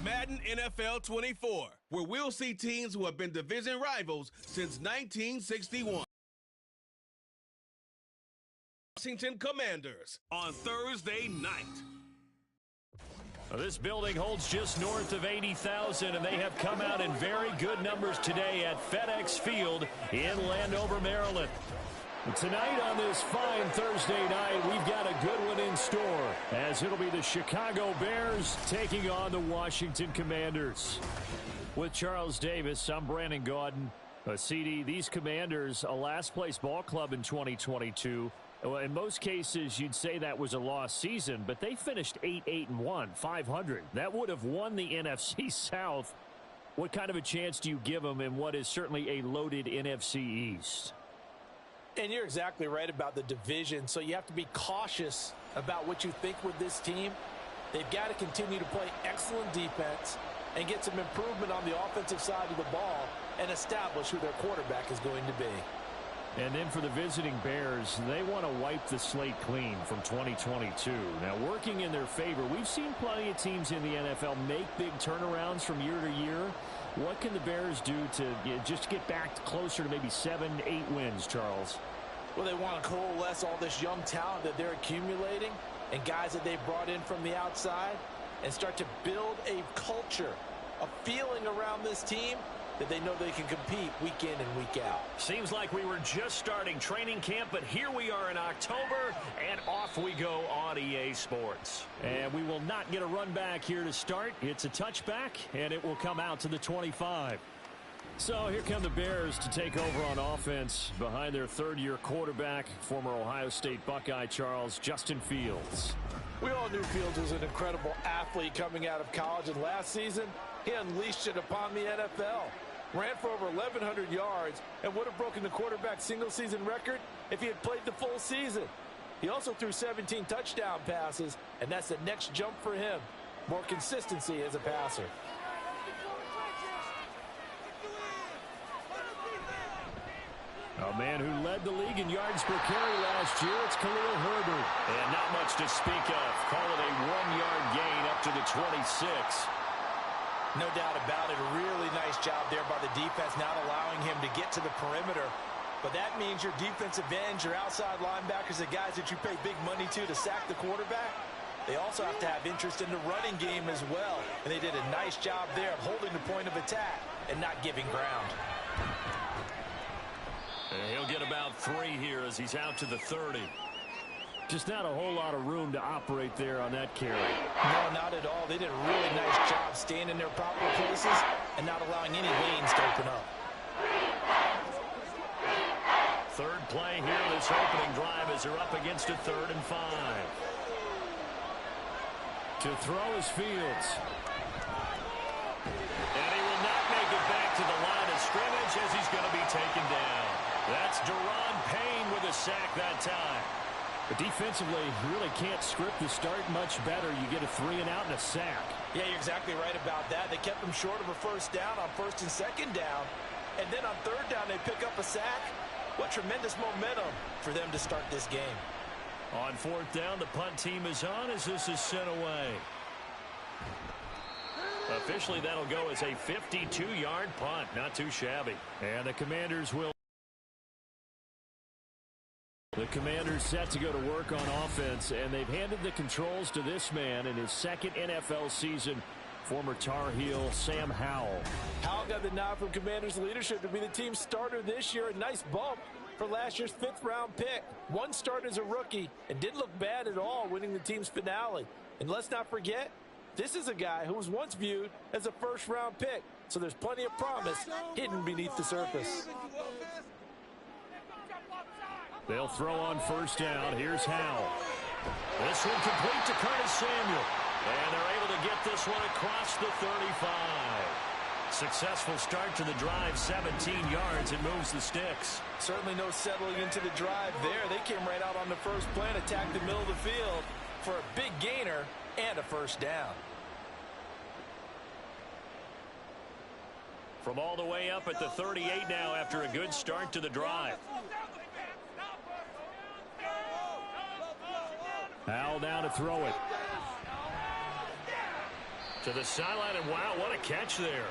Madden NFL 24, where we'll see teams who have been division rivals since 1961. Washington Commanders on Thursday night. This building holds just north of 80,000, and they have come out in very good numbers today at FedEx Field in Landover, Maryland. Tonight on this fine Thursday night, we've got a good one in store, as it'll be the Chicago Bears taking on the Washington Commanders. With Charles Davis, I'm Brandon Gaudin. CD, these Commanders, a last-place ball club in 2022. Well, in most cases, you'd say that was a lost season, but they finished 8-8-1, 500. That would have won the NFC South. What kind of a chance do you give them in what is certainly a loaded NFC East? And you're exactly right about the division, so you have to be cautious about what you think with this team. They've got to continue to play excellent defense and get some improvement on the offensive side of the ball and establish who their quarterback is going to be. And then for the visiting Bears, they want to wipe the slate clean from 2022. Now, working in their favor, we've seen plenty of teams in the NFL make big turnarounds from year to year. What can the Bears do to just get back closer to maybe 7-8 wins, Charles? Well, they want to coalesce all this young talent that they're accumulating and guys that they've brought in from the outside and start to build a culture, a feeling around this team that they know they can compete week in and week out. Seems like we were just starting training camp, but here we are in October, and off we go on EA Sports. And we will not get a run back here to start. It's a touchback, and it will come out to the 25. So here come the Bears to take over on offense behind their third-year quarterback, former Ohio State Buckeye Justin Fields. We all knew Fields was an incredible athlete coming out of college, and last season, he unleashed it upon the NFL. Ran for over 1,100 yards and would have broken the quarterback single-season record if he had played the full season. He also threw 17 touchdown passes, and that's the next jump for him. More consistency as a passer. A man who led the league in yards per carry last year, it's Khalil Herbert. And not much to speak of. Call it a 1-yard gain up to the 26. No doubt about it. A really nice job there by the defense, not allowing him to get to the perimeter. But that means your defensive ends, your outside linebackers, the guys that you pay big money to sack the quarterback, they also have to have interest in the running game as well. And they did a nice job there of holding the point of attack and not giving ground. And he'll get about 3 here as he's out to the 30. Just not a whole lot of room to operate there on that carry. No, not at all. They did a really nice job staying in their proper places and not allowing any lanes to open up. Third play here, this opening drive as they're up against a 3rd and 5. To throw is Fields. And he will not make it back to the line of scrimmage as he's going to be taken down. That's Daron Payne with a sack that time. But defensively, you really can't script the start much better. You get a 3-and-out and a sack. Yeah, you're exactly right about that. They kept them short of a first down on 1st and 2nd down. And then on 3rd down, they pick up a sack. What tremendous momentum for them to start this game. On 4th down, the punt team is on as this is sent away. Officially, that'll go as a 52-yard punt. Not too shabby. And the Commanders will. The Commanders set to go to work on offense, and they've handed the controls to this man in his 2nd NFL season, former Tar Heel Sam Howell. Howell got the nod from Commanders leadership to be the team's starter this year. A nice bump for last year's 5th-round pick. One start as a rookie and didn't look bad at all, winning the team's finale. And let's not forget, this is a guy who was once viewed as a 1st-round pick, so there's plenty of promise hidden beneath the surface. They'll throw on 1st down. Here's Howell. This one complete to Curtis Samuel. And they're able to get this one across the 35. Successful start to the drive, 17 yards. It moves the sticks. Certainly no settling into the drive there. They came right out on the first play and attacked the middle of the field for a big gainer and a 1st down. From all the way up at the 38 now after a good start to the drive. Howell down to throw it. To the sideline, and wow, what a catch there.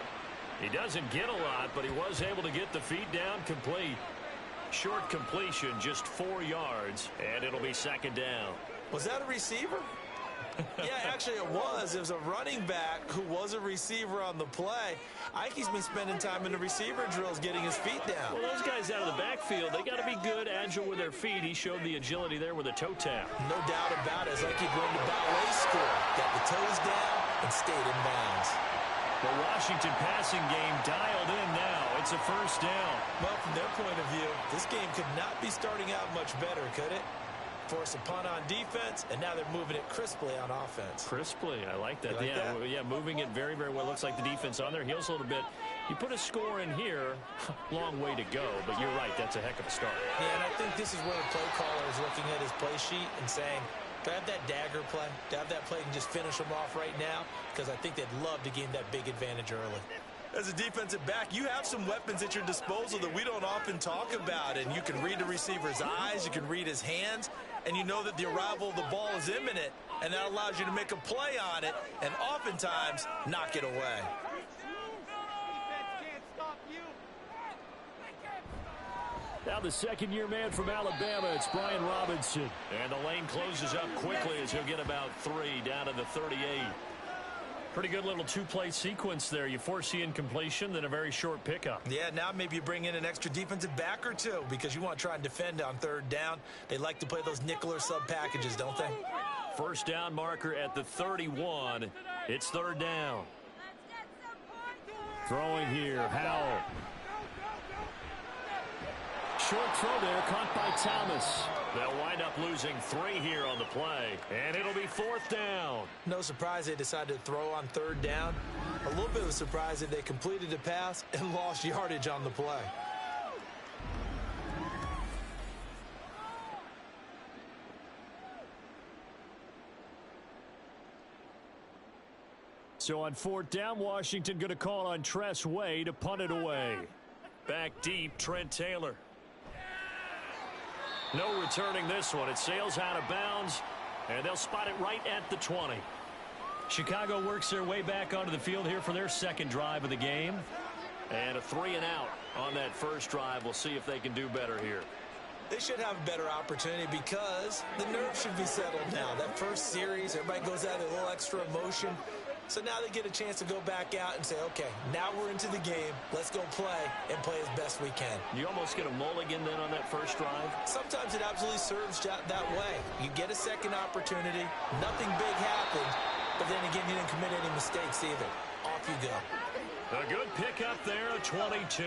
He doesn't get a lot, but he was able to get the feet down complete. Short completion, just 4 yards, and it'll be second down. Was that a receiver? Yeah, actually it was. It was a running back who was a receiver on the play. Ike's been spending time in the receiver drills getting his feet down. Well, those guys out of the backfield, they got to be good, agile with their feet. He showed the agility there with a toe tap. No doubt about it. It's like he going to ballet school. Got the toes down and stayed in bounds. The Washington passing game dialed in now. It's a first down. Well, from their point of view, this game could not be starting out much better, could it? Force a punt on defense, and now they're moving it crisply on offense. Crisply, I like that. Like that? Yeah, moving it very, very well. Looks like the defense on their heels a little bit. You put a score in here, long way to go, but you're right, that's a heck of a start. Yeah, and I think this is where the play caller is looking at his play sheet and saying, do I have that dagger play? Do I have that play and just finish them off right now? Because I think they'd love to gain that big advantage early. As a defensive back, you have some weapons at your disposal that we don't often talk about, and you can read the receiver's eyes, you can read his hands, and you know that the arrival of the ball is imminent, and that allows you to make a play on it and oftentimes knock it away. Now the second-year man from Alabama, it's Brian Robinson. And the lane closes up quickly as he'll get about 3 down to the 38. Pretty good little two-play sequence there. You force the incompletion, then a very short pickup. Yeah, now maybe you bring in an extra defensive back or two because you want to try and defend on third down. They like to play those nickel or sub packages, don't they? First down marker at the 31. It's third down. Throwing here, Howell. Short throw there, caught by Thomas. They'll wind up losing 3 here on the play, and it'll be fourth down. No surprise they decided to throw on third down. A little bit of a surprise that they completed the pass and lost yardage on the play. So on fourth down, Washington going to call on Tress Way to punt it away. Back deep, Trent Taylor. No returning this one. It sails out of bounds, and they'll spot it right at the 20. Chicago works their way back onto the field here for their second drive of the game. And a 3 and out on that first drive. We'll see if they can do better here. They should have a better opportunity because the nerves should be settled now. That first series, everybody goes out with a little extra emotion. So now they get a chance to go back out and say, okay, now we're into the game. Let's go play and play as best we can. You almost get a mulligan then on that first drive? Sometimes it absolutely serves that way. You get a second opportunity. Nothing big happened. But then again, you didn't commit any mistakes either. Off you go. A good pickup there, a 22.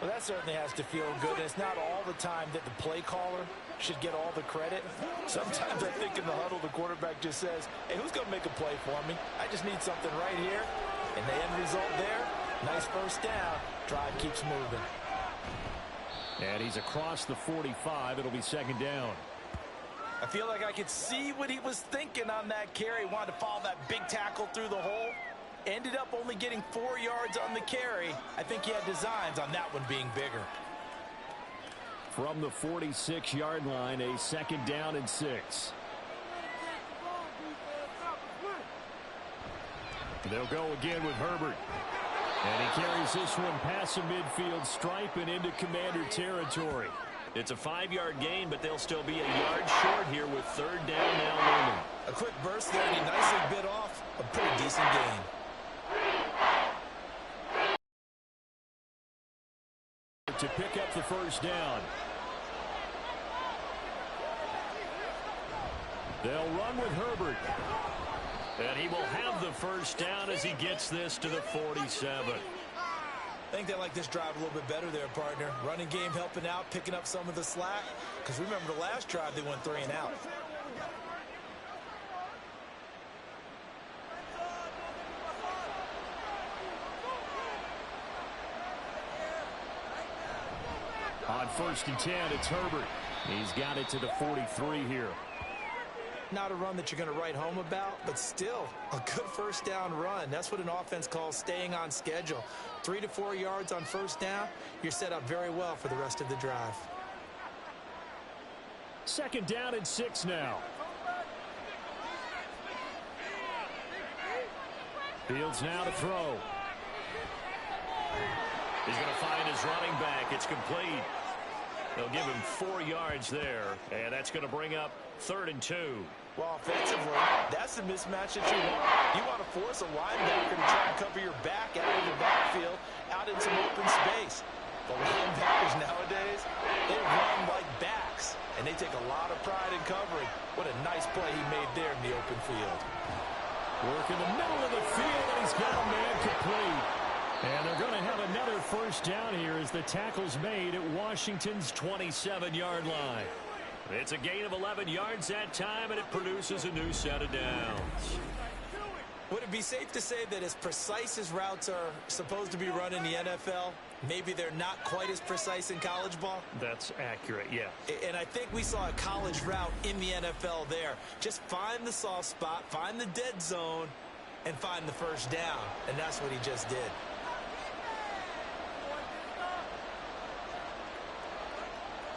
Well, that certainly has to feel good. It's not all the time that the play caller should get all the credit. Sometimes I think in the huddle, the quarterback just says, hey, who's going to make a play for me? I just need something right here. And the end result there, nice first down. Drive keeps moving. And he's across the 45. It'll be second down. I feel like I could see what he was thinking on that carry. Wanted to follow that big tackle through the hole. Ended up only getting 4 yards on the carry. I think he had designs on that one being bigger. From the 46-yard line, a second down and 6. They'll go again with Herbert. And he carries this one past the midfield stripe and into Commander territory. It's a 5-yard gain, but they'll still be a yard short here with third down now looming. A quick burst there, and he nicely bit off a pretty decent gain. To pick up the first down. They'll run with Herbert. And he will have the first down as he gets this to the 47. I think they like this drive a little bit better there, partner. Running game helping out, picking up some of the slack. Because remember the last drive, they went 3 and out. On first and 10, it's Herbert. He's got it to the 43 here. Not a run that you're going to write home about, but still a good first down run. That's what an offense calls staying on schedule. 3 to 4 yards on first down, you're set up very well for the rest of the drive. Second down and 6 now. Fields now to throw. He's going to find his running back. It's complete. They'll give him 4 yards there, and that's going to bring up 3rd and 2. Well, offensively, that's the mismatch that you want. You want to force a linebacker to try and cover your back out of the backfield, out in some open space. The linebackers nowadays, they run like backs, and they take a lot of pride in covering. What a nice play he made there in the open field. Work in the middle of the field, and he's got a man complete. And they're going to have another first down here as the tackle's made at Washington's 27-yard line. It's a gain of 11 yards that time, and it produces a new set of downs. Would it be safe to say that as precise as routes are supposed to be run in the NFL, maybe they're not quite as precise in college ball? That's accurate, yeah. And I think we saw a college route in the NFL there. Just find the soft spot, find the dead zone, and find the first down. And that's what he just did.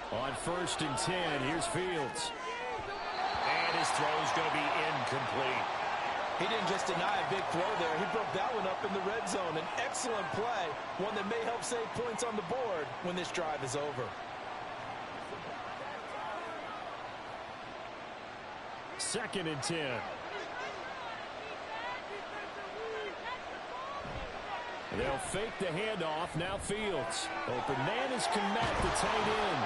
On 1st and 10, here's Fields. And his throw's going to be incomplete. He didn't just deny a big throw there. He broke that one up in the red zone. An excellent play, one that may help save points on the board when this drive is over. 2nd and 10. They'll fake the handoff. Now Fields. Open man is Kmet, the tight end.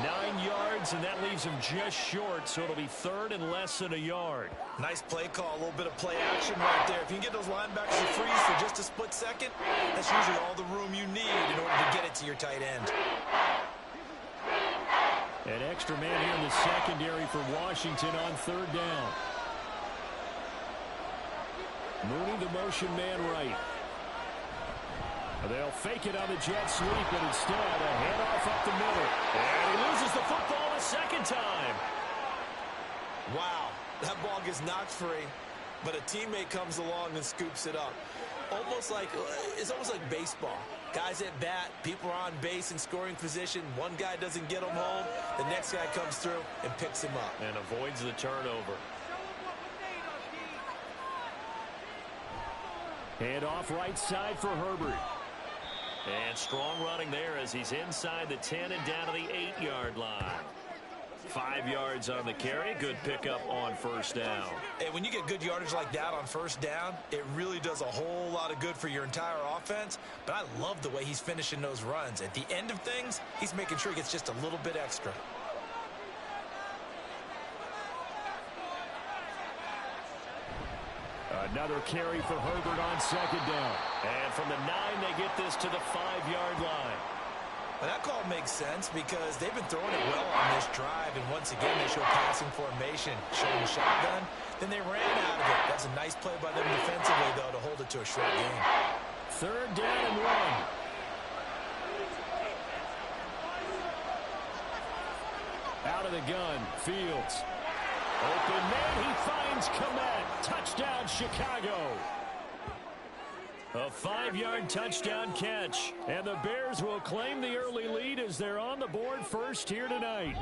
9 yards, and that leaves him just short, so it'll be 3rd and less than a yard. Nice play call, a little bit of play action right there. If you can get those linebackers to freeze for just a split second, that's usually all the room you need in order to get it to your tight end. An extra man here in the secondary for Washington on 3rd down. Mooney, the motion man right. They'll fake it on the jet sweep, but instead a handoff up the middle. And he loses the football a second time. Wow, that ball gets knocked free, but a teammate comes along and scoops it up. It's almost like baseball. Guys at bat, people are on base in scoring position. One guy doesn't get him home, the next guy comes through and picks him up. And avoids the turnover. Handoff right side for Herbert. And strong running there as he's inside the 10 and down to the 8-yard line. 5 yards on the carry. Good pickup on 1st down. And when you get good yardage like that on 1st down, it really does a whole lot of good for your entire offense. But I love the way he's finishing those runs. At the end of things, he's making sure he gets just a little bit extra. Another carry for Herbert on 2nd down. And from the 9, they get this to the 5-yard line. Well, that call makes sense because they've been throwing it well on this drive. And once again, they show passing formation, showing the shotgun. Then they ran out of it. That's a nice play by them defensively, though, to hold it to a short game. 3rd down and 1. Out of the gun, Fields. Open man, he finds Kmet. Touchdown, Chicago. A 5-yard touchdown catch. And the Bears will claim the early lead as they're on the board first here tonight.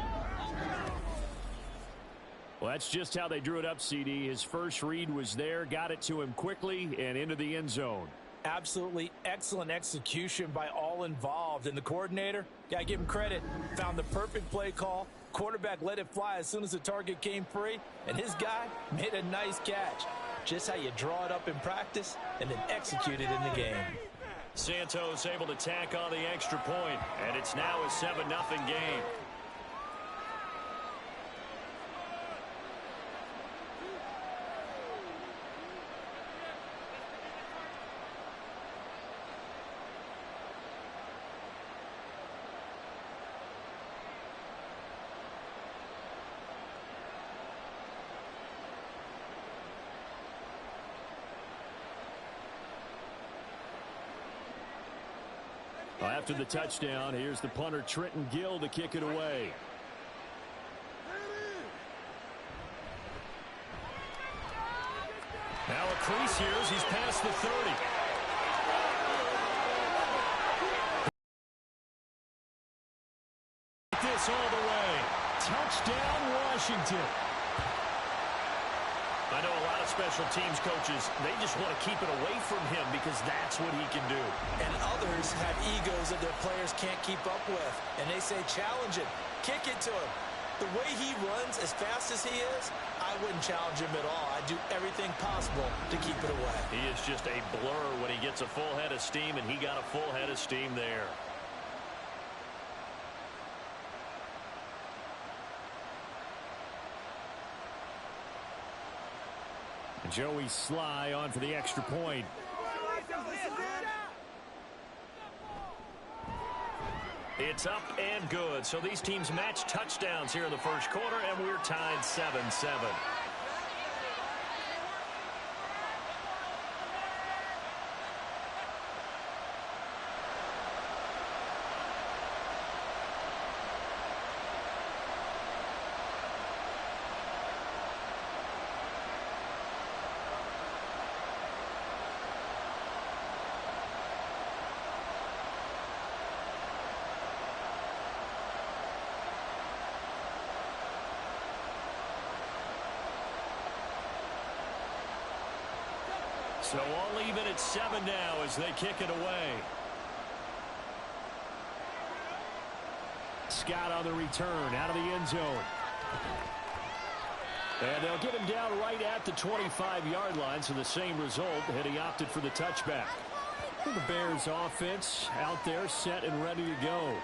Well, that's just how they drew it up, CD. His first read was there, got it to him quickly, and into the end zone. Absolutely excellent execution by all involved. And the coordinator, got to give him credit, found the perfect play call. Quarterback let it fly as soon as the target came free, and his guy made a nice catch. Just how you draw it up in practice and then execute it in the game. Santos able to tack on the extra point, and it's now a 7-0 game. After the touchdown, here's the punter Trenton Gill to kick it away. Now a crease here as he's past the 30. This all the way. Touchdown, Washington. I know a lot of special teams coaches, they just want to keep it away from him because that's what he can do. And others have egos that their players can't keep up with. And they say, challenge it, kick it to him. The way he runs, as fast as he is, I wouldn't challenge him at all. I'd do everything possible to keep it away. He is just a blur when he gets a full head of steam, and he got a full head of steam there. Joey Sly on for the extra point. It's up and good. So these teams match touchdowns here in the first quarter, and we're tied 7-7. So all even at 7 now as they kick it away. Scott on the return out of the end zone. And they'll get him down right at the 25-yard line, so the same result, and he opted for the touchback. The Bears offense out there set and ready to go.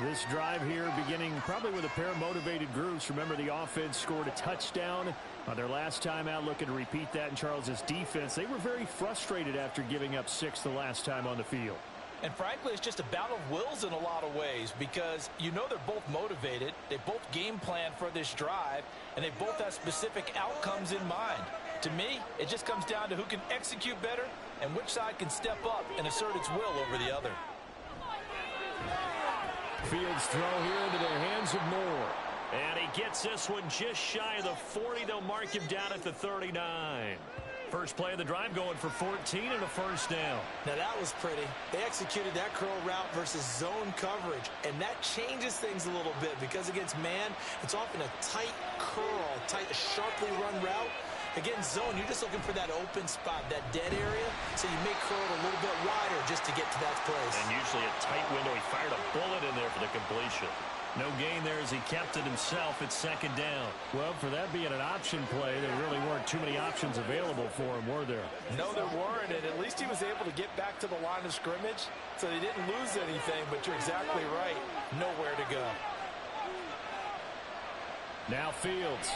This drive here beginning probably with a pair of motivated groups. Remember, the offense scored a touchdown on their last time out, looking to repeat that in Charles's defense. They were very frustrated after giving up 6 the last time on the field. And frankly, it's just a battle of wills in a lot of ways because you know they're both motivated. They both game plan for this drive, and they both have specific outcomes in mind. To me, it just comes down to who can execute better and which side can step up and assert its will over the other. Fields throw here into the hands of Moore. And he gets this one just shy of the 40. They'll mark him down at the 39. First play of the drive going for 14 and a first down. Now that was pretty. They executed that curl route versus zone coverage, and that changes things a little bit because against man, it's often a tight curl, sharply run route. Against zone, you're just looking for that open spot, that dead area, so you may curl it a little bit wider just to get to that place. And usually a tight window. He fired a bullet in there for the completion. No gain there as he kept it himself. It's second down. Well, for that being an option play, there really weren't too many options available for him, were there? No, there weren't, and at least he was able to get back to the line of scrimmage, so he didn't lose anything, but you're exactly right. Nowhere to go. Now Fields.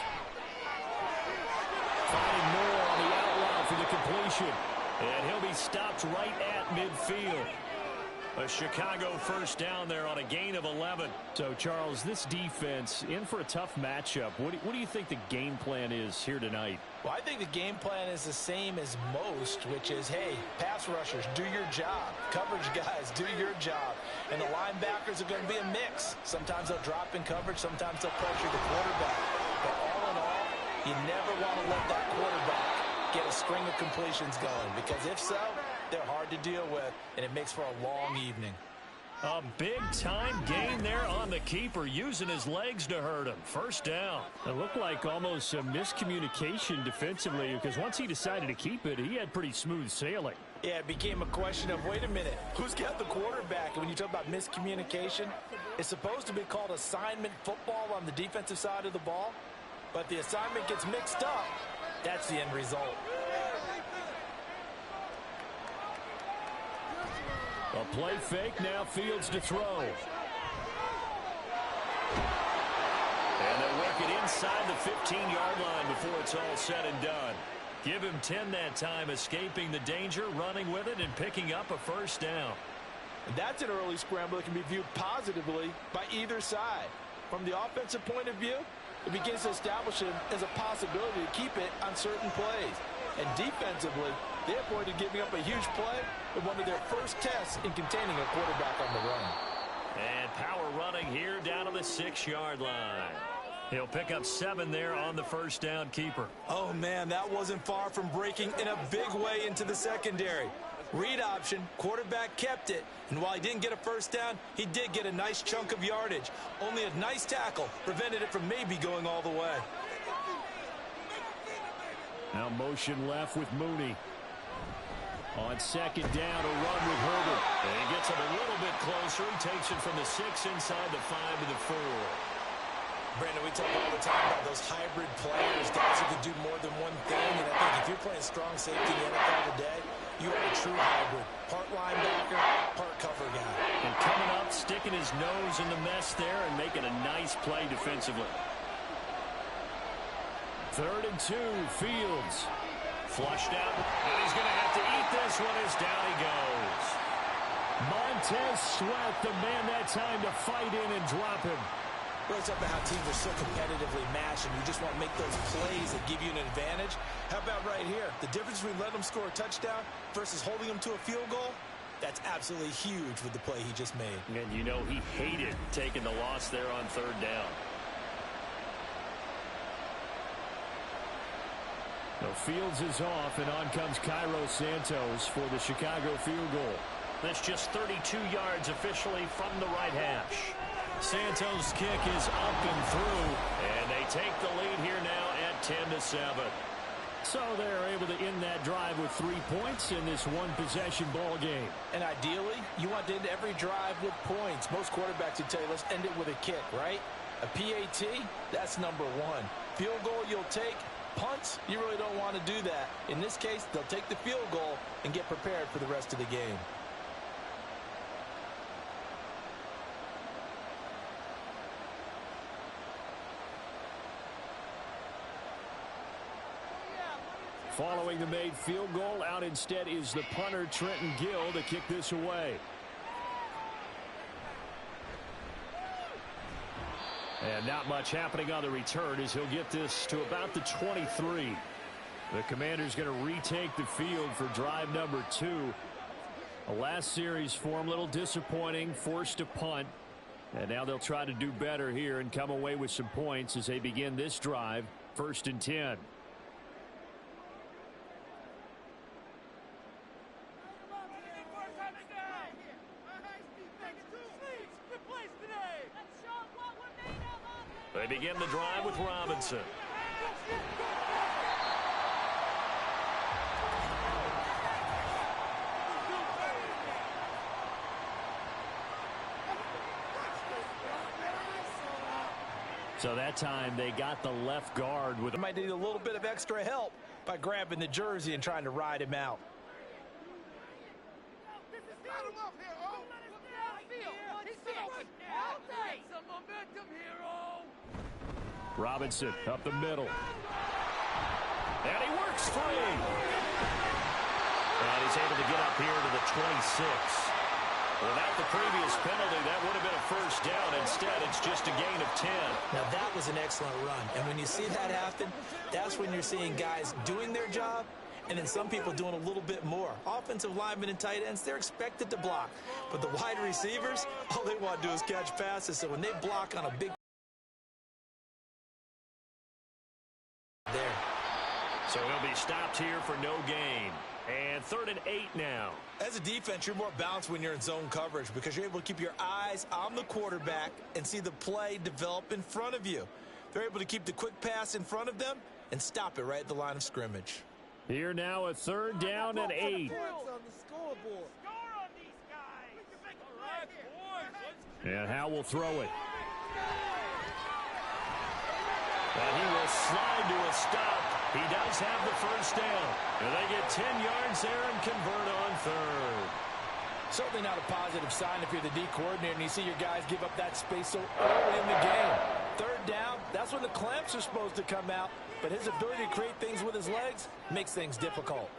Finding Moore on the out route for the completion. And he'll be stopped right at midfield. A Chicago first down there on a gain of 11. So, Charles, this defense in for a tough matchup. What do you think the game plan is here tonight? Well, I think the game plan is the same as most, which is, hey, pass rushers, do your job. Coverage guys, do your job. And the linebackers are going to be a mix. Sometimes they'll drop in coverage. Sometimes they'll pressure the quarterback. But all in all, you never want to let that quarterback get a string of completions going, because if so, they're hard to deal with, and it makes for a long evening. A big-time gain there on the keeper, using his legs to hurt him. First down. It looked like almost a miscommunication defensively, because once he decided to keep it, he had pretty smooth sailing. Yeah, it became a question of, wait a minute, who's got the quarterback? And when you talk about miscommunication, it's supposed to be called assignment football on the defensive side of the ball, but the assignment gets mixed up. That's the end result. A play fake, now Fields to throw. And they'll work it inside the 15-yard line before it's all said and done. Give him 10 that time, escaping the danger, running with it, and picking up a first down. And that's an early scramble that can be viewed positively by either side. From the offensive point of view, it begins to establish it as a possibility to keep it on certain plays. And defensively, they avoided giving up a huge play with one of their first tests in containing a quarterback on the run. And power running here down to the 6-yard line. He'll pick up 7 there on the first down keeper. Oh, man, that wasn't far from breaking in a big way into the secondary. Read option, quarterback kept it, and while he didn't get a first down, he did get a nice chunk of yardage. Only a nice tackle prevented it from maybe going all the way. Now motion left with Mooney. On second down, a run with Herbert. And he gets him a little bit closer. He takes it from the 6 inside the 5 to the 4. Brandon, we talk all the time about those hybrid players, guys who can do more than one thing. And I think if you're playing strong safety in the NFL today, you are a true hybrid. Part linebacker, part cover guy. And coming up, sticking his nose in the mess there and making a nice play defensively. 3rd and 2, Fields. Flushed out, and he's going to have to eat this one as down he goes. Montez Sweat, the man that time to fight in and drop him. Well, it's up to how teams are so competitively matched, and you just want to make those plays that give you an advantage. How about right here? The difference between letting them score a touchdown versus holding them to a field goal, that's absolutely huge with the play he just made. And you know he hated taking the loss there on 3rd down. The Fields is off, and on comes Cairo Santos for the Chicago field goal. That's just 32 yards officially from the right hash. Santos' kick is up and through, and they take the lead here now at 10-7. So they're able to end that drive with 3 points in this one-possession ball game. And ideally, you want to end every drive with points. Most quarterbacks would tell you, let's end it with a kick, right? A PAT, that's number 1. Field goal you'll take. Punts, you really don't want to do that. In this case, they'll take the field goal and get prepared for the rest of the game. Following the made field goal, out instead is the punter, Trenton Gill, to kick this away. And not much happening on the return as he'll get this to about the 23. The Commanders going to retake the field for drive number 2. The last series for him, a little disappointing, forced to punt. And now they'll try to do better here and come away with some points as they begin this drive, 1st and 10. They begin the drive with Robinson. So that time they got the left guard with. Might need a little bit of extra help by grabbing the jersey and trying to ride him out. Robinson up the middle. And he works free. And he's able to get up here to the 26. Without the previous penalty, that would have been a first down. Instead, it's just a gain of 10. Now, that was an excellent run. And when you see that happen, that's when you're seeing guys doing their job and then some people doing a little bit more. Offensive linemen and tight ends, they're expected to block. But the wide receivers, all they want to do is catch passes. So when they block on a big there. So he'll be stopped here for no gain. And 3rd and 8 now. As a defense, you're more balanced when you're in zone coverage because you're able to keep your eyes on the quarterback and see the play develop in front of you. They're able to keep the quick pass in front of them and stop it right at the line of scrimmage. Here now a 3rd down and 8. And Howe will throw it. And he will slide to a stop. He does have the first down. And they get 10 yards there and convert on 3rd. Certainly not a positive sign if you're the D coordinator and you see your guys give up that space so early in the game. 3rd down, that's when the clamps are supposed to come out. But his ability to create things with his legs makes things difficult.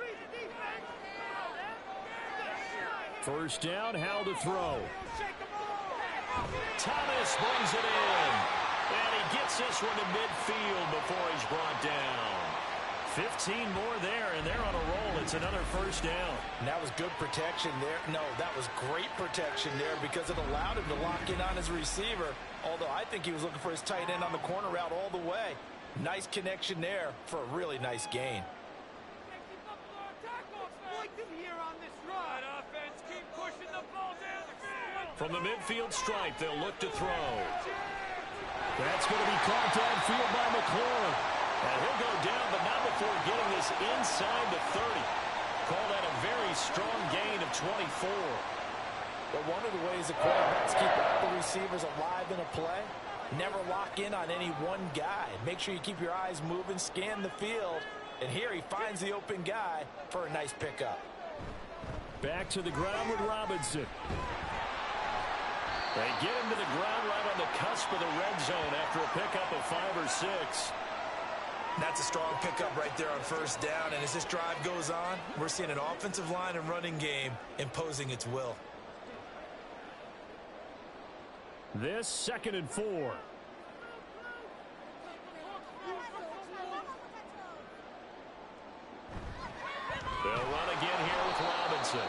First down, Howe to throw. Thomas brings it in. And he gets this one to midfield before he's brought down. 15 more there, and they're on a roll. It's another first down. And that was good protection there. No, that was great protection there because it allowed him to lock in on his receiver. Although I think he was looking for his tight end on the corner route all the way. Nice connection there for a really nice gain. From the midfield stripe, they'll look to throw. That's going to be caught downfield by McLaurin. And he'll go down, but not before getting this inside the 30. Call that a very strong gain of 24. But one of the ways the quarterbacks keep all the receivers alive in a play, never lock in on any one guy. Make sure you keep your eyes moving, scan the field, and here he finds the open guy for a nice pickup. Back to the ground with Robinson. They get him to the ground right on the cusp of the red zone after a pickup of 5 or 6. That's a strong pickup right there on first down, and as this drive goes on, we're seeing an offensive line and running game imposing its will. This 2nd and 4. They'll run again here with Robinson.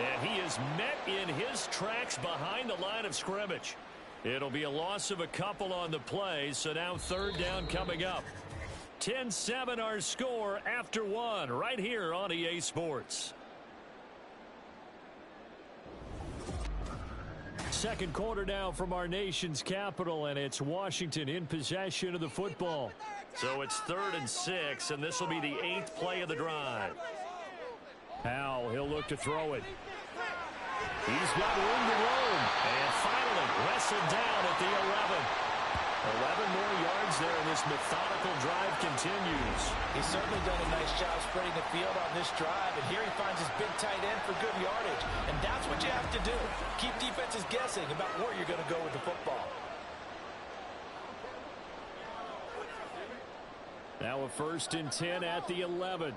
And he is met in his tracks behind the line of scrimmage. It'll be a loss of a couple on the play, so now 3rd down coming up. 10-7 our score after 1 right here on EA Sports. Second quarter now from our nation's capital, and it's Washington in possession of the football. So it's 3rd and 6, and this will be the 8th play of the drive. Howell, he'll look to throw it. He's got room to roam, and finally wrestled down at the 11. 11 more yards there, and this methodical drive continues. He's certainly done a nice job spreading the field on this drive, and here he finds his big tight end for good yardage. And that's what you have to do. Keep defenses guessing about where you're going to go with the football. Now a 1st and 10 at the 11.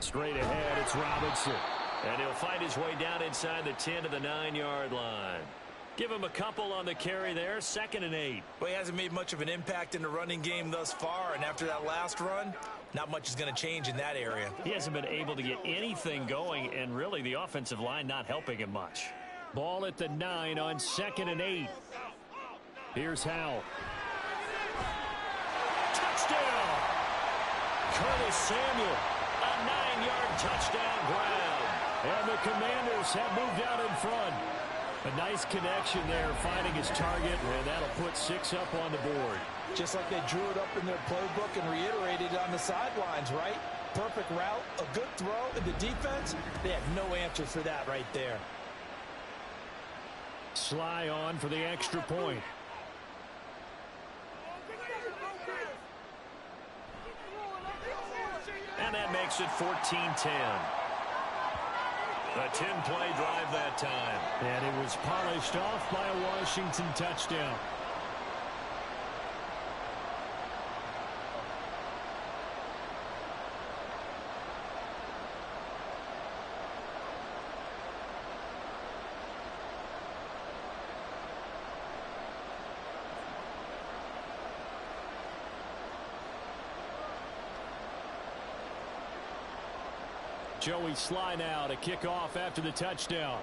Straight ahead, it's Robinson. And he'll find his way down inside the 10 to the 9-yard line. Give him a couple on the carry there, 2nd and 8. Well, he hasn't made much of an impact in the running game thus far, and after that last run, not much is going to change in that area. He hasn't been able to get anything going, and really the offensive line not helping him much. Ball at the 9 on 2nd and 8. Here's Howell. Touchdown! Curtis Samuel, a 9-yard touchdown grab. And the Commanders have moved out in front. A nice connection there, finding his target, and that'll put 6 up on the board. Just like they drew it up in their playbook and reiterated on the sidelines, right? Perfect route, a good throw, and the defense, they have no answer for that right there. Sly on for the extra point. And that makes it 14-10. A 10-play drive that time. And it was polished off by a Washington touchdown. Joey Sly now to kick off after the touchdown.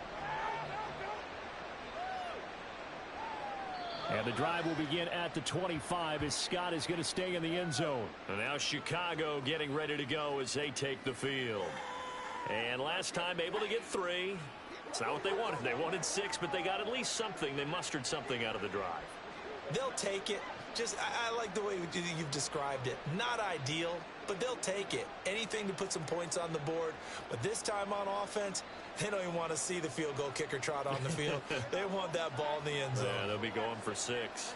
And the drive will begin at the 25 as Scott is going to stay in the end zone. And now Chicago getting ready to go as they take the field. And last time able to get 3. It's not what they wanted. They wanted 6, but they got at least something. They mustered something out of the drive. They'll take it. I like the way you've described it. Not ideal, but they'll take it. Anything to put some points on the board. But this time on offense, they don't even want to see the field goal kicker trot on the field. They want that ball in the end zone. Yeah, they'll be going for 6.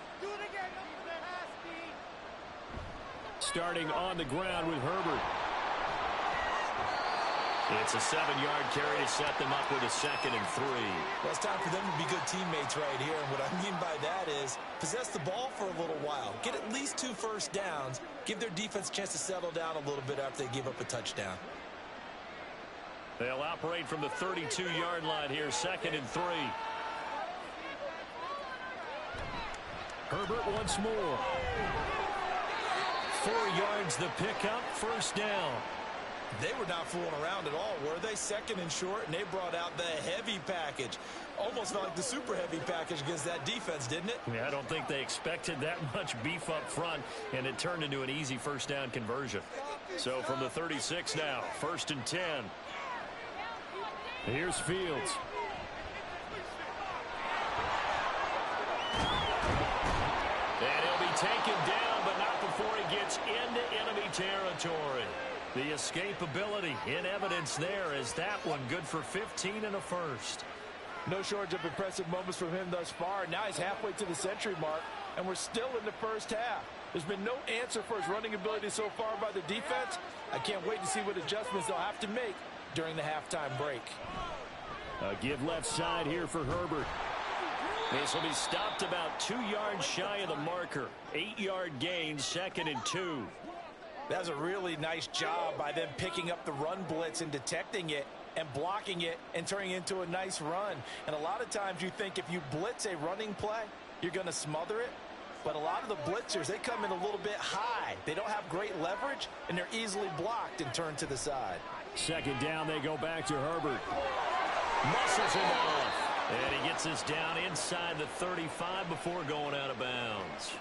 Starting on the ground with Herbert. It's a 7-yard carry to set them up with a 2nd and 3. Well, it's time for them to be good teammates right here. And what I mean by that is possess the ball for a little while. Get at least 2 first downs. Give their defense a chance to settle down a little bit after they give up a touchdown. They'll operate from the 32-yard line here, 2nd and 3. Herbert once more. 4 yards the pickup, 1st down. They were not fooling around at all, were they? 2nd and short, and they brought out the heavy package. Almost felt like the super heavy package against that defense, didn't it? Yeah, I don't think they expected that much beef up front, and it turned into an easy 1st down conversion. So from the 36 now, 1st and 10. Here's Fields. taken down, but not before he gets into enemy territory. The escapability in evidence there as that one good for 15 and a first. No shortage of impressive moments from him thus far. Now he's halfway to the century mark, and we're still in the first half. There's been no answer for his running ability so far by the defense. I can't wait to see what adjustments they'll have to make during the halftime break. A give left side here for Herbert. This will be stopped about 2 yards shy of the marker. 8-yard gain, 2nd and 2. That was a really nice job by them picking up the run blitz and detecting it and blocking it and turning it into a nice run. And a lot of times you think if you blitz a running play, you're going to smother it. But a lot of the blitzers, they come in a little bit high. They don't have great leverage, and they're easily blocked and turned to the side. 2nd down, they go back to Herbert. Muscles him off. And he gets us down inside the 35 before going out of bounds.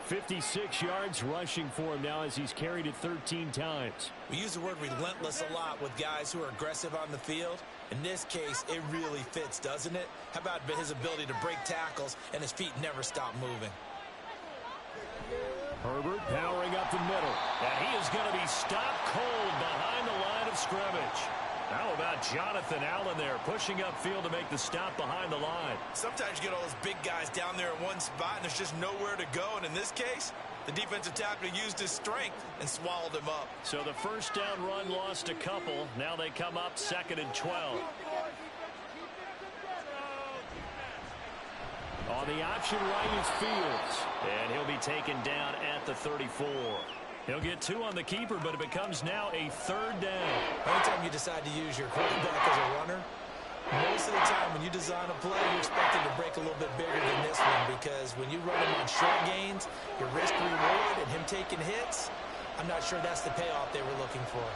56 yards rushing for him now as he's carried it 13 times. We use the word relentless a lot with guys who are aggressive on the field. In this case, it really fits, doesn't it? How about his ability to break tackles and his feet never stop moving? Herbert powering up the middle. And he is going to be stopped cold behind the line of scrimmage. How about Jonathan Allen there pushing upfield to make the stop behind the line? Sometimes you get all those big guys down there in one spot and there's just nowhere to go. And in this case, the defensive tackle used his strength and swallowed him up. So the first down run lost a couple. Now they come up 2nd and 12. On the option right is Fields. And he'll be taken down at the 34. He'll get 2 on the keeper, but it becomes now a 3rd down. Anytime you decide to use your quarterback as a runner, most of the time when you design a play, you expect it to break a little bit bigger than this one, because when you run him on short gains, your risk reward and him taking hits, I'm not sure that's the payoff they were looking for.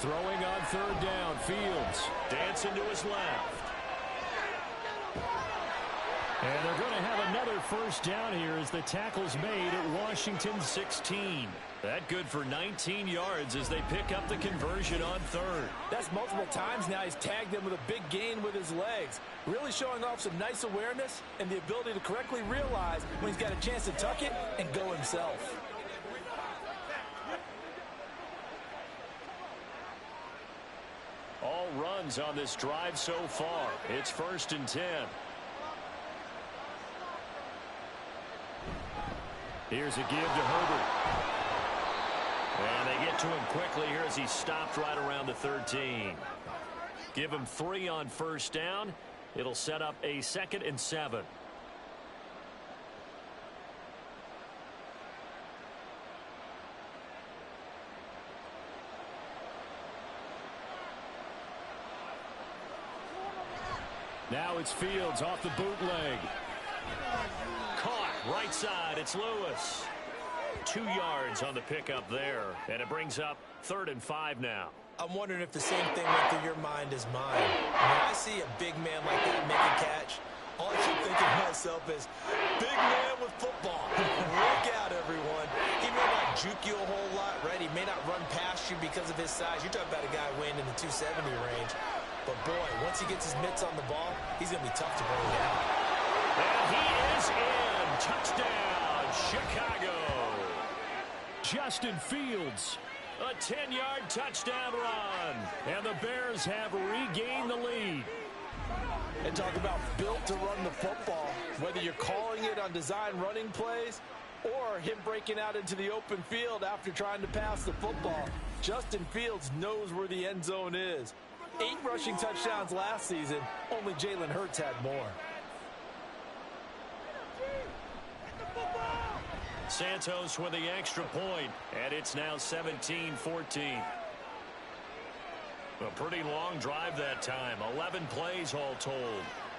Throwing on 3rd down, Fields dancing to his left. And they're going to have another first down here as the tackle's made at Washington 16. That good for 19 yards as they pick up the conversion on 3rd. That's multiple times now he's tagged them with a big gain with his legs. Really showing off some nice awareness and the ability to correctly realize when he's got a chance to tuck it and go himself. All runs on this drive so far. It's 1st and 10. Here's a give to Herbert. And they get to him quickly here as he stopped right around the 13. Give him 3 on first down. It'll set up a 2nd and 7. Now it's Fields off the bootleg. Caught right side. It's Lewis. 2 yards on the pickup there. And it brings up 3rd and 5 now. I'm wondering if the same thing went through your mind as mine. When I see a big man like that make a catch, all I keep thinking to myself is, big man with football. Look out, everyone. He may not juke you a whole lot, right? He may not run past you because of his size. You're talking about a guy weighing in the 270 range. But, boy, once he gets his mitts on the ball, he's going to be tough to bring down. And he is in. Touchdown, Chicago. Justin Fields. A 10-yard touchdown run. And the Bears have regained the lead. And talk about built to run the football. Whether you're calling it on design running plays or him breaking out into the open field after trying to pass the football, Justin Fields knows where the end zone is. 8 rushing touchdowns last season. Only Jalen Hurts had more. Santos with the extra point, and it's now 17-14. A pretty long drive that time, 11 plays all told.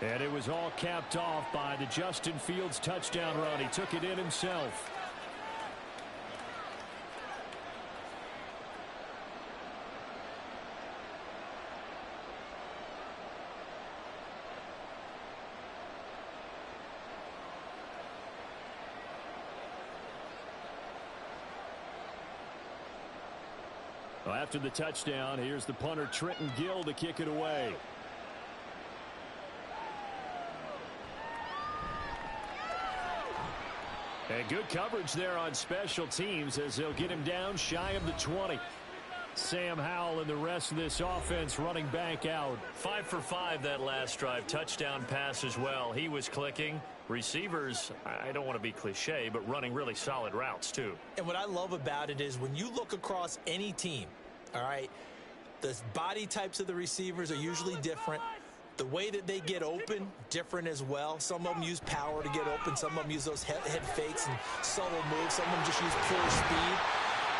And it was all capped off by the Justin Fields touchdown run. He took it in himself. After the touchdown, here's the punter Trenton Gill to kick it away. And good coverage there on special teams as they'll get him down shy of the 20. Sam Howell and the rest of this offense running back out. 5 for 5 that last drive. Touchdown pass as well. He was clicking. Receivers, I don't want to be cliche, but running really solid routes too. And what I love about it is when you look across any team, all right, the body types of the receivers are usually different. The way that they get open, different as well. Some of them use power to get open. Some of them use those head fakes and subtle moves. Some of them just use pure speed.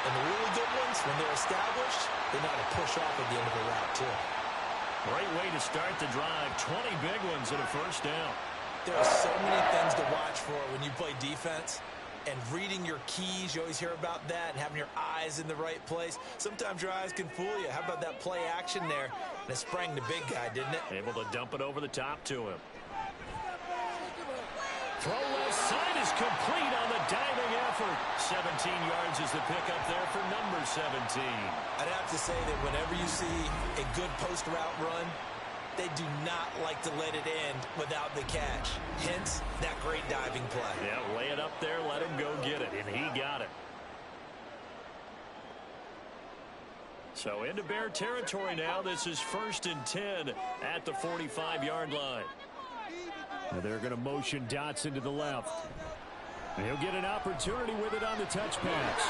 And the really good ones, when they're established, they know how to push off at the end of the route, too. Great way to start the drive. 20 big ones and a first down. There are so many things to watch for when you play defense. And reading your keys, you always hear about that, and having your eyes in the right place. Sometimes your eyes can fool you. How about that play action there? And it sprang the big guy, didn't it? Able to dump it over the top to him. Throw left side is complete on the diving effort. 17 yards is the pickup there for number 17. I'd have to say that whenever you see a good post route run, they do not like to let it end without the catch. Hence, that great diving play. Yeah, lay it up there, let him go get it, and he got it. So into Bear territory now. This is 1st and 10 at the 45-yard line. And they're going to motion Dotson to the left. And he'll get an opportunity with it on the touch pass.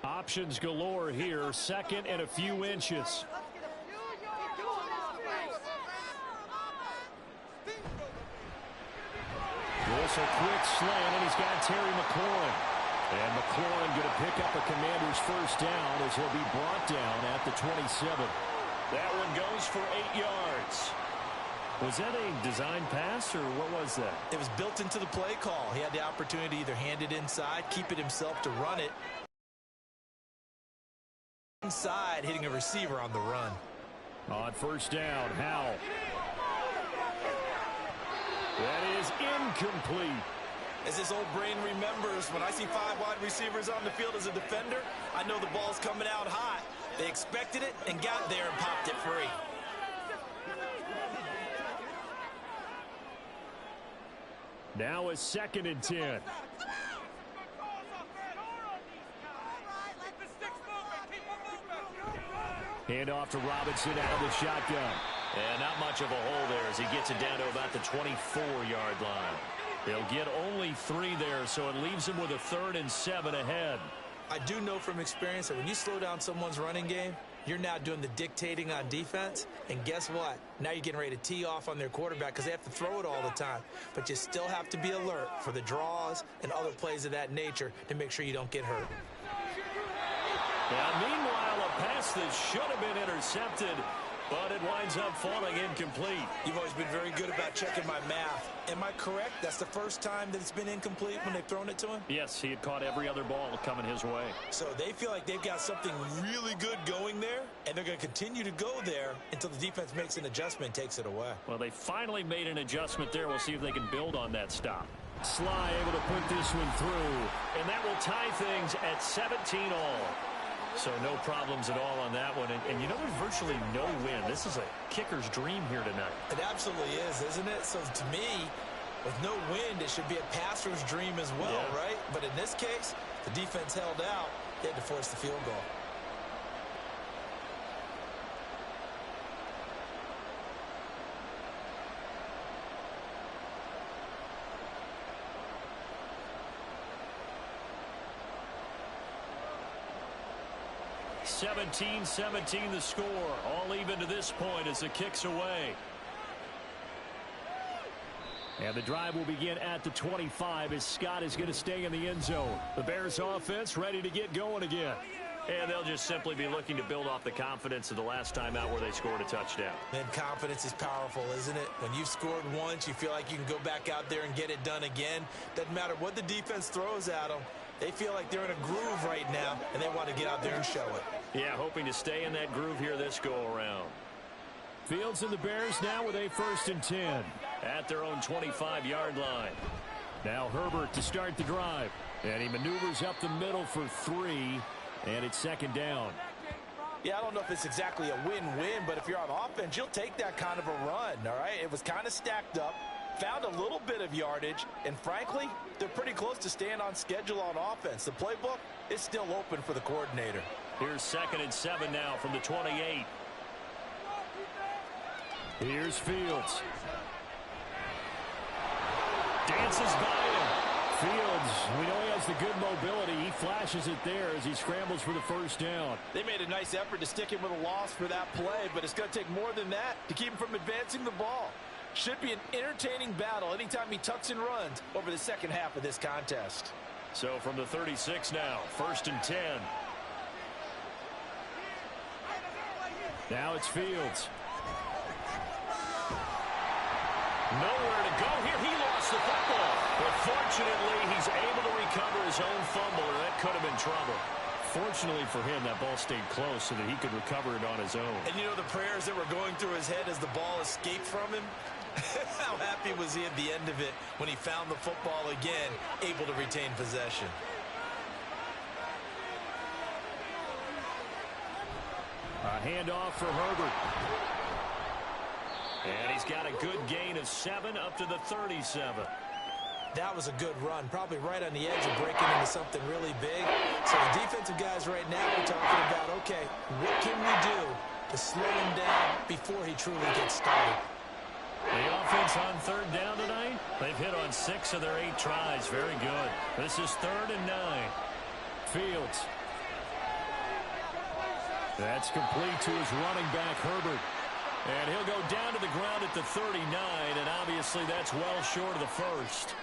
Options galore here. 2nd and a few inches. This a quick slant, and he's got Terry McLaurin. And McLaurin going to pick up a Commander's first down as he'll be brought down at the 27. That one goes for 8 yards. Was that a design pass, or what was that? It was built into the play call. He had the opportunity to either hand it inside, keep it himself to run it. Inside, hitting a receiver on the run. On first down, Howell. That is incomplete. As his old brain remembers, when I see 5 wide receivers on the field as a defender, I know the ball's coming out hot. They expected it and got there and popped it free. Now a 2nd and 10. Hand off to Robinson out of the shotgun. And not much of a hole there as he gets it down to about the 24-yard line. They'll get only 3 there, so it leaves him with a 3rd and 7 ahead. I do know from experience that when you slow down someone's running game, you're now doing the dictating on defense. And guess what? Now you're getting ready to tee off on their quarterback because they have to throw it all the time. But you still have to be alert for the draws and other plays of that nature to make sure you don't get hurt. Now, meanwhile, a pass that should have been intercepted, but it winds up falling incomplete. You've always been very good about checking my math. Am I correct? That's the first time that it's been incomplete when they've thrown it to him? Yes, he had caught every other ball coming his way. So they feel like they've got something really good going there, and they're going to continue to go there until the defense makes an adjustment and takes it away. Well, they finally made an adjustment there. We'll see if they can build on that stop. Sly able to put this one through. And that will tie things at 17 all. So no problems at all on that one. And you know, there's virtually no win. This is a kicker's dream here tonight. It absolutely is, isn't it? So to me, with no wind, it should be a passer's dream as well, right? But in this case, the defense held out. They had to force the field goal. (17-17) the score. All even to this point as the kick's away. And the drive will begin at the 25 as Scott is going to stay in the end zone. The Bears offense ready to get going again. And they'll just simply be looking to build off the confidence of the last time out where they scored a touchdown. Man, confidence is powerful, isn't it? When you've scored once, you feel like you can go back out there and get it done again. Doesn't matter what the defense throws at them. They feel like they're in a groove right now, and they want to get out there and show it. Yeah, hoping to stay in that groove here this go-around. Fields and the Bears now with a 1st and 10. At their own 25-yard line. Now Herbert to start the drive. And he maneuvers up the middle for 3. And it's second down. Yeah, I don't know if it's exactly a win-win, but if you're on offense, you'll take that kind of a run, all right? It was kind of stacked up, found a little bit of yardage, and frankly, they're pretty close to staying on schedule on offense. The playbook is still open for the coordinator. Here's 2nd and 7 now from the 28. Here's Fields. Dances by him. Fields, we know he has the good mobility. He flashes it there as he scrambles for the first down. They made a nice effort to stick him with a loss for that play, but it's going to take more than that to keep him from advancing the ball. Should be an entertaining battle anytime he tucks and runs over the second half of this contest. So from the 36 now, 1st and 10. Now it's Fields. Nowhere to go here. He lost the football. But fortunately, he's able to recover his own fumble, or that could have been trouble. Fortunately for him, that ball stayed close so that he could recover it on his own. And you know the prayers that were going through his head as the ball escaped from him? How happy was he at the end of it when he found the football again, able to retain possession? A handoff for Herbert. And he's got a good gain of 7 up to the 37. That was a good run, probably right on the edge of breaking into something really big. So the defensive guys right now are talking about, okay, what can we do to slow him down before he truly gets started? The offense on 3rd down tonight, they've hit on 6 of their 8 tries. Very good. This is 3rd and 9. Fields. That's complete to his running back, Herbert. And he'll go down to the ground at the 39, and obviously that's well short of the first.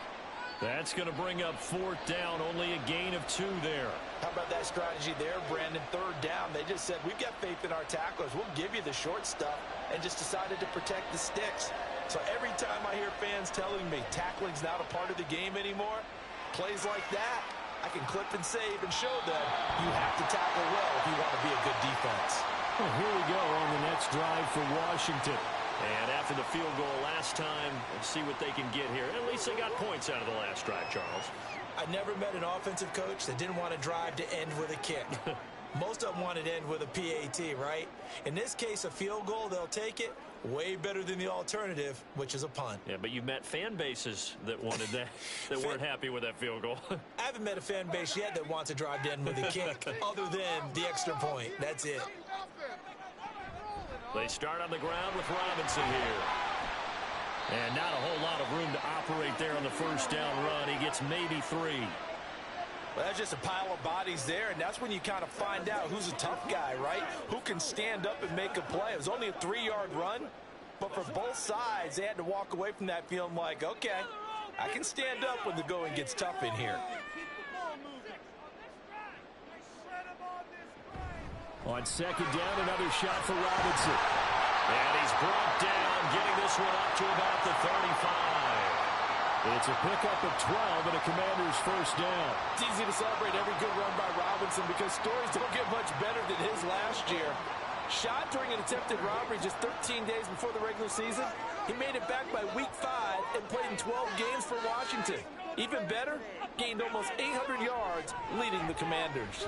That's going to bring up 4th down, only a gain of 2 there. How about that strategy there, Brandon? 3rd down, they just said, we've got faith in our tacklers. We'll give you the short stuff, and just decided to protect the sticks. So every time I hear fans telling me tackling's not a part of the game anymore, plays like that, I can clip and save and show them you have to tackle well if you want to be a good defense. Well, here we go on the next drive for Washington. And after the field goal last time, let's see what they can get here. At least they got points out of the last drive, Charles. I never met an offensive coach that didn't want to drive to end with a kick. Most of them want it to end with a PAT, right? In this case, a field goal, they'll take it. Way better than the alternative, which is a punt. Yeah, but you've met fan bases that wanted that, that weren't happy with that field goal. I haven't met a fan base yet that wants to drive to end with a kick, other than the extra point. That's it. They start on the ground with Robinson here. And not a whole lot of room to operate there on the first down run. He gets maybe 3. Well, that's just a pile of bodies there, and that's when you kind of find out who's a tough guy, right? Who can stand up and make a play. It was only a 3-yard run, but for both sides, they had to walk away from that feeling like, okay, I can stand up when the going gets tough in here. On 2nd down, another shot for Robinson. And he's brought down, getting this one up to about the 35. It's a pickup of 12 and a Commander's first down. It's easy to celebrate every good run by Robinson because stories don't get much better than his last year. Shot during an attempted robbery just 13 days before the regular season. He made it back by week 5 and played in 12 games for Washington. Even better, gained almost 800 yards leading the Commanders.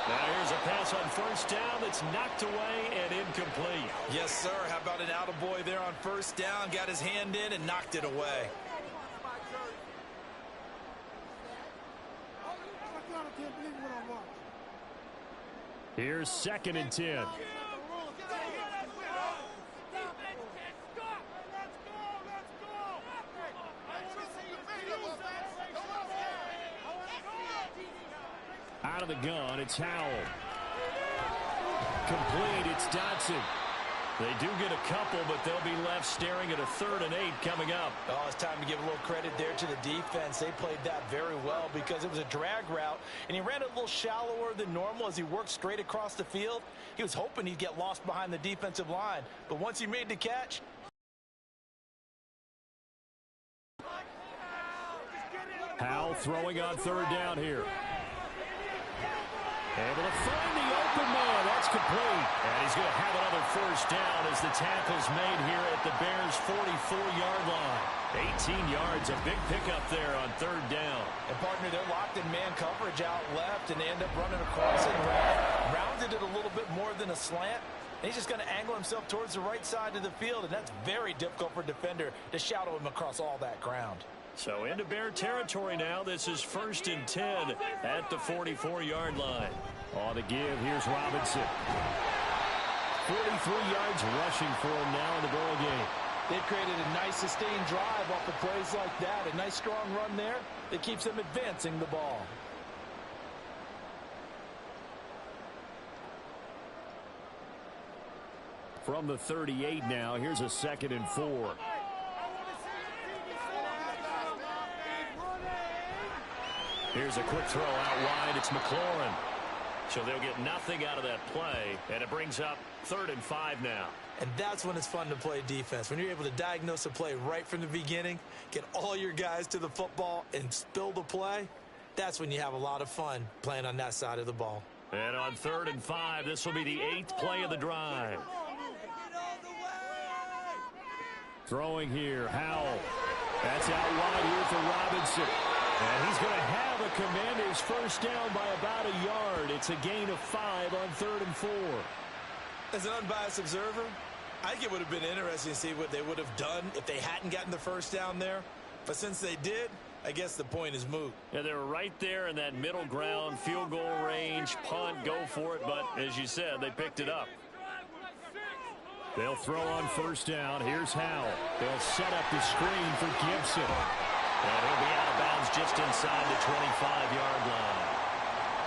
Now here's a pass on first down that's knocked away and incomplete. Yes, sir. How about an attaboy there on first down? Got his hand in and knocked it away. Here's 2nd and 10. Out of the gun, it's Howell. Complete, it's Dotson. They do get a couple, but they'll be left staring at a 3rd and 8 coming up. Oh, it's time to give a little credit there to the defense. They played that very well because it was a drag route, and he ran it a little shallower than normal as he worked straight across the field. He was hoping he'd get lost behind the defensive line, but once he made the catch, Howell throwing on 3rd down here. Able to find the open man. That's complete. And he's going to have another first down as the tackle's made here at the Bears' 44-yard line. 18 yards, a big pickup there on third down. And partner, they're locked in man coverage out left, and they end up running across it. Rounded it a little bit more than a slant. And he's just going to angle himself towards the right side of the field, and that's very difficult for a defender to shadow him across all that ground. So into Bear territory now. This is 1st and 10 at the 44-yard line. On the give, here's Robinson. 43 yards rushing for him now in the ball game. They've created a nice sustained drive off of plays like that. A nice strong run there that keeps them advancing the ball. From the 38 now, here's a 2nd and 4. Here's a quick throw out wide. It's McLaurin. So they'll get nothing out of that play, and it brings up 3rd and 5 now. And that's when it's fun to play defense. When you're able to diagnose a play right from the beginning, get all your guys to the football and spill the play, that's when you have a lot of fun playing on that side of the ball. And on 3rd and 5, this will be the 8th play of the drive. Throwing here, Howell. That's out wide here for Robinson. And he's going to have a Commanders first down by about a yard. It's a gain of 5 on 3rd and 4. As an unbiased observer, I think it would have been interesting to see what they would have done if they hadn't gotten the first down there. But since they did, I guess the point is moot. Yeah, they're right there in that middle ground, field goal range, punt, go for it. But as you said, they picked it up. They'll throw on first down. Here's Howell. They'll set up the screen for Gibson. And he'll be out of bounds just inside the 25-yard line.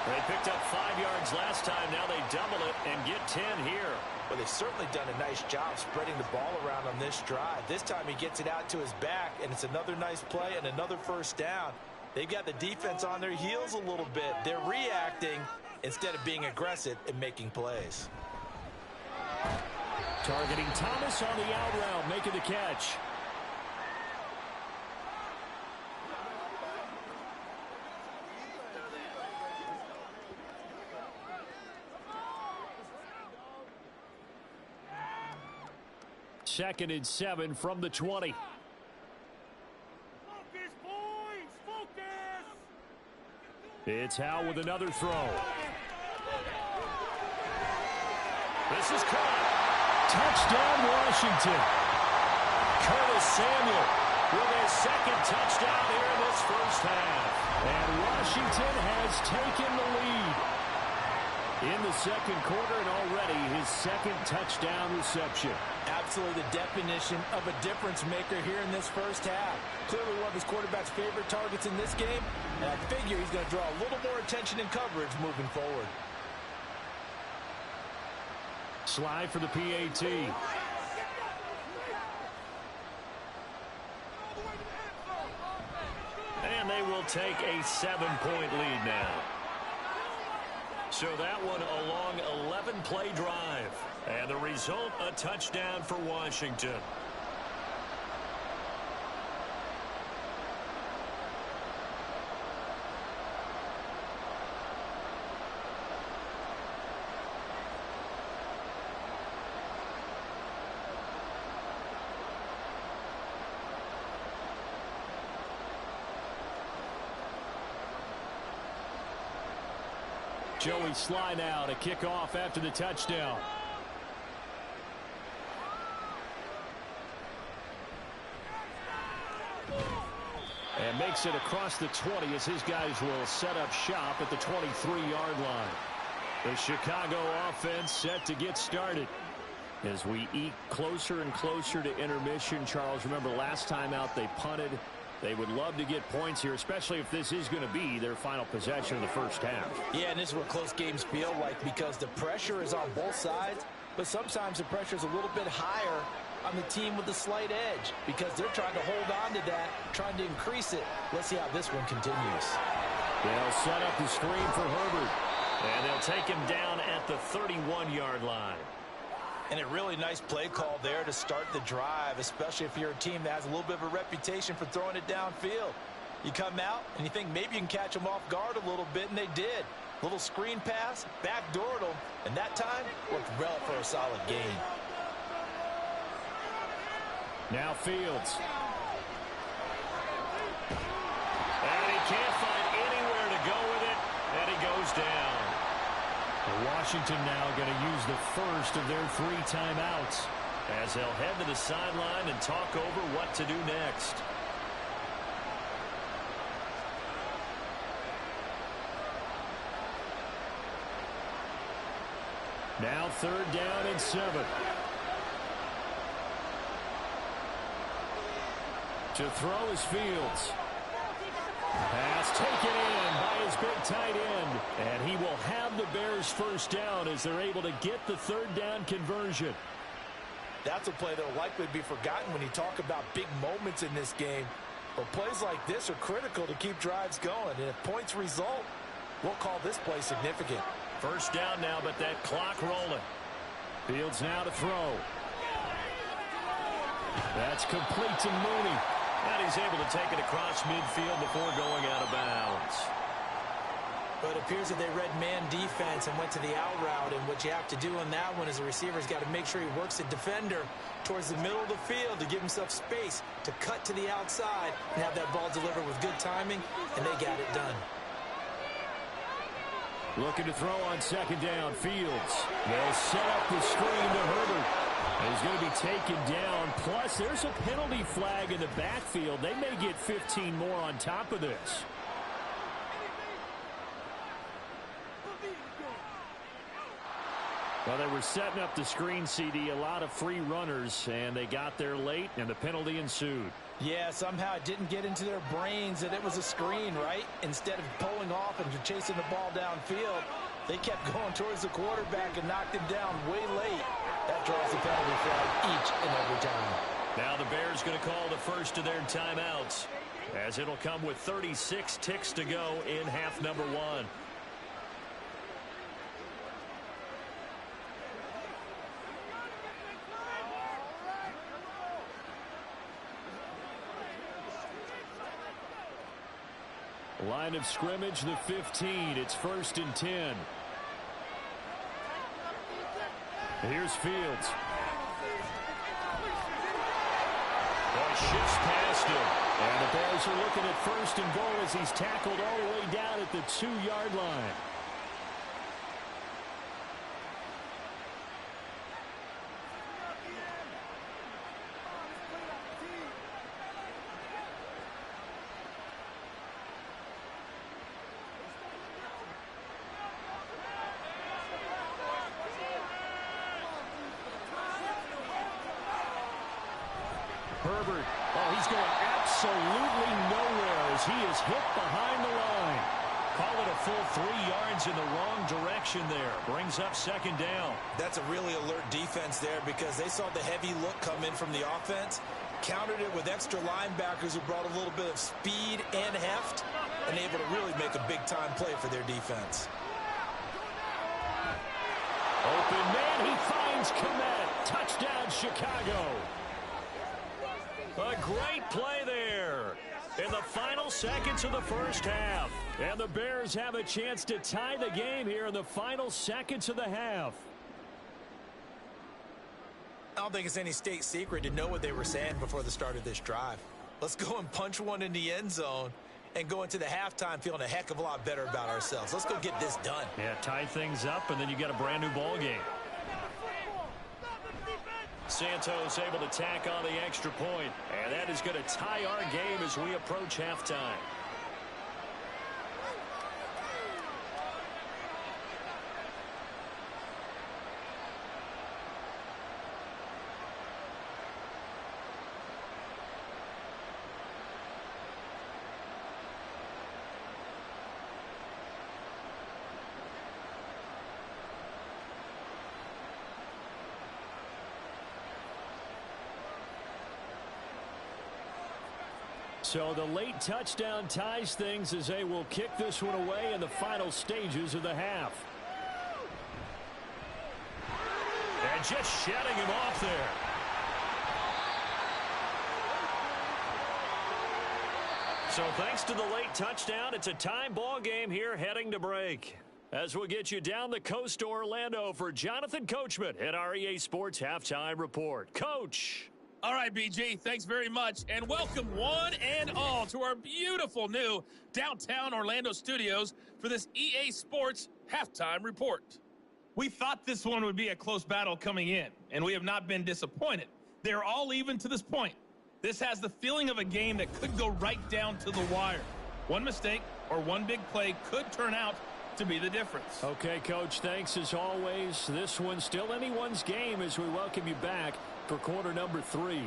They picked up 5 yards last time. Now they double it and get 10 here. Well, they've certainly done a nice job spreading the ball around on this drive. This time he gets it out to his back, and it's another nice play and another first down. They've got the defense on their heels a little bit. They're reacting instead of being aggressive and making plays. Targeting Thomas on the out route, making the catch. Second and 7 from the 20. Focus, boys! Focus! It's Howell with another throw. This is caught. Touchdown, Washington. Curtis Samuel with his second touchdown here in this first half. And Washington has taken the lead in the second quarter, and already his second touchdown reception. Absolutely the definition of a difference maker here in this first half. Clearly one of his quarterback's favorite targets in this game, and I figure he's going to draw a little more attention and coverage moving forward. Slide for the PAT. And they will take a 7-point lead now. So that one a long 11-play drive. And the result, a touchdown for Washington. Joey Sly now to kick off after the touchdown. And makes it across the 20 as his guys will set up shop at the 23-yard line. The Chicago offense set to get started. As we eke closer and closer to intermission, Charles, remember last time out they punted. They would love to get points here, especially if this is going to be their final possession of the first half. Yeah, and this is what close games feel like because the pressure is on both sides, but sometimes the pressure is a little bit higher on the team with the slight edge because they're trying to hold on to that, trying to increase it. Let's see how this one continues. They'll set up the screen for Herbert, and they'll take him down at the 31-yard line. And a really nice play call there to start the drive, especially if you're a team that has a little bit of a reputation for throwing it downfield. You come out and you think maybe you can catch them off guard a little bit, and they did. Little screen pass, backdoored them, and that time worked well for a solid gain. Now Fields. And he can't find anywhere to go with it, and he goes down. Washington now going to use the first of their 3 timeouts as they'll head to the sideline and talk over what to do next. Now 3rd down and 7. To throw is Fields. Pass taken in by his big tight end. And he will have the Bears first down as they're able to get the 3rd down conversion. That's a play that will likely be forgotten when you talk about big moments in this game. But plays like this are critical to keep drives going. And if points result, we'll call this play significant. First down now, but that clock rolling. Fields now to throw. That's complete to Mooney. And he's able to take it across midfield before going out of bounds. But it appears that they read man defense and went to the out route. And what you have to do on that one is the receiver's got to make sure he works the defender towards the middle of the field to give himself space to cut to the outside and have that ball delivered with good timing, and they got it done. Looking to throw on 2nd down. Fields. They'll set up the screen to Herbert. He's going to be taken down. Plus, there's a penalty flag in the backfield. They may get 15 more on top of this. Well, they were setting up the screen, CD, a lot of free runners, and they got there late, and the penalty ensued. Yeah, somehow it didn't get into their brains that it was a screen, right? Instead of pulling off and chasing the ball downfield, they kept going towards the quarterback and knocked him down way late. That draws the penalty flag each and every time. Now the Bears going to call the first of their timeouts, as it'll come with 36 ticks to go in half number 1. Line of scrimmage, the 15. It's 1st and 10. Here's Fields. Boy, shifts past him. And the Bears are looking at 1st and goal as he's tackled all the way down at the 2-yard line. Herbert, oh, he's going absolutely nowhere as he is hit behind the line. Call it a full 3 yards in the wrong direction there. Brings up 2nd down. That's a really alert defense there because they saw the heavy look come in from the offense, countered it with extra linebackers who brought a little bit of speed and heft, and able to really make a big-time play for their defense. Open man, he finds Kmet. Touchdown, Chicago. A great play there in the final seconds of the first half. And the Bears have a chance to tie the game here in the final seconds of the half. I don't think it's any state secret to know what they were saying before the start of this drive. Let's go and punch one in the end zone and go into the halftime feeling a heck of a lot better about ourselves. Let's go get this done. Yeah, tie things up, and then you got a brand new ball game. Santos able to tack on the extra point, and that is going to tie our game as we approach halftime. So the late touchdown ties things as they will kick this one away in the final stages of the half. And just shutting him off there. So thanks to the late touchdown, it's a time ball game here heading to break. As we'll get you down the coast to Orlando for Jonathan Coachman at our EA Sports Halftime Report. Coach. All right, BG, thanks very much, and welcome one and all to our beautiful new downtown Orlando studios for this EA Sports Halftime Report. We thought this one would be a close battle coming in, and we have not been disappointed. They're all even to this point. This has the feeling of a game that could go right down to the wire. One mistake or one big play could turn out to be the difference. Okay, Coach, thanks as always. This one's still anyone's game as we welcome you back for quarter number 3.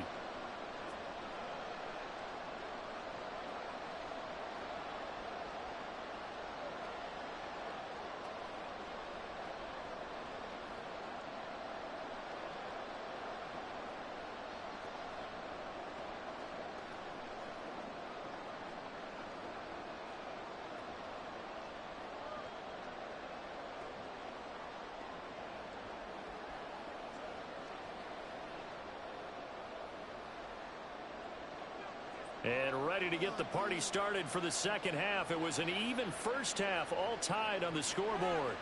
And ready to get the party started for the second half. It was an even first half, all tied on the scoreboard.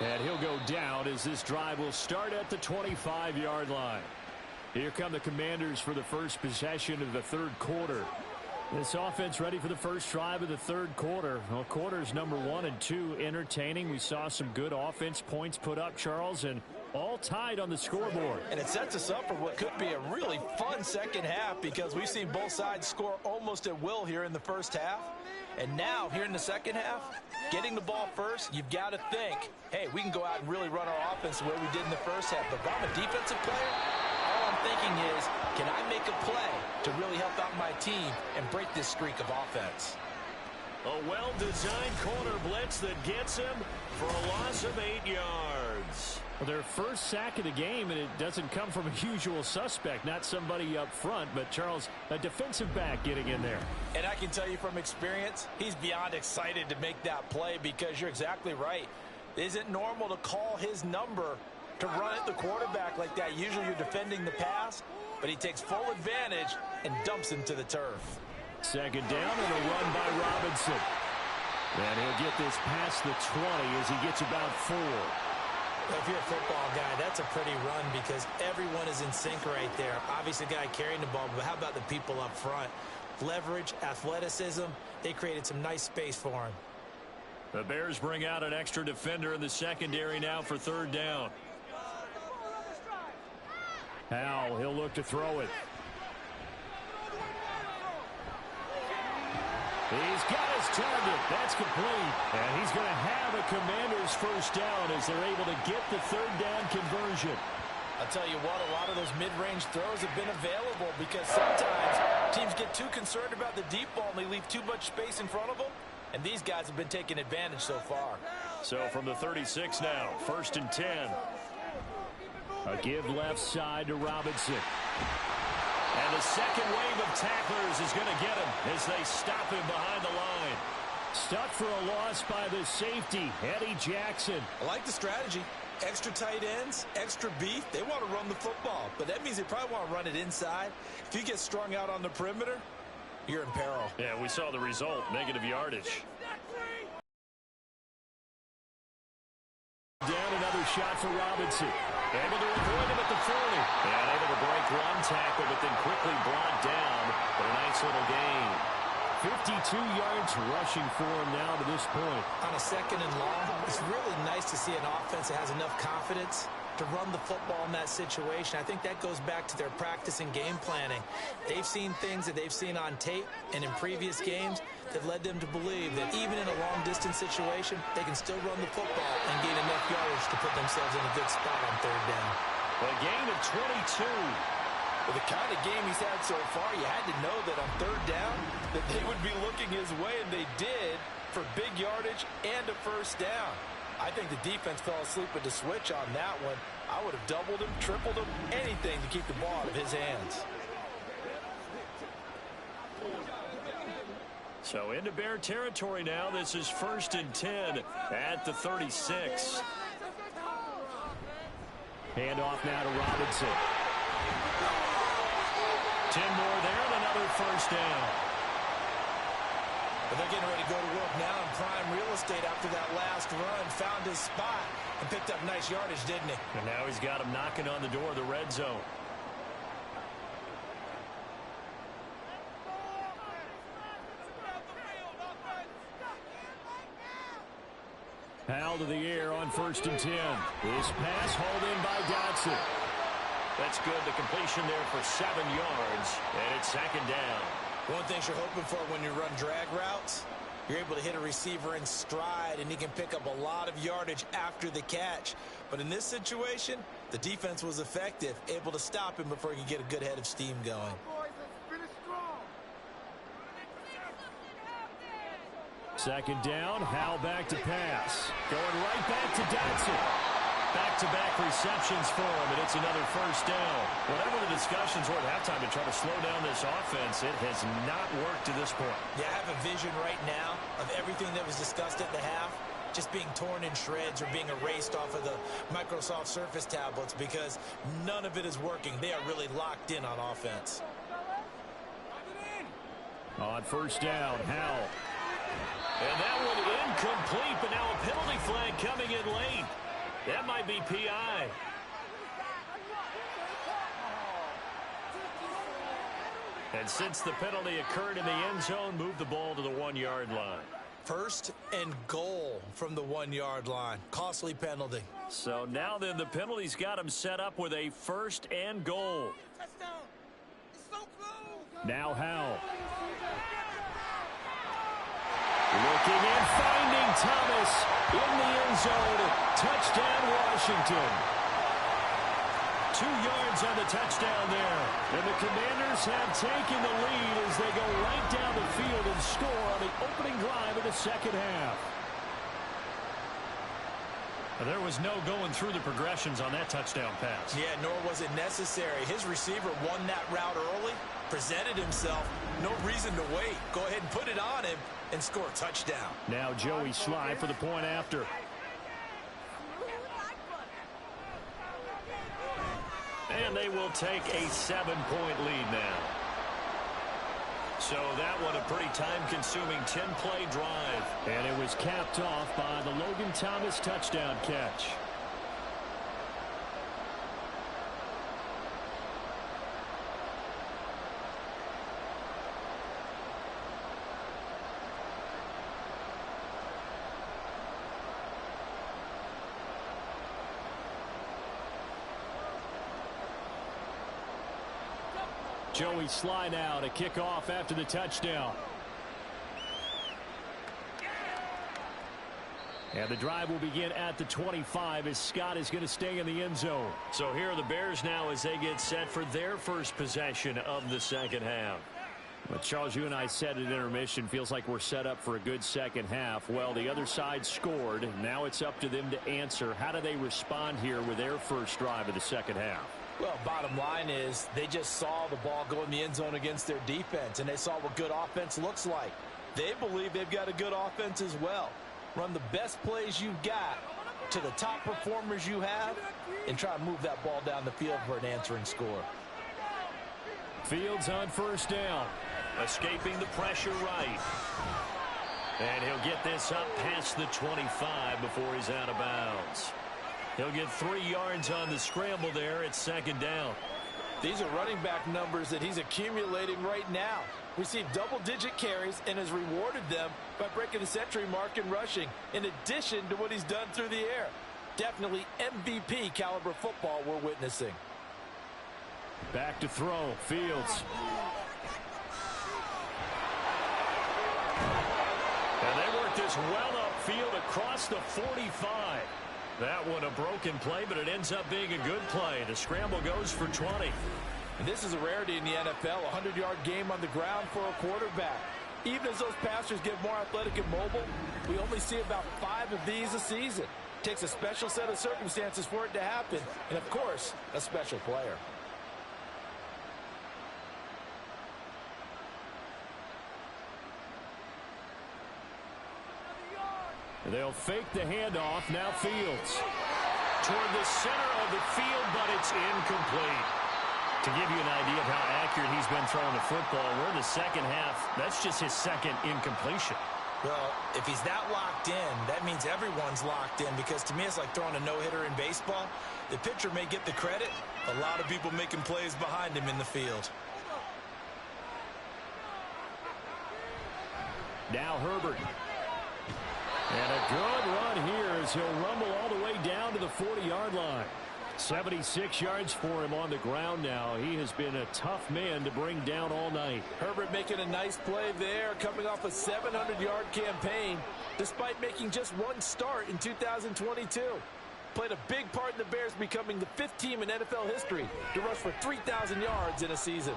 And he'll go down as this drive will start at the 25-yard line. Here come the Commanders for the first possession of the third quarter. This offense ready for the first drive of the third quarter. Well, quarters number 1 and 2 entertaining. We saw some good offense points put up, Charles, and all tied on the scoreboard. And it sets us up for what could be a really fun second half because we've seen both sides score almost at will here in the first half. And now, here in the second half, getting the ball first, you've got to think, hey, we can go out and really run our offense the way we did in the first half. But if I'm a defensive player, all I'm thinking is, can I make a play to really help out my team and break this streak of offense? A well-designed corner blitz that gets him for a loss of 8 yards. Well, their first sack of the game, and it doesn't come from a usual suspect, not somebody up front, but Charles, a defensive back getting in there. And I can tell you from experience, he's beyond excited to make that play because you're exactly right. It isn't normal to call his number to run at the quarterback like that. Usually you're defending the pass, but he takes full advantage and dumps him to the turf. Second down and a run by Robinson. And he'll get this past the 20 as he gets about 4. If you're a football guy, that's a pretty run because everyone is in sync right there. Obviously, the guy carrying the ball, but how about the people up front? Leverage, athleticism, they created some nice space for him. The Bears bring out an extra defender in the secondary now for third down. Howell, he'll look to throw it. He's got his target. That's complete. And he's going to have a Commander's first down as they're able to get the third down conversion. I'll tell you what, a lot of those mid-range throws have been available because sometimes teams get too concerned about the deep ball and they leave too much space in front of them. And these guys have been taking advantage so far. So from the 36 now, 1st and 10. A give left side to Robinson. And the second wave of tacklers is going to get him as they stop him behind the line. Stuck for a loss by the safety, Eddie Jackson. I like the strategy. Extra tight ends, extra beef. They want to run the football, but that means they probably want to run it inside. If you get strung out on the perimeter, you're in peril. Yeah, we saw the result, negative yardage. Down another shot for Robinson. Able to avoid him at the 40. And able to break one tackle, but then quickly brought down. But a nice little gain. 52 yards rushing for him now to this point. On a second and long, it's really nice to see an offense that has enough confidence to run the football in that situation. I think that goes back to their practice and game planning. They've seen things that they've seen on tape and in previous games that led them to believe that even in a long-distance situation, they can still run the football and gain enough yardage to put themselves in a good spot on third down. A gain of 22. With the kind of game he's had so far, you had to know that on third down that they would be looking his way, and they did for big yardage and a first down. I think the defense fell asleep with the switch on that one. I would have doubled him, tripled him, anything to keep the ball out of his hands. So into Bear territory now. This is 1st and 10 at the 36. Hand off now to Robinson. 10 more there and another first down. But they're getting ready to go to work now in prime real estate after that last run. Found his spot and picked up nice yardage, didn't he? And now he's got him knocking on the door of the red zone. Powell to the air on 1st and 10. This pass hauled in by Dotson. That's good. The completion there for 7 yards, and it's 2nd down. One thing you're hoping for when you run drag routes, you're able to hit a receiver in stride, and he can pick up a lot of yardage after the catch. But in this situation, the defense was effective, able to stop him before he could get a good head of steam going. Second down, Howell back to pass. Going right back to Dotson. Back-to-back receptions for him, and it's another 1st down. Whatever the discussions were at halftime to try to slow down this offense, it has not worked to this point. Yeah, I have a vision right now of everything that was discussed at the half just being torn in shreds or being erased off of the Microsoft Surface tablets because none of it is working. They are really locked in on offense. On 1st down, Howell. And that one incomplete, but now a penalty flag coming in late. That might be PI. And since the penalty occurred in the end zone, move the ball to the 1-yard line. 1st and goal from the 1-yard line. Costly penalty. So now then the penalty's got him set up with a 1st and goal. Now Howell. Looking and finding Thomas in the end zone. Touchdown, Washington. 2 yards on the touchdown there. And the Commanders have taken the lead as they go right down the field and score on the opening drive of the 2nd half. There was no going through the progressions on that touchdown pass. Yeah, nor was it necessary. His receiver won that route early, presented himself. No reason to wait. Go ahead and put it on him and score a touchdown. Now Joey Sly for the point after. And they will take a 7-point lead now. So that one a pretty time-consuming 10-play drive. And it was capped off by the Logan Thomas touchdown catch. Joey Sly now to kick off after the touchdown. And the drive will begin at the 25 as Scott is going to stay in the end zone. So here are the Bears now as they get set for their first possession of the 2nd half. But Charles, you and I said at intermission, feels like we're set up for a good 2nd half. Well, the other side scored. Now it's up to them to answer. How do they respond here with their first drive of the 2nd half? Well, bottom line is they just saw the ball go in the end zone against their defense, and they saw what good offense looks like. They believe they've got a good offense as well. Run the best plays you've got to the top performers you have and try to move that ball down the field for an answering score. Fields on 1st down. Escaping the pressure right. And he'll get this up past the 25 before he's out of bounds. He'll get 3 yards on the scramble there at 2nd down. These are running back numbers that he's accumulating right now. Received double-digit carries and has rewarded them by breaking the century mark in rushing, in addition to what he's done through the air. Definitely MVP caliber football we're witnessing. Back to throw. Fields. And they work this well upfield across the 45. That one a broken play, but it ends up being a good play. The scramble goes for 20. And this is a rarity in the NFL, a 100-yard game on the ground for a quarterback. Even as those passers get more athletic and mobile, we only see about 5 of these a season. It takes a special set of circumstances for it to happen, and of course, a special player. They'll fake the handoff. Now Fields. Toward the center of the field, but it's incomplete. To give you an idea of how accurate he's been throwing the football, we're in the second half. That's just his second incompletion. Well, if he's that locked in, that means everyone's locked in, because to me it's like throwing a no-hitter in baseball. The pitcher may get the credit. A lot of people making plays behind him in the field. Now Herbert. And a good run here as he'll rumble all the way down to the 40-yard line. 76 yards for him on the ground now. He has been a tough man to bring down all night. Herbert making a nice play there, coming off a 700-yard campaign, despite making just one start in 2022. Played a big part in the Bears becoming the 5th team in NFL history to rush for 3,000 yards in a season.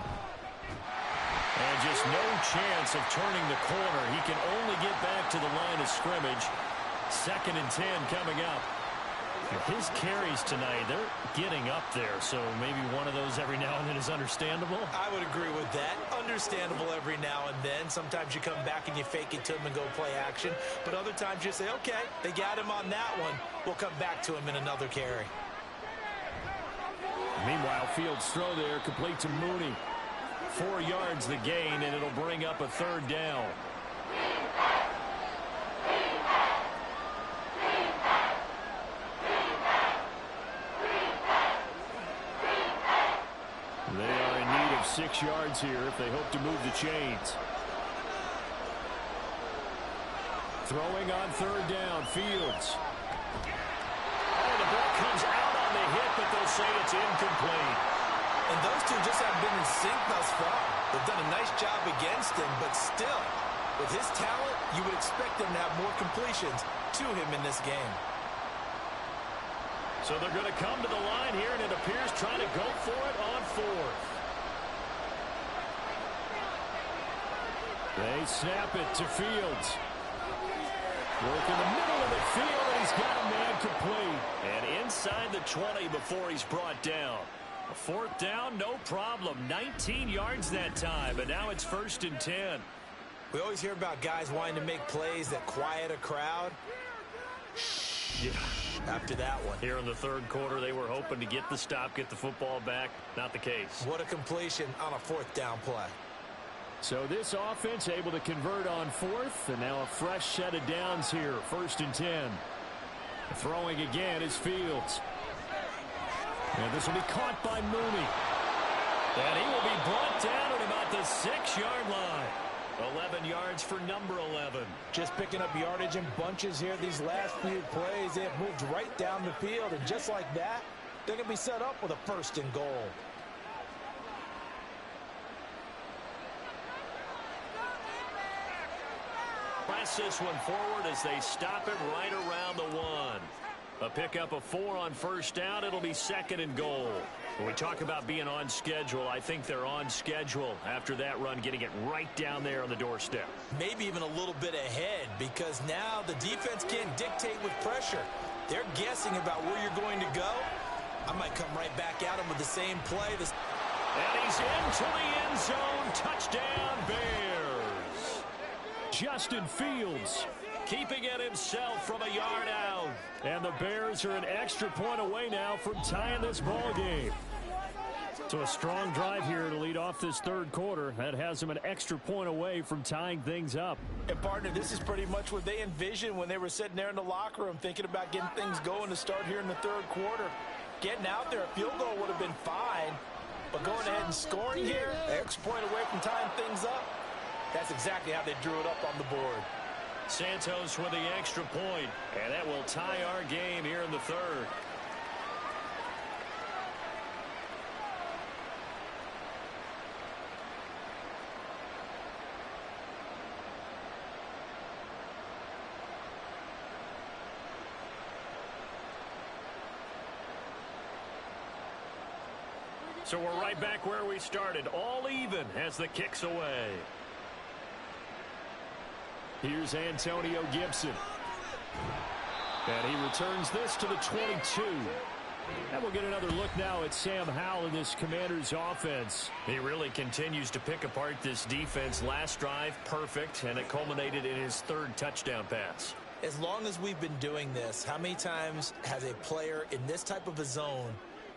And just no chance of turning the corner. He can only get back to the line of scrimmage. 2nd and 10 coming up. His carries tonight, they're getting up there, so maybe one of those every now and then is understandable. I would agree with that. Understandable every now and then. Sometimes you come back and you fake it to him and go play action. But other times you say, okay, they got him on that one. We'll come back to him in another carry. Meanwhile, Fields' throw there complete to Mooney. 4 yards the gain, and it'll bring up a 3rd down. They are in need of 6 yards here if they hope to move the chains. Throwing on 3rd down, Fields. Oh, the ball comes out on the hit, but they'll say it's incomplete. And those two just haven't been in sync thus far. They've done a nice job against him, but still, with his talent, you would expect them to have more completions to him in this game. So they're going to come to the line here, and it appears trying to go for it on 4th. They snap it to Fields. Work in the middle of the field, and he's got a man complete. And inside the 20 before he's brought down. A 4th down, no problem. 19 yards that time, but now it's 1st and 10. We always hear about guys wanting to make plays that quiet a crowd. Yeah. After that one. Here in the 3rd quarter, they were hoping to get the stop, get the football back. Not the case. What a completion on a 4th down play. So this offense able to convert on 4th, and now a fresh set of downs here. 1st and 10. Throwing again is Fields. And this will be caught by Mooney. And he will be brought down at about the 6-yard line. 11 yards for number 11. Just picking up yardage in bunches here these last few plays. They have moved right down the field, and just like that, they're going to be set up with a 1st and goal. Press this one forward as they stop it right around the 1. A pickup of 4 on 1st down. It'll be 2nd and goal. When we talk about being on schedule, I think they're on schedule after that run, getting it right down there on the doorstep. Maybe even a little bit ahead, because now the defense can't dictate with pressure. They're guessing about where you're going to go. I might come right back at him with the same play. And he's into the end zone. Touchdown, Bears. Justin Fields keeping it himself from a yard out. And the Bears are an extra point away now from tying this ball game. So a strong drive here to lead off this 3rd quarter. That has them an extra point away from tying things up. And partner, this is pretty much what they envisioned when they were sitting there in the locker room thinking about getting things going to start here in the 3rd quarter. Getting out there, a field goal would have been fine. But going ahead and scoring here, an extra point away from tying things up, that's exactly how they drew it up on the board. Santos with the extra point, and that will tie our game here in the 3rd. So we're right back where we started, all even as the kick's away. Here's Antonio Gibson. And he returns this to the 22. And we'll get another look now at Sam Howell in this Commanders offense. He really continues to pick apart this defense. Last drive, perfect, and it culminated in his 3rd touchdown pass. As long as we've been doing this, how many times has a player in this type of a zone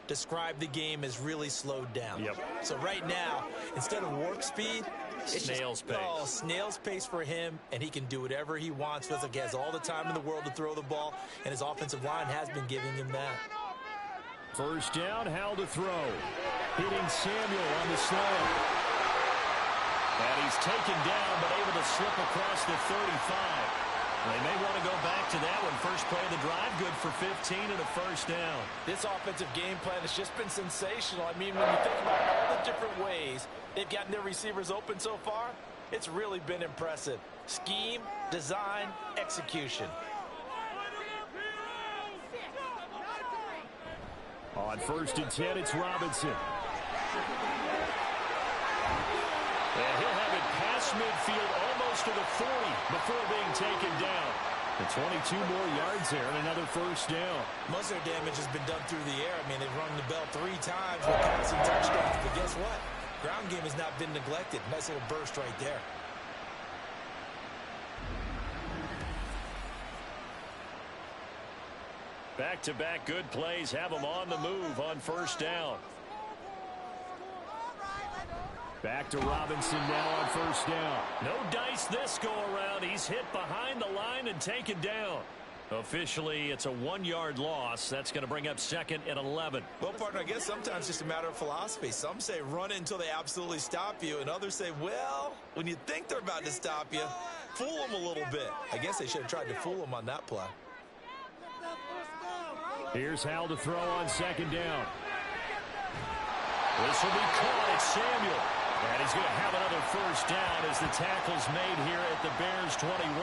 described the game as really slowed down. Yep. So right now, instead of warp speed, it's snail's pace. Oh, snail's pace for him, and he can do whatever he wants. Feels like he has all the time in the world to throw the ball, and his offensive line has been giving him that. First down, Howell to throw. Hitting Samuel on the slant. And he's taken down, but able to slip across the 35. They may want to go back to that one. First play of the drive, good for 15 and a first down. This offensive game plan has just been sensational. I mean, when you think about all the different ways they've gotten their receivers open so far, it's really been impressive. Scheme, design, execution. On first and 10, it's Robinson. And he'll have it past midfield almost to the 40 before being taken down. And 22 more yards there and another first down. Most of their damage has been done through the air. I mean, they've rung the bell 3 times with passing touchdowns. But guess what? Ground game has not been neglected. Nice little burst right there. Back-to-back good plays have them on the move on first down. Back to Robinson now on first down. No dice this go-around. He's hit behind the line and taken down. Officially, it's a 1-yard loss. That's going to bring up second and 11. Well, partner, I guess sometimes it's just a matter of philosophy. Some say run it until they absolutely stop you, and others say, well, when you think they're about to stop you, fool them a little bit. I guess they should have tried to fool them on that play. Here's Howell to throw on second down. This will be caught. It's Samuel. And he's going to have another first down as the tackle's made here at the Bears 21.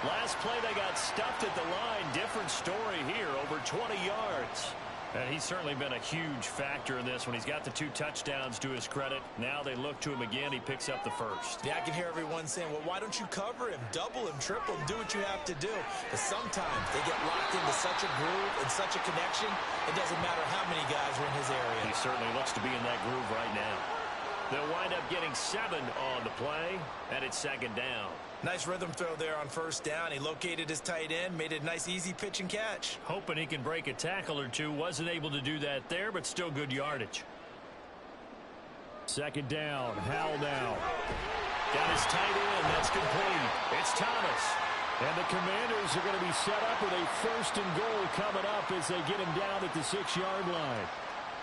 Last play they got stuffed at the line. Different story here, over 20 yards. And he's certainly been a huge factor in this when he's got the 2 touchdowns to his credit. Now they look to him again. He picks up the first. Yeah, I can hear everyone saying, well, why don't you cover him, double him, triple him, do what you have to do. But sometimes they get locked into such a groove and such a connection, it doesn't matter how many guys are in his area. He certainly looks to be in that groove right now. They'll wind up getting 7 on the play, and it's second down. Nice rhythm throw there on first down. He located his tight end, made it a nice, easy pitch and catch. Hoping he can break a tackle or two. Wasn't able to do that there, but still good yardage. Second down, Howell now. Got his tight end. That's complete. It's Thomas. And the Commanders are going to be set up with a first and goal coming up as they get him down at the 6-yard line.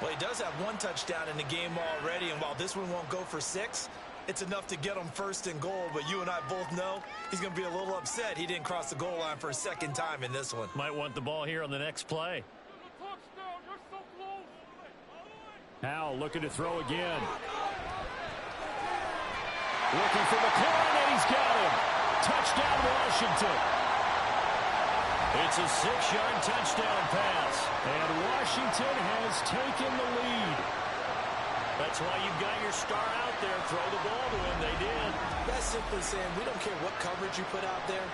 Well, he does have 1 touchdown in the game already, and while this one won't go for 6, it's enough to get him first and goal. But you and I both know he's going to be a little upset he didn't cross the goal line for a second time in this one. Might want the ball here on the next play. Howell looking to throw again. Looking for McLaurin, and he's got him. Touchdown, Washington. It's a 6-yard touchdown pass, and Washington has taken the lead. That's why you've got your star out there. Throw the ball to him. They did. That's simply saying we don't care what coverage you put out there.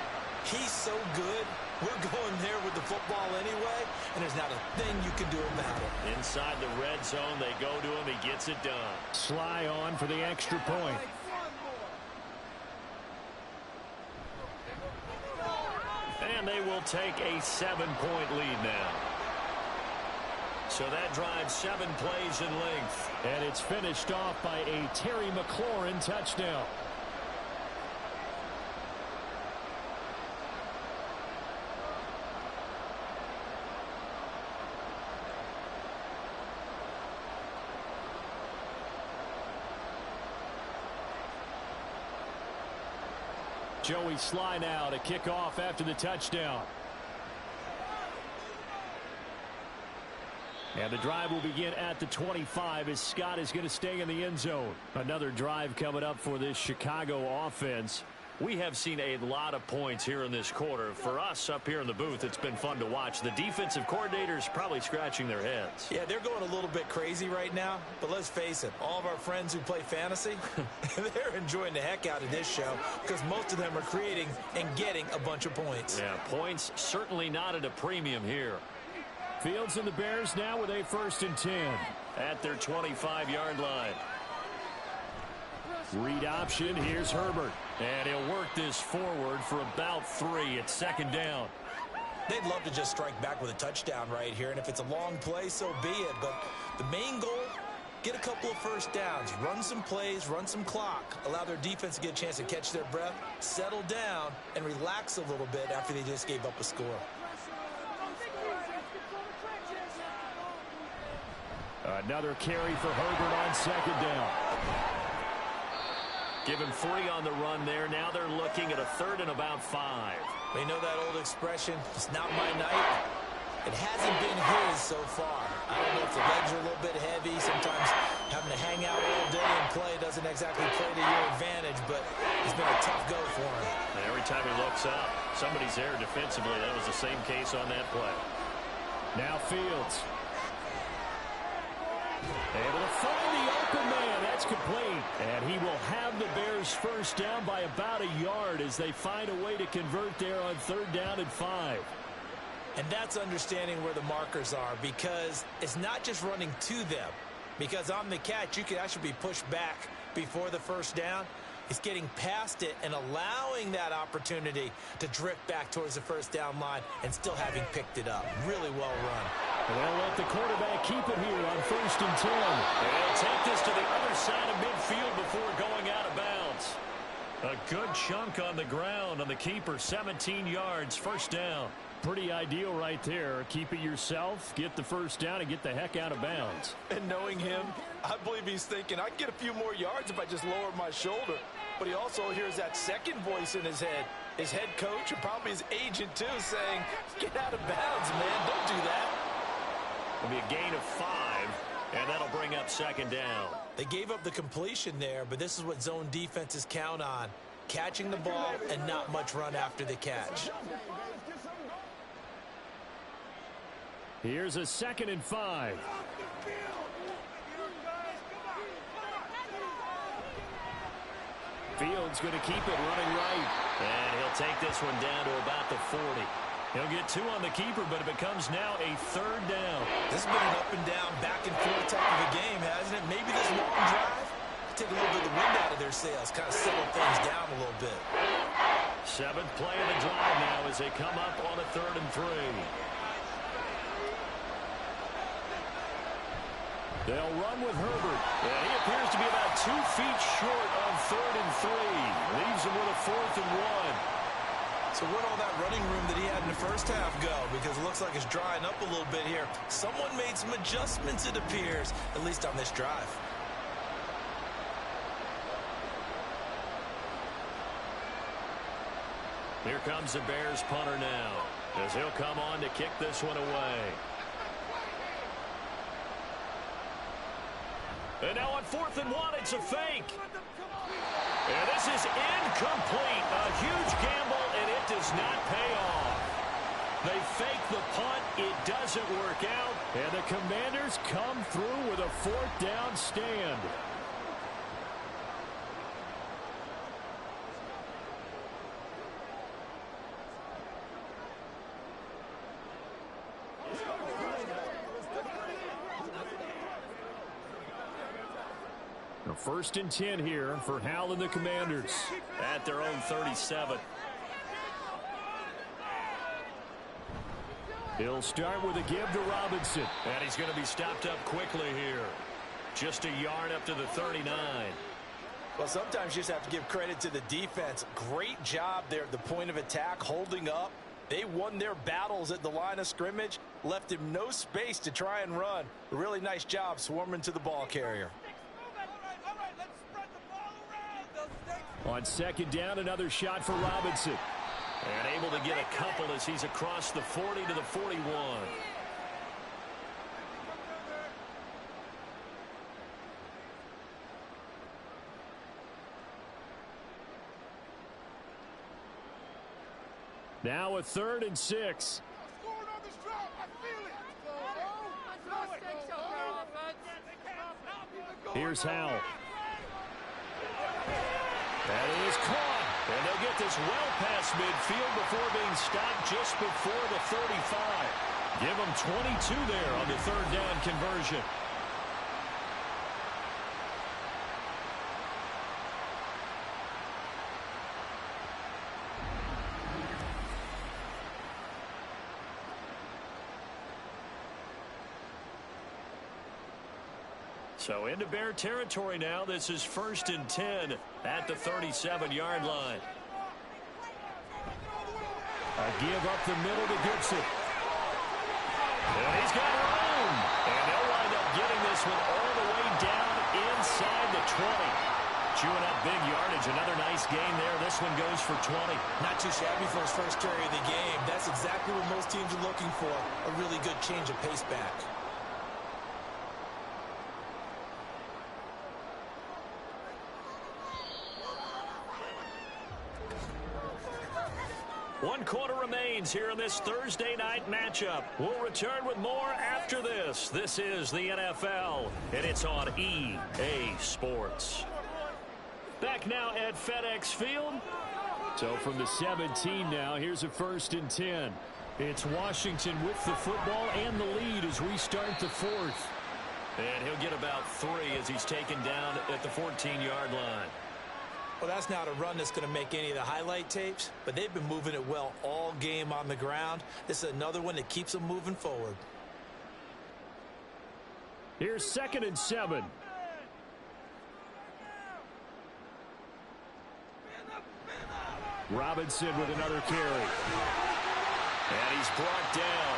He's so good. We're going there with the football anyway, and there's not a thing you can do about it. Inside the red zone, they go to him. He gets it done. Sly on for the extra point. And they will take a 7-point lead now. So that drives 7 plays in length. And it's finished off by a Terry McLaurin touchdown. Joey Sly now to kick off after the touchdown. And the drive will begin at the 25 as Scott is going to stay in the end zone. Another drive coming up for this Chicago offense. We have seen a lot of points here in this quarter. For us up here in the booth, it's been fun to watch. The defensive coordinators probably scratching their heads. Yeah, they're going a little bit crazy right now. But let's face it, all of our friends who play fantasy, they're enjoying the heck out of this show because most of them are creating and getting a bunch of points. Yeah, points certainly not at a premium here. Fields and the Bears now with a 1st and 10 at their 25-yard line. Read option. Here's Herbert. And he'll work this forward for about 3. It's second down. They'd love to just strike back with a touchdown right here, and if it's a long play, so be it. But the main goal, get a couple of first downs, run some plays, run some clock, allow their defense to get a chance to catch their breath, settle down, and relax a little bit after they just gave up a score. Another carry for Herbert on second down. Give him 3 on the run there. Now they're looking at a 3rd and about 5. We know that old expression, it's not my night. It hasn't been his so far. I don't know if the legs are a little bit heavy. Sometimes having to hang out all day and play doesn't exactly play to your advantage, but it's been a tough go for him. And every time he looks up, somebody's there defensively. That was the same case on that play. Now Fields. Able to find the open man. That's complete. And he will have the Bears first down by about a yard as they find a way to convert there on 3rd down and 5. And that's understanding where the markers are, because it's not just running to them. Because on the catch, you could actually be pushed back before the first down. It's getting past it and allowing that opportunity to drift back towards the first down line and still having picked it up. Really well run. They'll let the quarterback keep it here on 1st and 10. And they'll take this to the other side of midfield before going out of bounds. A good chunk on the ground on the keeper, 17 yards, first down. Pretty ideal right there. Keep it yourself, get the first down, and get the heck out of bounds. And knowing him, I believe he's thinking, I can get a few more yards if I just lower my shoulder. But he also hears that second voice in his head. His head coach and probably his agent, too, saying, get out of bounds, man. Don't do that. It'll be a gain of 5, and that'll bring up 2nd down. They gave up the completion there, but this is what zone defenses count on. Catching the ball and not much run after the catch. Here's a 2nd and 5. Fields going to keep it running right. And he'll take this one down to about the 40. He'll get 2 on the keeper, but it becomes now a 3rd down. This has been an up and down, back and forth type of a game, hasn't it? Maybe this long drive, take a little bit of the wind out of their sails, kind of settle things down a little bit. 7th play of the drive now as they come up on a 3rd and 3. They'll run with Herbert. And he appears to be about 2 feet short on 3rd and 3. Leaves him with a 4th and 1. So where'd all that running room that he had in the first half go? Because it looks like it's drying up a little bit here. Someone made some adjustments, it appears, at least on this drive. Here comes the Bears punter now, as he'll come on to kick this one away. And now on 4th and 1, it's a fake. And this is incomplete. A huge gamble, and it does not pay off. They fake the punt. It doesn't work out. And the Commanders come through with a 4th down stand. A 1st and 10 here for Hal and the Commanders. At their own 37. He'll start with a give to Robinson. And he's going to be stopped up quickly here. Just a yard up to the 39. Well, sometimes you just have to give credit to the defense. Great job there at the point of attack, holding up. They won their battles at the line of scrimmage, left him no space to try and run. A really nice job swarming to the ball carrier. On 2nd down, another shot for Robinson. And able to get a couple as he's across the 40 to the 41. Now a 3rd and 6. Here's Howell. That is caught. And they'll get this well past midfield before being stopped just before the 35. Give them 22 there on the 3rd down conversion. So into Bear territory now. This is 1st and 10 at the 37-yard line. A give up the middle to Gibson. And he's got room. And they'll wind up getting this one all the way down inside the 20. Chewing up big yardage. Another nice gain there. This one goes for 20. Not too shabby for his first carry of the game. That's exactly what most teams are looking for. A really good change of pace back. One quarter remains here in this Thursday night matchup. We'll return with more after this. This is the NFL, and it's on EA Sports. Back now at FedEx Field. So from the 17 now, here's a 1st and 10. It's Washington with the football and the lead as we start the 4th. And he'll get about 3 as he's taken down at the 14-yard line. Well, that's not a run that's going to make any of the highlight tapes, but they've been moving it well all game on the ground. This is another one that keeps them moving forward. Here's 2nd and 7. Robinson with another carry. And he's brought down.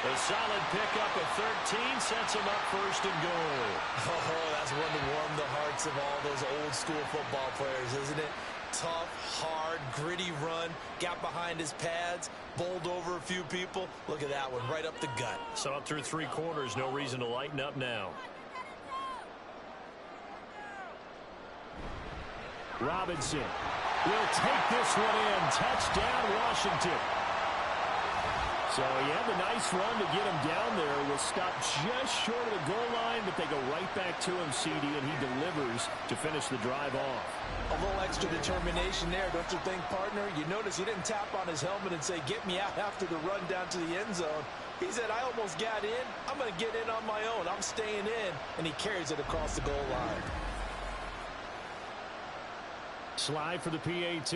A solid pickup of 13 sets him up 1st and goal. Oh, that's one to warm the hearts of all those old school football players, isn't it? Tough, hard, gritty run. Got behind his pads, bowled over a few people. Look at that one, right up the gut. So up through 3 quarters, no reason to lighten up now. Robinson will take this one in. Touchdown, Washington. So he had the nice run to get him down there. Was stopped just short of the goal line, but they go right back to him, CD, and he delivers to finish the drive off. A little extra determination there, don't you think, partner? You notice he didn't tap on his helmet and say, get me out after the run down to the end zone. He said, I almost got in. I'm going to get in on my own. I'm staying in. And he carries it across the goal line. Slide for the PAT.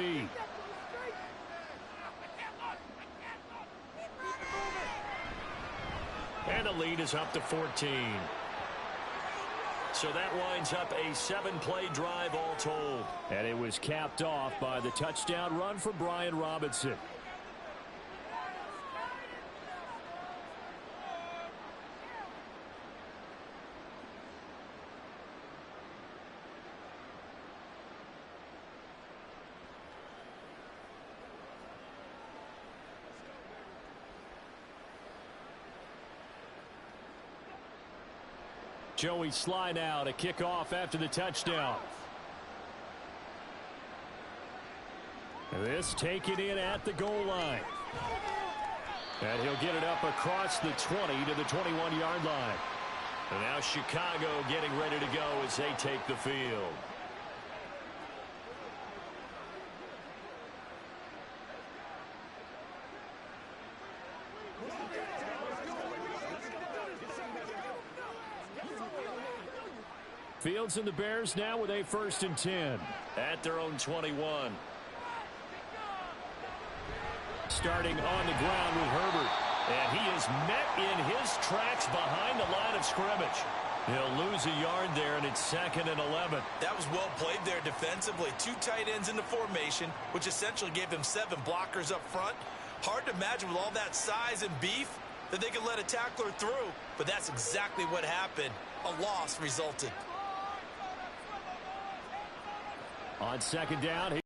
And the lead is up to 14. So that winds up a 7-play drive all told. And it was capped off by the touchdown run for Brian Robinson. Joey Sly now to kick off after the touchdown. This taken in at the goal line. And he'll get it up across the 20 to the 21-yard line. And now Chicago getting ready to go as they take the field. Fields and the Bears now with a 1st and 10 at their own 21. Starting on the ground with Herbert. And he is met in his tracks behind the line of scrimmage. He'll lose a yard there, and it's 2nd and 11. That was well played there defensively. 2 tight ends in the formation, which essentially gave them 7 blockers up front. Hard to imagine with all that size and beef that they could let a tackler through. But that's exactly what happened. A loss resulted. On 2nd down, and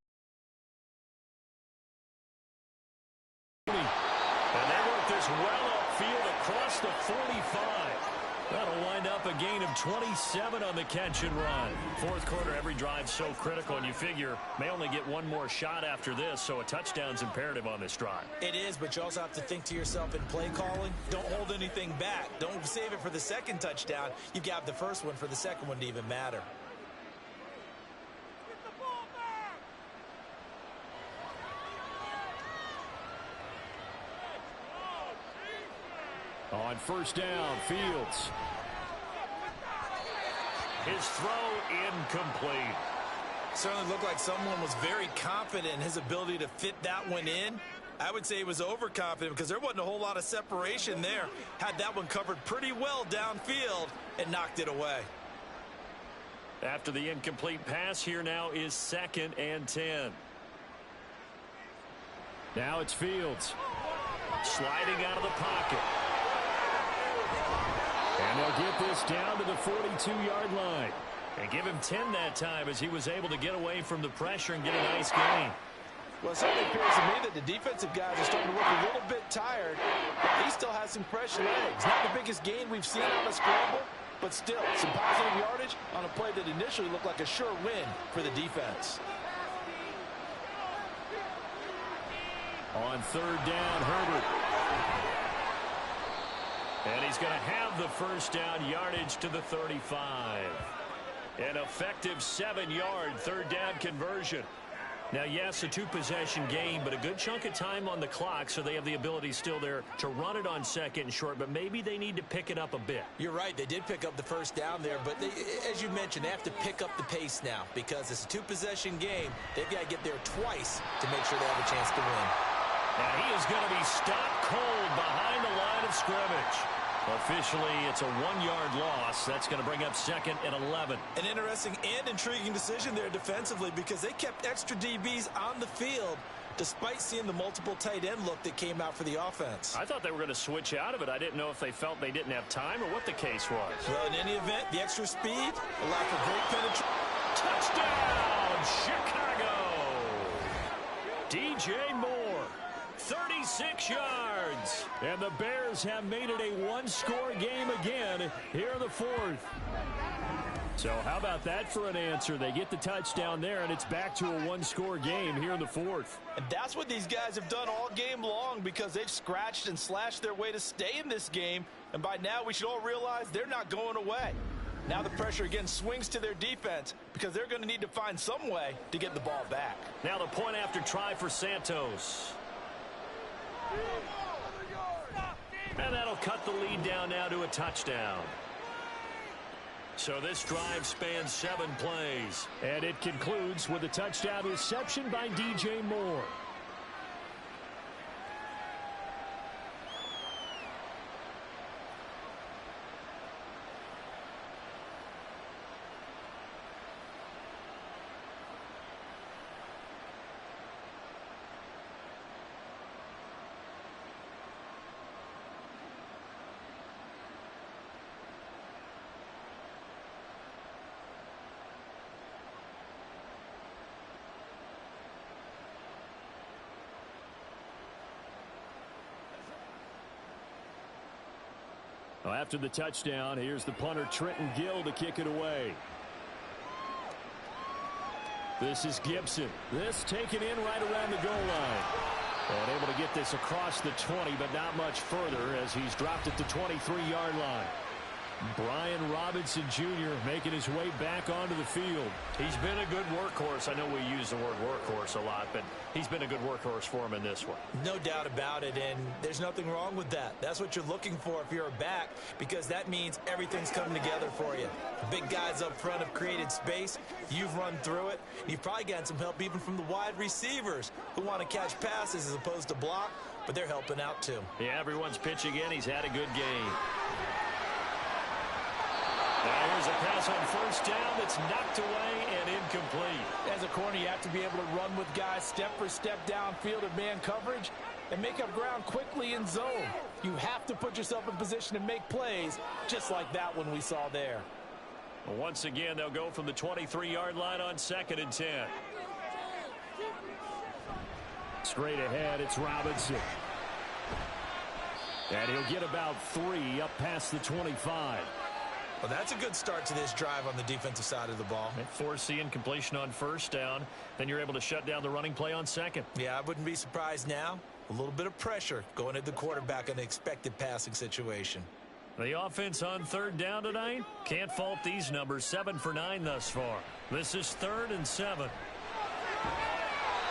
they work this well upfield across the 45. That'll wind up a gain of 27 on the catch and run. 4th quarter, every drive so critical, and you figure may only get one more shot after this, so a touchdown's imperative on this drive. It is, but you also have to think to yourself in play calling, don't hold anything back. Don't save it for the 2nd touchdown. You've got the 1st one for the 2nd one to even matter. On 1st down, Fields. His throw incomplete. Certainly looked like someone was very confident in his ability to fit that one in. I would say he was overconfident because there wasn't a whole lot of separation there. Had that one covered pretty well downfield and knocked it away. After the incomplete pass, here now is 2nd and 10. Now it's Fields. Sliding out of the pocket. And they'll get this down to the 42-yard line. And give him 10 that time as he was able to get away from the pressure and get a nice gain. Well, it certainly appears to me that the defensive guys are starting to look a little bit tired. But he still has some fresh legs. Not the biggest gain we've seen on a scramble, but still some positive yardage on a play that initially looked like a sure win for the defense. On 3rd down, Herbert. And he's going to have the first down yardage to the 35. An effective 7-yard 3rd down conversion. Now, yes, a 2-possession game, but a good chunk of time on the clock, so they have the ability still there to run it on 2nd and short, but maybe they need to pick it up a bit. You're right. They did pick up the first down there, but as you mentioned, they have to pick up the pace now because it's a 2-possession game. They've got to get there twice to make sure they have a chance to win. And he is going to be stopped cold behind the line of scrimmage. Officially, it's a 1-yard loss. That's going to bring up 2nd and 11. An interesting and intriguing decision there defensively because they kept extra DBs on the field despite seeing the multiple tight end look that came out for the offense. I thought they were going to switch out of it. I didn't know if they felt they didn't have time or what the case was. Well, in any event, the extra speed allowed for great penetration. Touchdown, Chicago! DJ Moore, 36 yards. And the Bears have made it a 1-score game again here in the 4th. So how about that for an answer? They get the touchdown there, and it's back to a 1-score game here in the 4th. And that's what these guys have done all game long because they've scratched and slashed their way to stay in this game. And by now, we should all realize they're not going away. Now the pressure again swings to their defense because they're going to need to find some way to get the ball back. Now the point after try for Santos. And that'll cut the lead down now to a touchdown. So this drive spans 7 plays. And it concludes with a touchdown reception by DJ Moore. Well, after the touchdown, here's the punter Trenton Gill to kick it away. This is Gibson. This taken in right around the goal line. And able to get this across the 20, but not much further as he's dropped it to 23-yard line. Brian Robinson Jr. making his way back onto the field. He's been a good workhorse. I know we use the word workhorse a lot, but he's been a good workhorse for him in this one. No doubt about it, and there's nothing wrong with that. That's what you're looking for if you're a back, because that means everything's coming together for you. Big guys up front have created space. You've run through it. You've probably gotten some help even from the wide receivers who want to catch passes as opposed to block, but they're helping out too. Yeah, everyone's pitching in. He's had a good game. Now here's a pass on first down that's knocked away and incomplete. As a corner, you have to be able to run with guys step for step downfield in man coverage and make up ground quickly in zone. You have to put yourself in position to make plays just like that one we saw there. Well, once again, they'll go from the 23-yard line on 2nd and 10. Straight ahead, it's Robinson. And he'll get about 3 up past the 25. Well, that's a good start to this drive on the defensive side of the ball. Force the incompletion on first down. Then you're able to shut down the running play on 2nd. Yeah, I wouldn't be surprised now. A little bit of pressure going at the quarterback in an expected passing situation. The offense on 3rd down tonight. Can't fault these numbers. 7 for 9 thus far. This is 3rd and 7.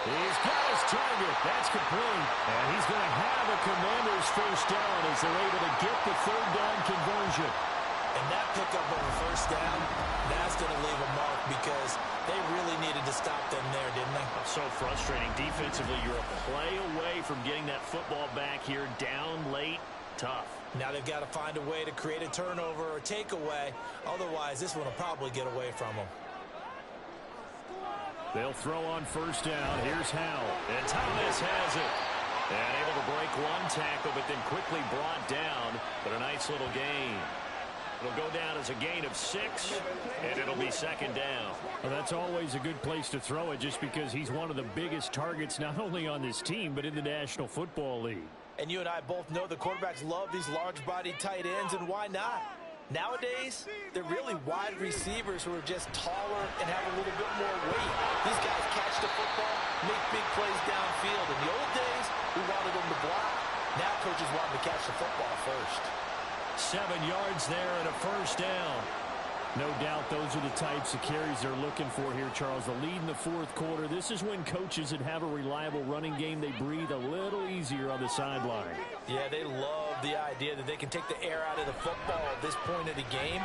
He's got his target. That's complete. And he's going to have a Commander's first down as they're able to get the 3rd down conversion. And that pickup of a first down, that's going to leave a mark because they really needed to stop them there, didn't they? So frustrating. Defensively, you're a play away from getting that football back here down late. tough. Now they've got to find a way to create a turnover or takeaway. Otherwise, this one will probably get away from them. They'll throw on first down. Here's Howell. And Thomas has it. And able to break one tackle, but then quickly brought down. But a nice little gain. It'll go down as a gain of 6, and it'll be second down. Well, that's always a good place to throw it, just because he's one of the biggest targets not only on this team, but in the National Football League. And you and I both know the quarterbacks love these large-bodied tight ends, and why not? Nowadays, they're really wide receivers who are just taller and have a little bit more weight. These guys catch the football, make big plays downfield. In the old days, we wanted them to block. Now coaches want them to catch the football first. 7 yards there and a first down. No doubt those are the types of carries they're looking for here, Charles. The lead in the fourth quarter. This is when coaches that have a reliable running game, they breathe a little easier on the sideline. Yeah, they love the idea that they can take the air out of the football at this point of the game.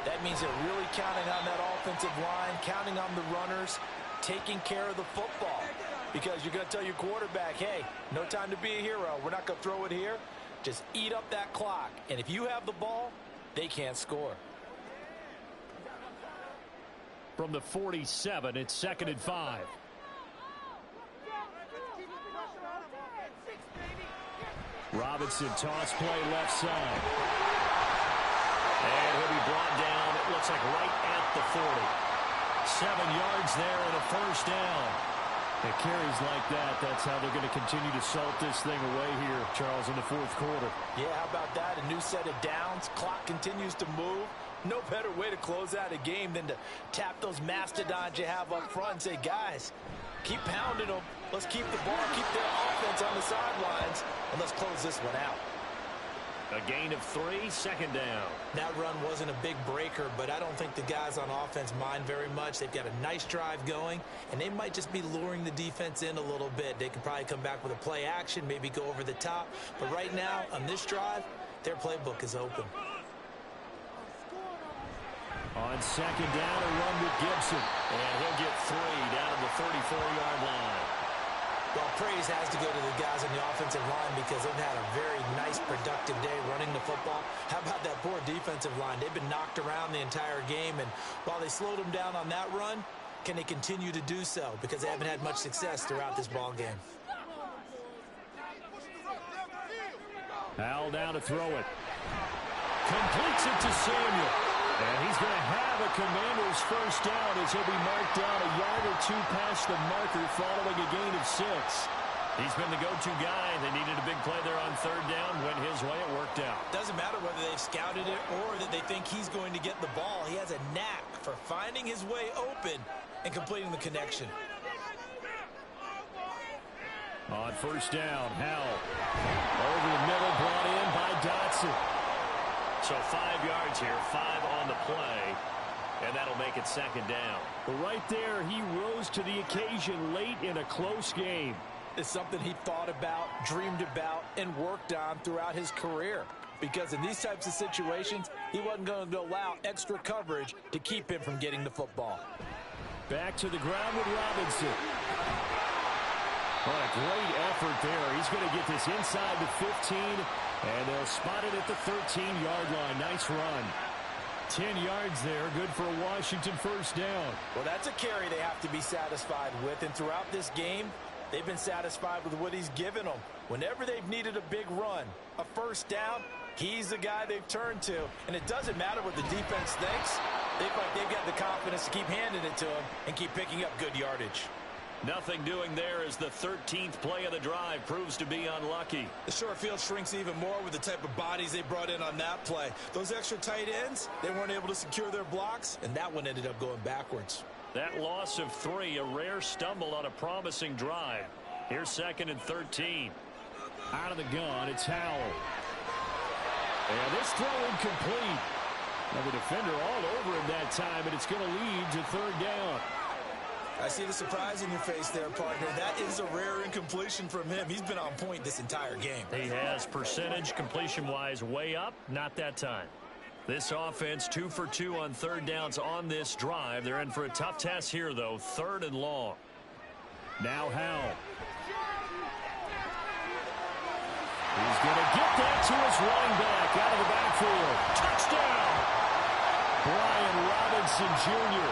That means they're really counting on that offensive line, counting on the runners, taking care of the football. Because you're going to tell your quarterback, hey, no time to be a hero. We're not going to throw it here. Just eat up that clock. And if you have the ball, they can't score. From the 47, it's 2nd and 5. Robinson toss play left side. And he'll be brought down, it looks like right at the 40. 7 yards there and a first down. It carries like that. That's how they're going to continue to salt this thing away here, Charles, in the fourth quarter. Yeah, how about that? A new set of downs. Clock continues to move. No better way to close out a game than to tap those mastodons you have up front and say, guys, keep pounding them. Let's keep the ball, keep their offense on the sidelines, and let's close this one out. A gain of 3, second down. That run wasn't a big breaker, but I don't think the guys on offense mind very much. They've got a nice drive going, and they might just be luring the defense in a little bit. They can probably come back with a play action, maybe go over the top. But right now, on this drive, their playbook is open. On second down, a run with Gibson. And he'll get 3 down at the 34-yard line. Well, praise has to go to the guys on the offensive line because they've had a very nice, productive day running the football. How about that poor defensive line? They've been knocked around the entire game, and while they slowed them down on that run, can they continue to do so? Because they haven't had much success throughout this ball game. Howell down to throw it. Completes it to Samuel. And he's going to have a Commander's first down as he'll be marked down a yard or 2 past the marker following a gain of 6. He's been the go-to guy. They needed a big play there on third down. Went his way. It worked out. Doesn't matter whether they've scouted it or that they think he's going to get the ball. He has a knack for finding his way open and completing the connection. On first down, Howell. Over the middle, brought in by Dotson. So 5 yards here, 5 on the play, and that'll make it second down. But right there, he rose to the occasion late in a close game. It's something he thought about, dreamed about, and worked on throughout his career. Because in these types of situations, he wasn't going to allow extra coverage to keep him from getting the football. Back to the ground with Robinson. What a great effort there. He's going to get this inside the 15, and they'll spot it at the 13-yard line. Nice run. 10 yards there. Good for a Washington first down. Well, that's a carry they have to be satisfied with. And throughout this game, they've been satisfied with what he's given them. Whenever they've needed a big run, a first down, he's the guy they've turned to. And it doesn't matter what the defense thinks. They feel like they've got the confidence to keep handing it to him and keep picking up good yardage. Nothing doing there as the 13th play of the drive proves to be unlucky. The short field shrinks even more with the type of bodies they brought in on that play. Those extra tight ends, they weren't able to secure their blocks, and that one ended up going backwards. That loss of 3, a rare stumble on a promising drive. Here's 2nd and 13. Out of the gun, it's Howell. And this throw incomplete. Now the defender all over him that time, and it's going to lead to third down. I see the surprise in your face there, partner. That is a rare incompletion from him. He's been on point this entire game. He has percentage completion-wise way up, not that time. This offense 2 for 2 on third downs on this drive. They're in for a tough test here, though. 3rd and long. Now Howell. He's going to get that to his running back out of the backfield. Touchdown! Brian Robinson Jr.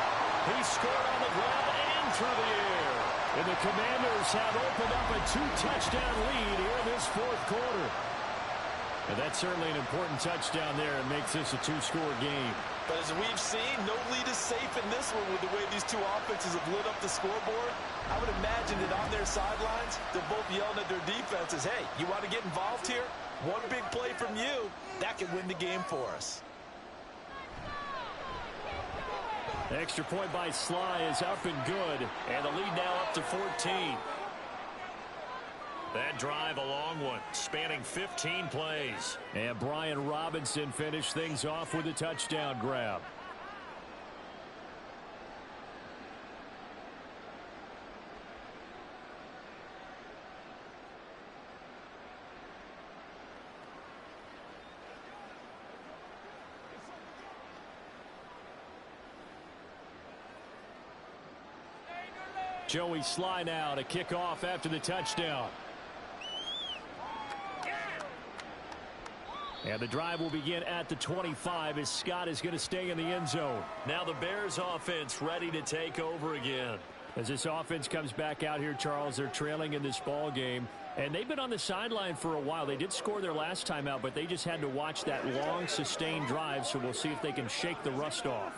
He scored on the ground and through the air. And the Commanders have opened up a 2-touchdown lead here in this fourth quarter. And that's certainly an important touchdown there and makes this a 2-score game. But as we've seen, no lead is safe in this one with the way these two offenses have lit up the scoreboard. I would imagine that on their sidelines, they're both yelling at their defenses, hey, you want to get involved here? One big play from you, that could win the game for us. Extra point by Sly is up and good. And the lead now up to 14. That drive, a long one, spanning 15 plays. And Brian Robinson finished things off with a touchdown grab. Joey Sly now to kick off after the touchdown. And the drive will begin at the 25 as Scott is going to stay in the end zone. Now the Bears offense ready to take over again. As this offense comes back out here, Charles, they're trailing in this ball game. And they've been on the sideline for a while. They did score their last time out, but they just had to watch that long, sustained drive. So we'll see if they can shake the rust off.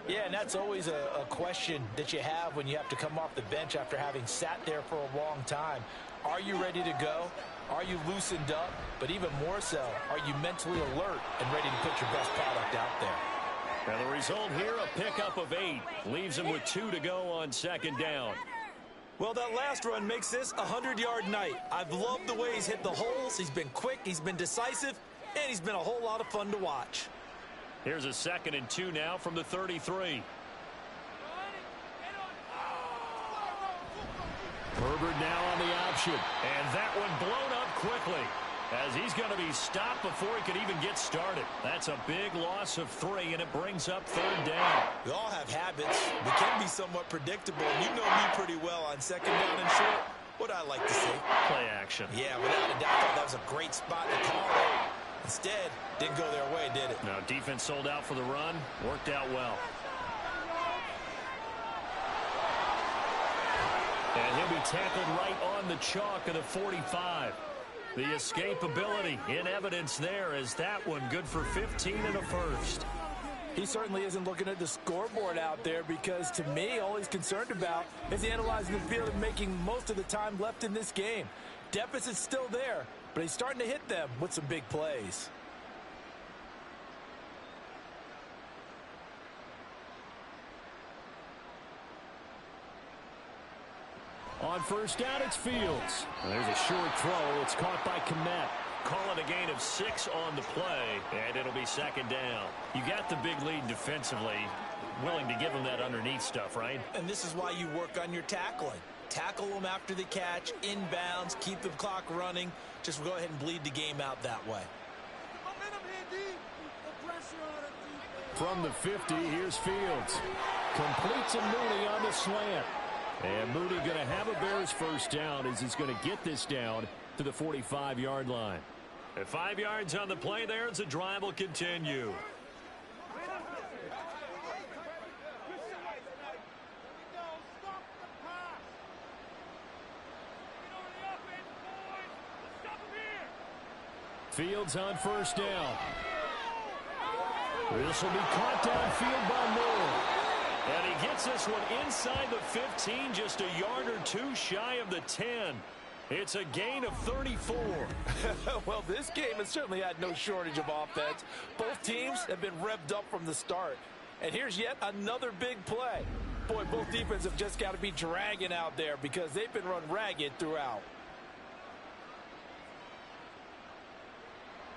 Yeah, and that's always a question that you have when you have to come off the bench after having sat there for a long time. Are you ready to go? Are you loosened up? But even more so, are you mentally alert and ready to put your best product out there? And the result here, a pickup of 8. Leaves him with 2 to go on second down. Well, that last run makes this a 100-yard night. I've loved the way he's hit the holes. He's been quick, he's been decisive, and he's been a whole lot of fun to watch. Here's a 2nd and 2 now from the 33. Herbert now on the option. And that one blown up quickly as he's going to be stopped before he could even get started. That's a big loss of 3, and it brings up 3rd down. We all have habits. We can be somewhat predictable. You know me pretty well on 2nd down and short. What I like to see. Play action. Yeah, without a doubt, that was a great spot to call it. Instead, didn't go their way, did it? No, defense sold out for the run. Worked out well. And he'll be tackled right on the chalk of the 45. The escapability in evidence there as that one good for 15 and a first. He certainly isn't looking at the scoreboard out there because, to me, all he's concerned about is analyzing the field and making most of the time left in this game. Deficit's still there, but he's starting to hit them with some big plays. On first down, it's Fields. Well, there's a short throw. It's caught by Kmet. Call it a gain of 6 on the play, and it'll be 2nd down. You got the big lead defensively. Willing to give them that underneath stuff, right? And this is why you work on your tackling. Tackle them after the catch, inbounds, keep the clock running. Just go ahead and bleed the game out that way. From the 50, here's Fields. Completes a Mooney on the slant. And Mooney going to have a Bears first down as he's going to get this down to the 45-yard line. At 5 yards on the play there, as the drive will continue. Fields on first down. This will be caught downfield by Moore. And he gets this one inside the 15, just a yard or 2 shy of the 10. It's a gain of 34. Well, this game has certainly had no shortage of offense. Both teams have been revved up from the start. And here's yet another big play. Boy, both defenses have just got to be dragging out there because they've been run ragged throughout.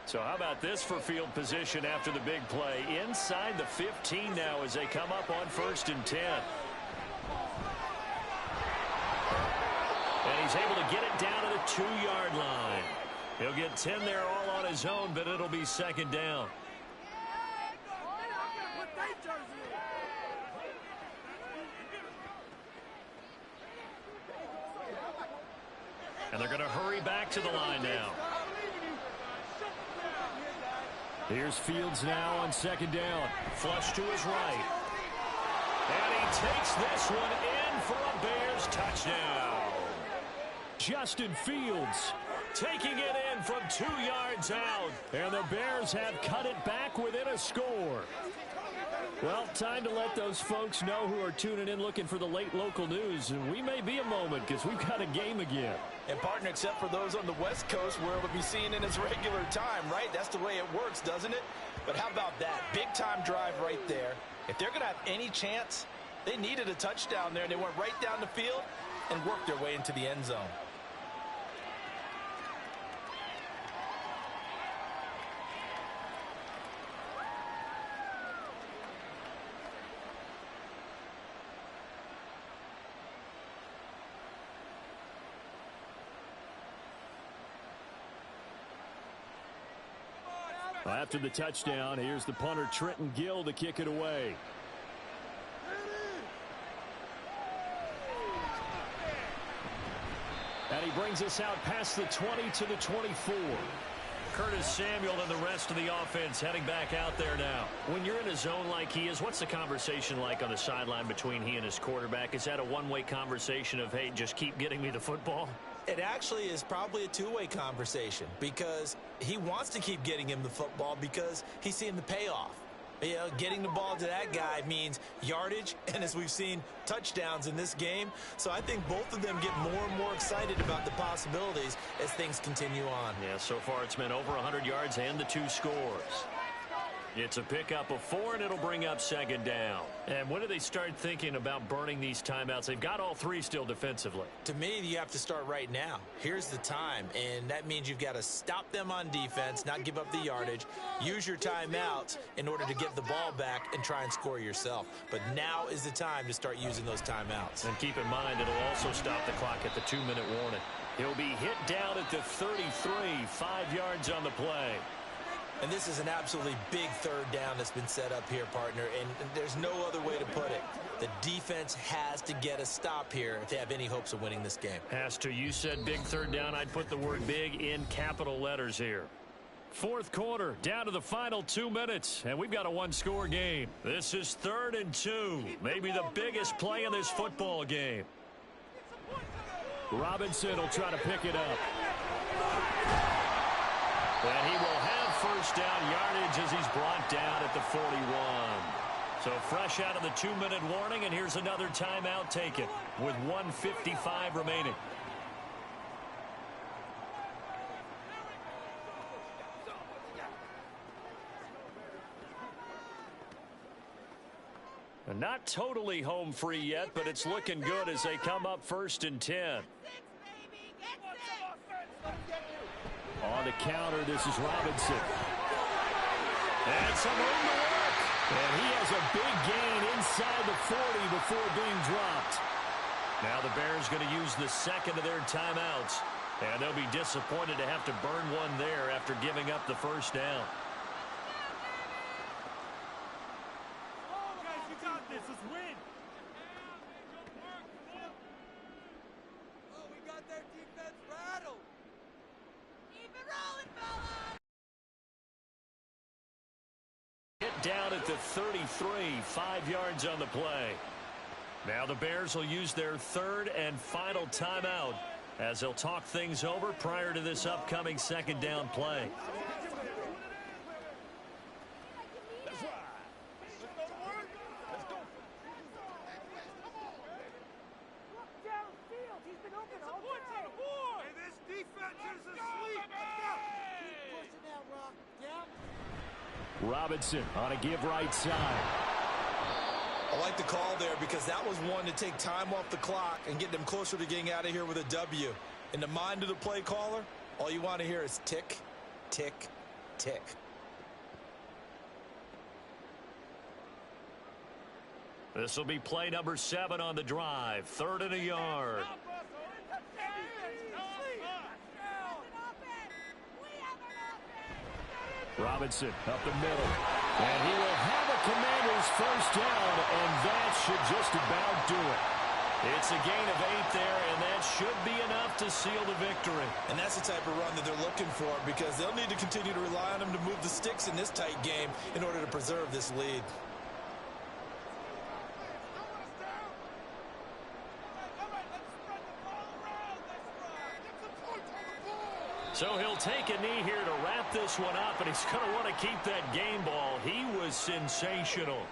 So how about this for field position after the big play? Inside the 15 now as they come up on 1st and 10. And he's able to get it down to the 2-yard line. He'll get 10 there all on his own, but it'll be 2nd down. And they're going to hurry back to the line now. Here's Fields now on second down. Flush to his right. And he takes this one in for a Bears touchdown. Justin Fields taking it in from 2 yards out. And the Bears have cut it back within a score. Well, time to let those folks know who are tuning in looking for the late local news. And we may be a moment because we've got a game again. And, partner, except for those on the West Coast where it'll be seen in its regular time, right? That's the way it works, doesn't it? But how about that? Big-time drive right there. If they're going to have any chance, they needed a touchdown there, and they went right down the field and worked their way into the end zone. After the touchdown, here's the punter Trenton Gill to kick it away. And he brings us out past the 20 to the 24. Curtis Samuel and the rest of the offense heading back out there now. When you're in a zone like he is, what's the conversation like on the sideline between he and his quarterback? Is that a one-way conversation of, hey, just keep getting me the football? It actually is probably a two-way conversation because he wants to keep getting him the football because he's seeing the payoff. You know, getting the ball to that guy means yardage, and as we've seen, touchdowns in this game. So I think both of them get more and more excited about the possibilities as things continue on. Yeah, so far it's been over 100 yards and the 2 scores. It's a pickup of 4, and it'll bring up second down. And when do they start thinking about burning these timeouts? They've got all 3 still defensively. To me, you have to start right now. Here's the time, and that means you've got to stop them on defense, not give up the yardage, use your timeouts in order to get the ball back and try and score yourself. But now is the time to start using those timeouts. And keep in mind, it'll also stop the clock at the 2-minute warning. He'll be hit down at the 33, 5 yards on the play. And this is an absolutely big third down that's been set up here, partner, and there's no other way to put it. The defense has to get a stop here if they have any hopes of winning this game. Has to. You said big third down. I'd put the word big in capital letters here. Fourth quarter, down to the final 2 minutes, and we've got a 1-score game. This is 3rd and 2, maybe the biggest play in this football game. Robinson will try to pick it up. And he will have first down yardage as he's brought down at the 41. So fresh out of the 2-minute warning, and here's another timeout taken with 1:55 remaining. And not totally home free yet, but it's looking good as they come up 1st and 10. On the counter, this is Robinson. And some room to work. And he has a big gain inside the 40 before being dropped. Now the Bears going to use the second of their timeouts. And they'll be disappointed to have to burn one there after giving up the first down. Oh, guys, you got this. Let's win. Oh, we got their defense rattled. Keep it rolling, fellas. Hit down at the 33, 5 yards on the play. Now the Bears will use their 3rd and final timeout as they'll talk things over prior to this upcoming 2nd down play. Robinson on a give right side. I like the call there because that was one to take time off the clock and get them closer to getting out of here with a W. In the mind of the play caller, all you want to hear is tick, tick, tick. This will be play number 7 on the drive. 3rd and a yard. Robinson up the middle. And he will have a Commanders first down, and that should just about do it. It's a gain of 8 there, and that should be enough to seal the victory. And that's the type of run that they're looking for, because they'll need to continue to rely on him to move the sticks in this tight game in order to preserve this lead. So he'll take a knee here to wrap this one up, and he's going to want to keep that game ball. He was sensational.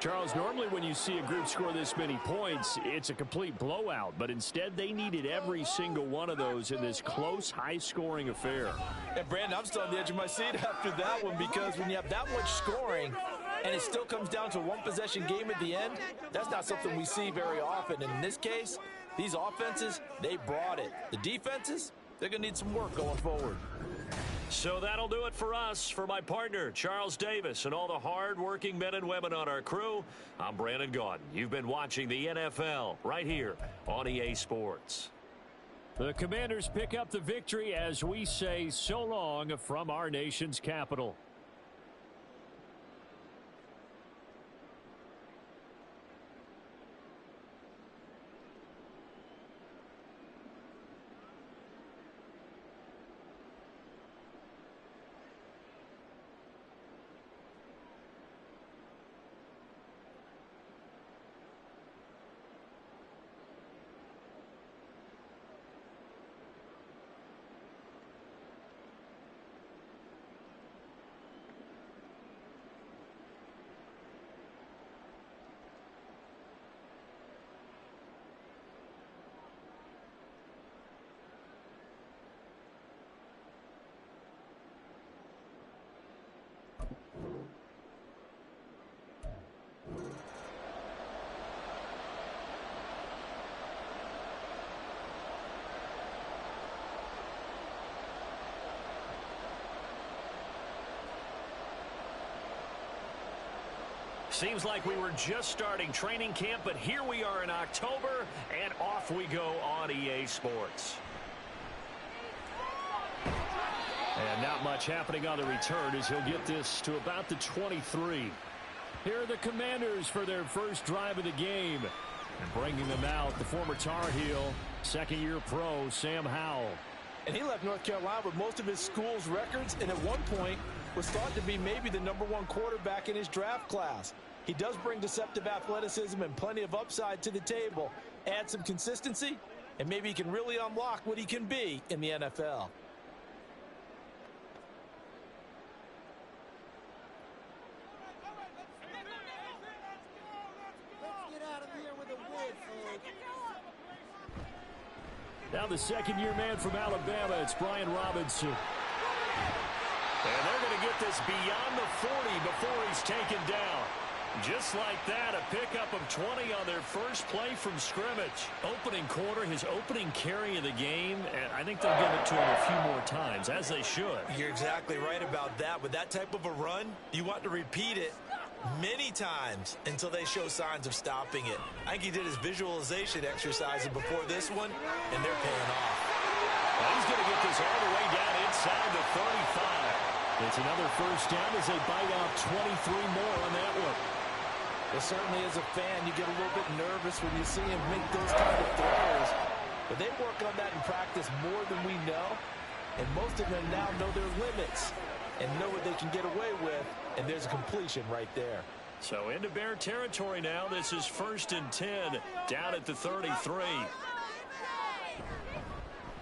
Charles, normally when you see a group score this many points, it's a complete blowout. But instead, they needed every single one of those in this close, high-scoring affair. And, Brandon, I'm still on the edge of my seat after that one, because when you have that much scoring and it still comes down to a one-possession game at the end, that's not something we see very often. And in this case, these offenses, they brought it. The defenses, they're going to need some work going forward. So that'll do it for us. For my partner, Charles Davis, and all the hard-working men and women on our crew, I'm Brandon Gaudin. You've been watching the NFL right here on EA Sports. The Commanders pick up the victory as we say so long from our nation's capital. Seems like we were just starting training camp, but here we are in October, and off we go on EA Sports. And not much happening on the return as he'll get this to about the 23. Here are the Commanders for their first drive of the game. And bringing them out, the former Tar Heel, second-year pro, Sam Howell. And he left North Carolina with most of his school's records, and at one point was thought to be maybe the #1 quarterback in his draft class. He does bring deceptive athleticism and plenty of upside to the table. Add some consistency, and maybe he can really unlock what he can be in the NFL. Now the second-year man from Alabama, it's Brian Robinson. And they're going to get this beyond the 40 before he's taken down. Just like that, a pickup of 20 on their first play from scrimmage. Opening quarter, his opening carry of the game, and I think they'll give it to him a few more times, as they should. You're exactly right about that. With that type of a run, you want to repeat it many times until they show signs of stopping it. I think he did his visualization exercises before this one, and they're paying off. Well, he's going to get this all the way down inside the 35. It's another first down as they bite off 23 more on that one. Well, certainly as a fan, you get a little bit nervous when you see him make those kind of throws. But they work on that in practice more than we know. And most of them now know their limits and know what they can get away with. And there's a completion right there. So into Bear territory now. This is 1st and 10 down at the 33.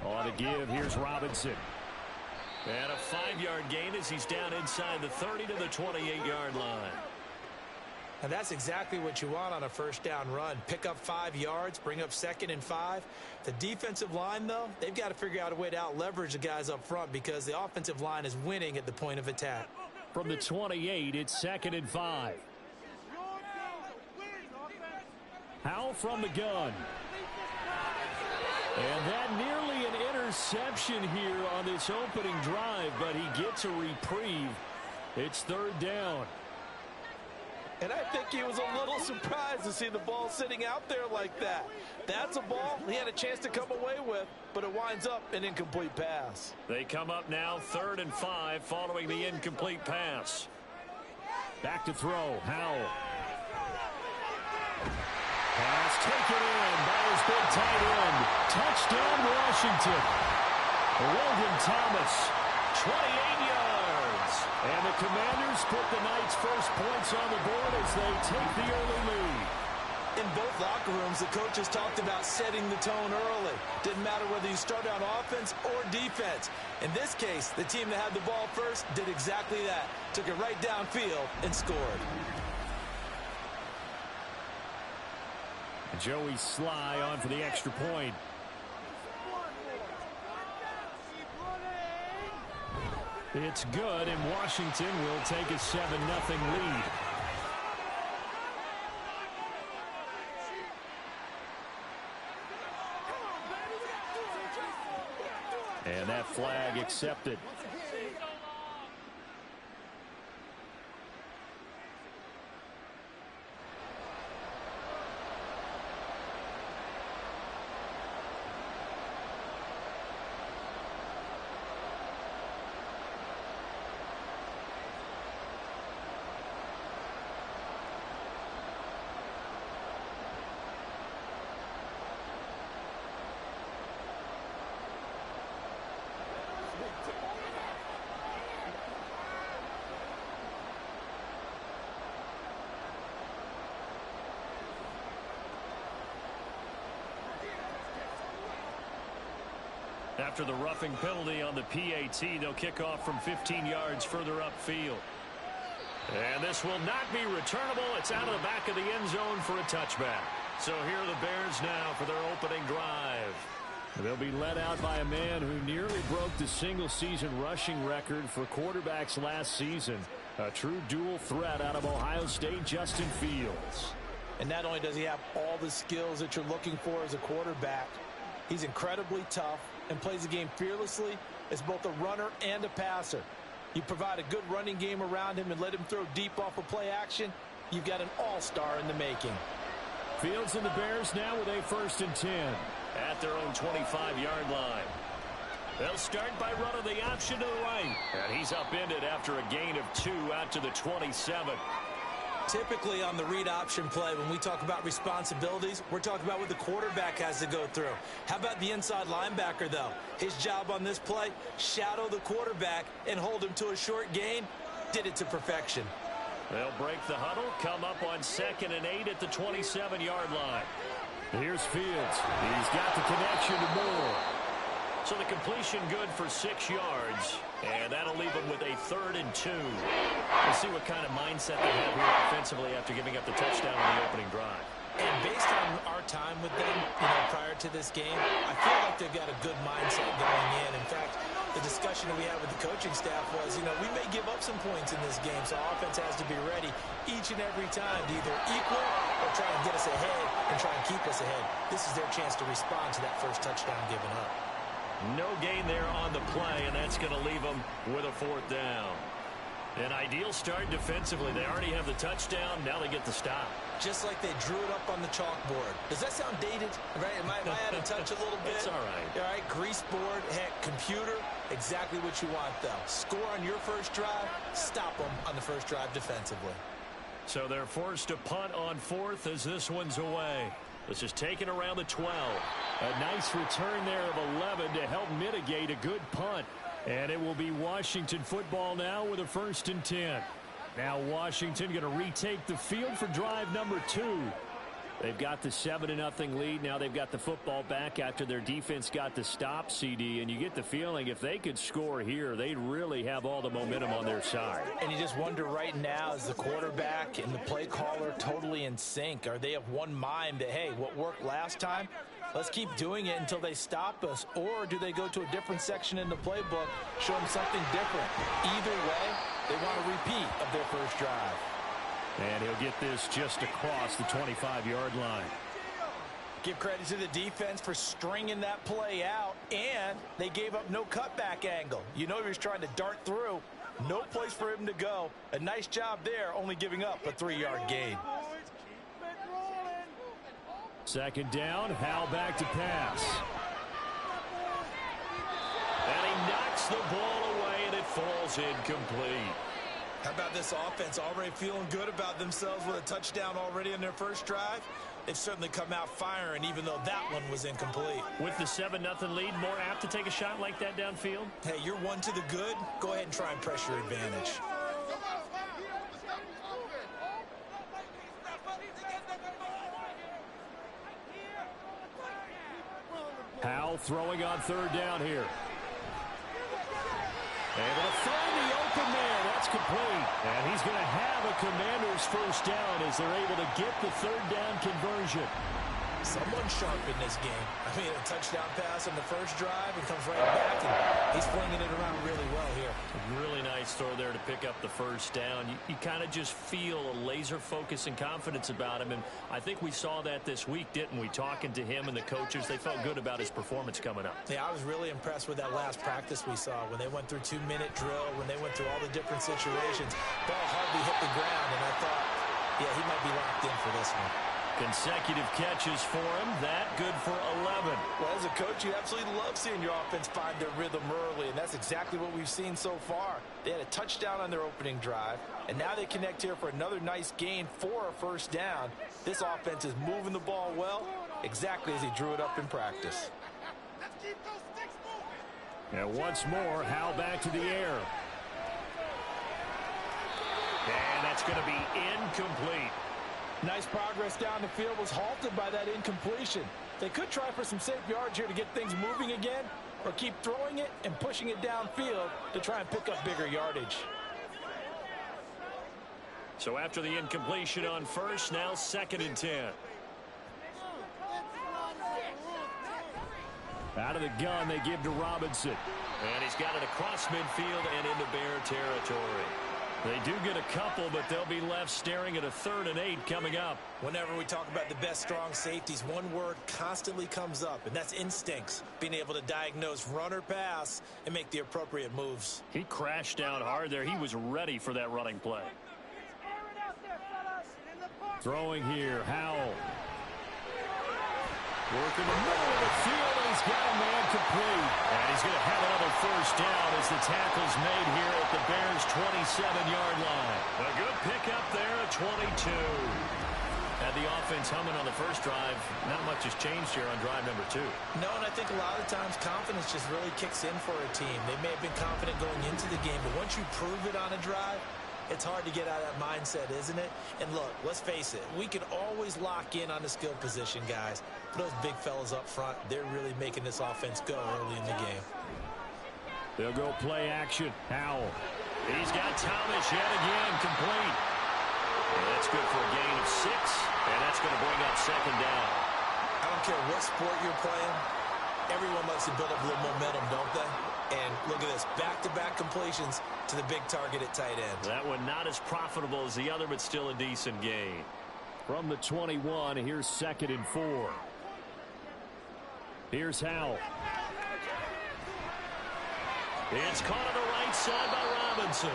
On the give, here's Robinson. And a 5-yard gain as he's down inside the 30 to the 28-yard line. And that's exactly what you want on a first down run. Pick up 5 yards, bring up 2nd and 5. The defensive line, though, they've got to figure out a way to out-leverage the guys up front because the offensive line is winning at the point of attack. From the 28, it's 2nd and 5. Howell from the gun. And that nearly an interception here on this opening drive, but he gets a reprieve. It's 3rd down. And I think he was a little surprised to see the ball sitting out there like that. That's a ball he had a chance to come away with, but it winds up an incomplete pass. They come up now 3rd and 5 following the incomplete pass. Back to throw. Howell. Pass taken in by his big tight end. Touchdown, Washington. Logan Thomas, 28 yards. And the Commanders put the Knights' first points on the board as they take the early lead. In both locker rooms, the coaches talked about setting the tone early. Didn't matter whether you start on offense or defense. In this case, the team that had the ball first did exactly that. Took it right downfield and scored. Joey Sly on for the extra point. It's good, and Washington will take a 7-0 lead. And that flag accepted. After the roughing penalty on the PAT, they'll kick off from 15 yards further upfield. And this will not be returnable. It's out of the back of the end zone for a touchback. So here are the Bears now for their opening drive. They'll be led out by a man who nearly broke the single-season rushing record for quarterbacks last season. A true dual threat out of Ohio State, Justin Fields. And not only does he have all the skills that you're looking for as a quarterback, he's incredibly tough and plays the game fearlessly as both a runner and a passer. You provide a good running game around him and let him throw deep off of play action, you've got an all-star in the making. Fields and the Bears now with a 1st and 10 at their own 25-yard line. They'll start by running the option to the right. And he's upended after a gain of 2 out to the 27. Typically on the read option play, when we talk about responsibilities, we're talking about what the quarterback has to go through. How about the inside linebacker, though? His job on this play, shadow the quarterback and hold him to a short gain. Did it to perfection. They'll break the huddle, come up on 2nd and 8 at the 27-yard line. Here's Fields. He's got the connection to Moore. So the completion good for 6 yards, and that'll leave them with a 3rd and 2. We'll see what kind of mindset they have here offensively after giving up the touchdown on the opening drive. And based on our time with them, prior to this game, I feel like they've got a good mindset going in. In fact, the discussion that we had with the coaching staff was, we may give up some points in this game, so offense has to be ready each and every time to either equal or try and get us ahead and try and keep us ahead. This is their chance to respond to that first touchdown given up. No gain there on the play, and that's going to leave them with a 4th down. An ideal start defensively. They already have the touchdown. Now they get the stop. Just like they drew it up on the chalkboard. Does that sound dated? Right? Am I out of touch a little bit? It's all right. All right, grease board, heck, computer, exactly what you want, though. Score on your first drive, stop them on the first drive defensively. So they're forced to punt on 4th as this one's away. This is taken around the 12. A nice return there of 11 to help mitigate a good punt. And it will be Washington football now with a 1st and 10. Now Washington going to retake the field for drive number 2. They've got the 7-0 lead. Now they've got the football back after their defense got the stop, CD. And you get the feeling if they could score here, they'd really have all the momentum on their side. And you just wonder right now, is the quarterback and the play caller totally in sync? Are they of one mind that, hey, what worked last time, let's keep doing it until they stop us? Or do they go to a different section in the playbook, show them something different? Either way, they want a repeat of their first drive. And he'll get this just across the 25-yard line. Give credit to the defense for stringing that play out, and they gave up no cutback angle. He was trying to dart through, No place for him to go. A nice job there, only giving up a 3-yard gain. Second down, Howell back to pass. And he knocks the ball away, and it falls incomplete. How about this offense already feeling good about themselves with a touchdown already in their first drive? They've certainly come out firing, even though that one was incomplete. With the 7-0 lead, more apt to take a shot like that downfield? Hey, you're one to the good. Go ahead and try and press your advantage. Howell throwing on third down here. Able to find the open man. That's complete. And he's going to have a Commanders first down as they're able to get the third down conversion. Someone sharp in this game. I mean, a touchdown pass on the first drive and comes right back, and he's flinging it around really well here. Really nice throw there to pick up the first down. You kind of just feel a laser focus and confidence about him, and I think we saw that this week, didn't we? Talking to him and the coaches, they felt good about his performance coming up. Yeah, I was really impressed with that last practice we saw when they went through 2-minute drill, when they went through all the different situations. Ball hardly hit the ground, and I thought, yeah, he might be locked in for this one. Consecutive catches for him. That good for 11. Well, as a coach, you absolutely love seeing your offense find their rhythm early, and that's exactly what we've seen so far. They had a touchdown on their opening drive, and now they connect here for another nice gain for a first down. This offense is moving the ball well, exactly as he drew it up in practice. And once more, Howell back to the air. And that's going to be incomplete. Nice progress down the field was halted by that incompletion. They could try for some safe yards here to get things moving again, or keep throwing it and pushing it downfield to try and pick up bigger yardage. So after the incompletion on first, now 2nd and 10. Out of the gun, they give to Robinson. And he's got it across midfield and into Bear territory. They do get a couple, but they'll be left staring at a 3rd and 8 coming up. Whenever we talk about the best strong safeties, one word constantly comes up, and that's instincts. Being able to diagnose run or pass and make the appropriate moves. He crashed down hard there. He was ready for that running play. Throwing here, Howell. Working the middle of the field, and he's got a man complete. And he's going to have another first down as the tackle's made here at the Bears' 27-yard line. A good pickup there at 22. Had the offense humming on the first drive. Not much has changed here on drive number 2. No, and I think a lot of times confidence just really kicks in for a team. They may have been confident going into the game, but once you prove it on a drive, it's hard to get out of that mindset, isn't it? And look, let's face it, we can always lock in on the skill position, guys. But those big fellas up front, they're really making this offense go early in the game. They'll go play action. Howell. He's got Thomas yet again, complete. And that's good for a gain of 6, and that's going to bring up 2nd down. I don't care what sport you're playing. Everyone likes to build up a little momentum, don't they? And look at this, back-to-back completions to the big target at tight end. That one not as profitable as the other, but still a decent gain. From the 21, here's 2nd and 4. Here's Howell. It's caught on the right side by Robinson.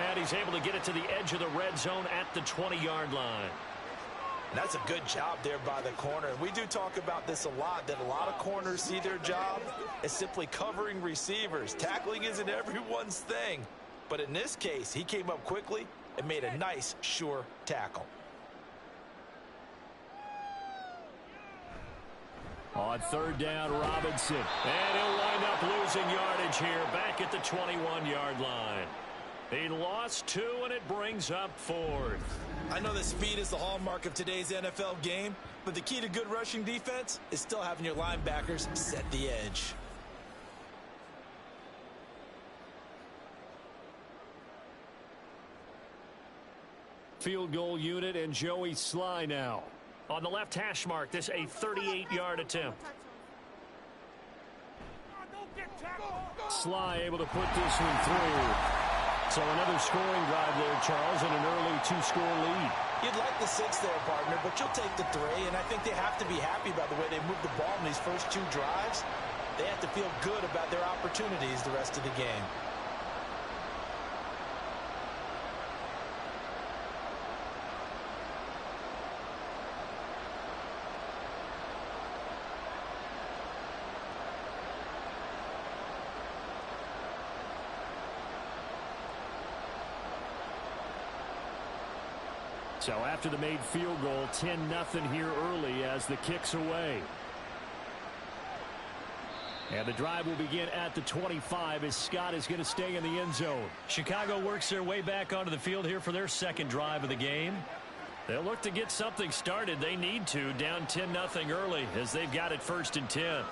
And he's able to get it to the edge of the red zone at the 20-yard line. That's a good job there by the corner. And we do talk about this a lot, that a lot of corners see their job as simply covering receivers. Tackling isn't everyone's thing. But in this case, he came up quickly and made a nice, sure tackle. On 3rd down, Robinson. And he'll wind up losing yardage here back at the 21-yard line. He lost 2, and it brings up 4th. I know that speed is the hallmark of today's NFL game, but the key to good rushing defense is still having your linebackers set the edge. Field goal unit and Joey Sly now. On the left hash mark, this a 38-yard attempt. Sly able to put this one through. So another scoring drive there, Charles, and an early 2-score lead. You'd like the 6 there, partner, but you'll take the 3, and I think they have to be happy about the way they moved the ball in these first 2 drives. They have to feel good about their opportunities the rest of the game. So after the made field goal, 10-0 here early as the kick's away. And the drive will begin at the 25 as Scott is going to stay in the end zone. Chicago works their way back onto the field here for their second drive of the game. They'll look to get something started. They need to, down 10-0 early as they've got it 1st and 10.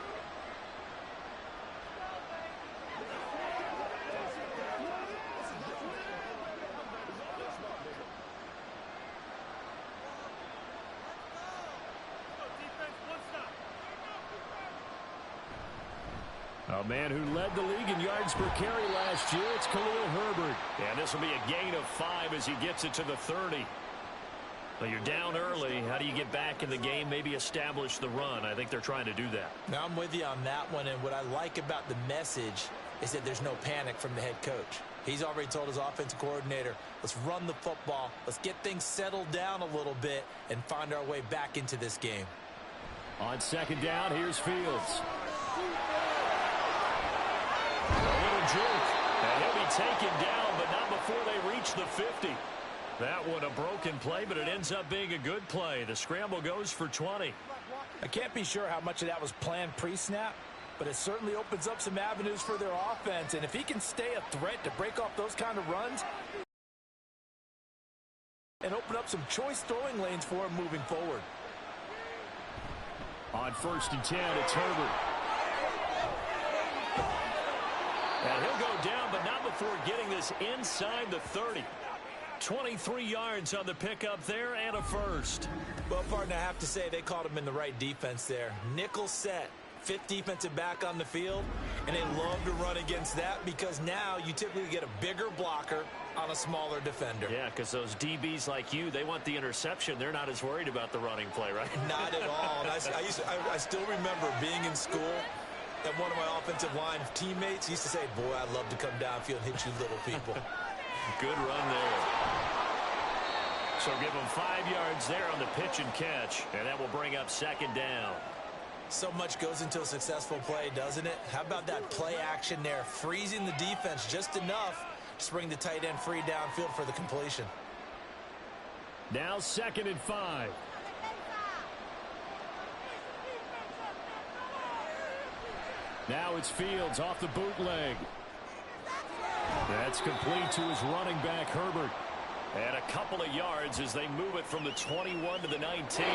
A man who led the league in yards per carry last year, it's Khalil Herbert. And this will be a gain of 5 as he gets it to the 30. But you're down early. How do you get back in the game, maybe establish the run? I think they're trying to do that. Now, I'm with you on that one, and what I like about the message is that there's no panic from the head coach. He's already told his offensive coordinator, let's run the football, let's get things settled down a little bit, and find our way back into this game. On 2nd down, here's Fields. A little juke, and he'll be taken down, but not before they reach the 50. That one a broken play, but it ends up being a good play. The scramble goes for 20. I can't be sure how much of that was planned pre-snap, but it certainly opens up some avenues for their offense. And if he can stay a threat to break off those kind of runs and open up some choice throwing lanes for him moving forward. On 1st and 10, it's Herbert. And he'll go down, but not before getting this inside the 30. 23 yards on the pickup there and a first. Well, partner, I have to say they called him in the right defense there. Nickel set, 5th defensive back on the field, and they love to run against that because now you typically get a bigger blocker on a smaller defender. Yeah, because those DBs like you, they want the interception. They're not as worried about the running play, right? Not at all. And I still remember being in school, and one of my offensive line teammates used to say, boy, I'd love to come downfield and hit you little people. Good run there. So give them 5 yards there on the pitch and catch, and that will bring up 2nd down. So much goes into a successful play, doesn't it? How about that play action there, freezing the defense just enough to bring the tight end free downfield for the completion. Now 2nd and 5. Now it's Fields off the bootleg. That's complete to his running back, Herbert. And a couple of yards as they move it from the 21 to the 19.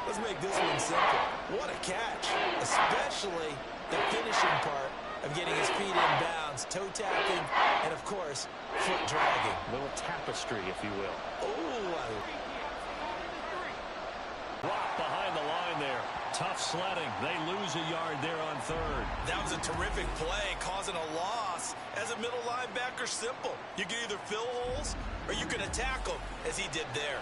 Let's make this one simple. What a catch, especially the finishing part of getting his feet in bounds, toe tapping, and, of course, foot dragging. A little tapestry, if you will. Oh, Rock behind the line there. Tough sledding. They lose a yard there on 3rd. that was a terrific play, causing a loss. As a middle linebacker, simple. You can either fill holes or you can attack them, as he did there.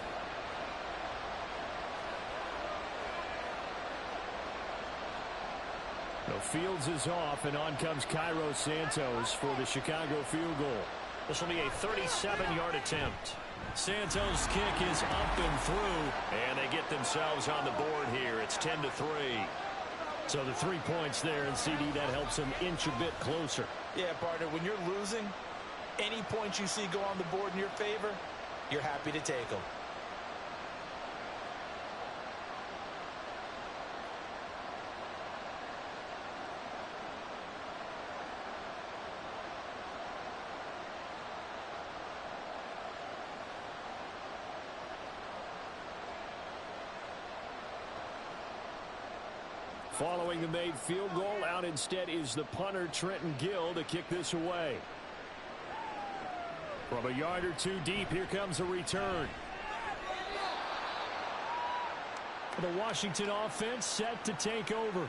The Fields is off, and on comes Cairo Santos for the Chicago field goal. This will be a 37-yard attempt. Santos' kick is up and through, and they get themselves on the board here. It's 10-3. So the 3 points there, and CD, that helps them inch a bit closer. Yeah, partner, when you're losing, any points you see go on the board in your favor, you're happy to take them. Following the made field goal, out instead is the punter, Trenton Gill, to kick this away. From a yard or two deep, here comes a return. The Washington offense set to take over.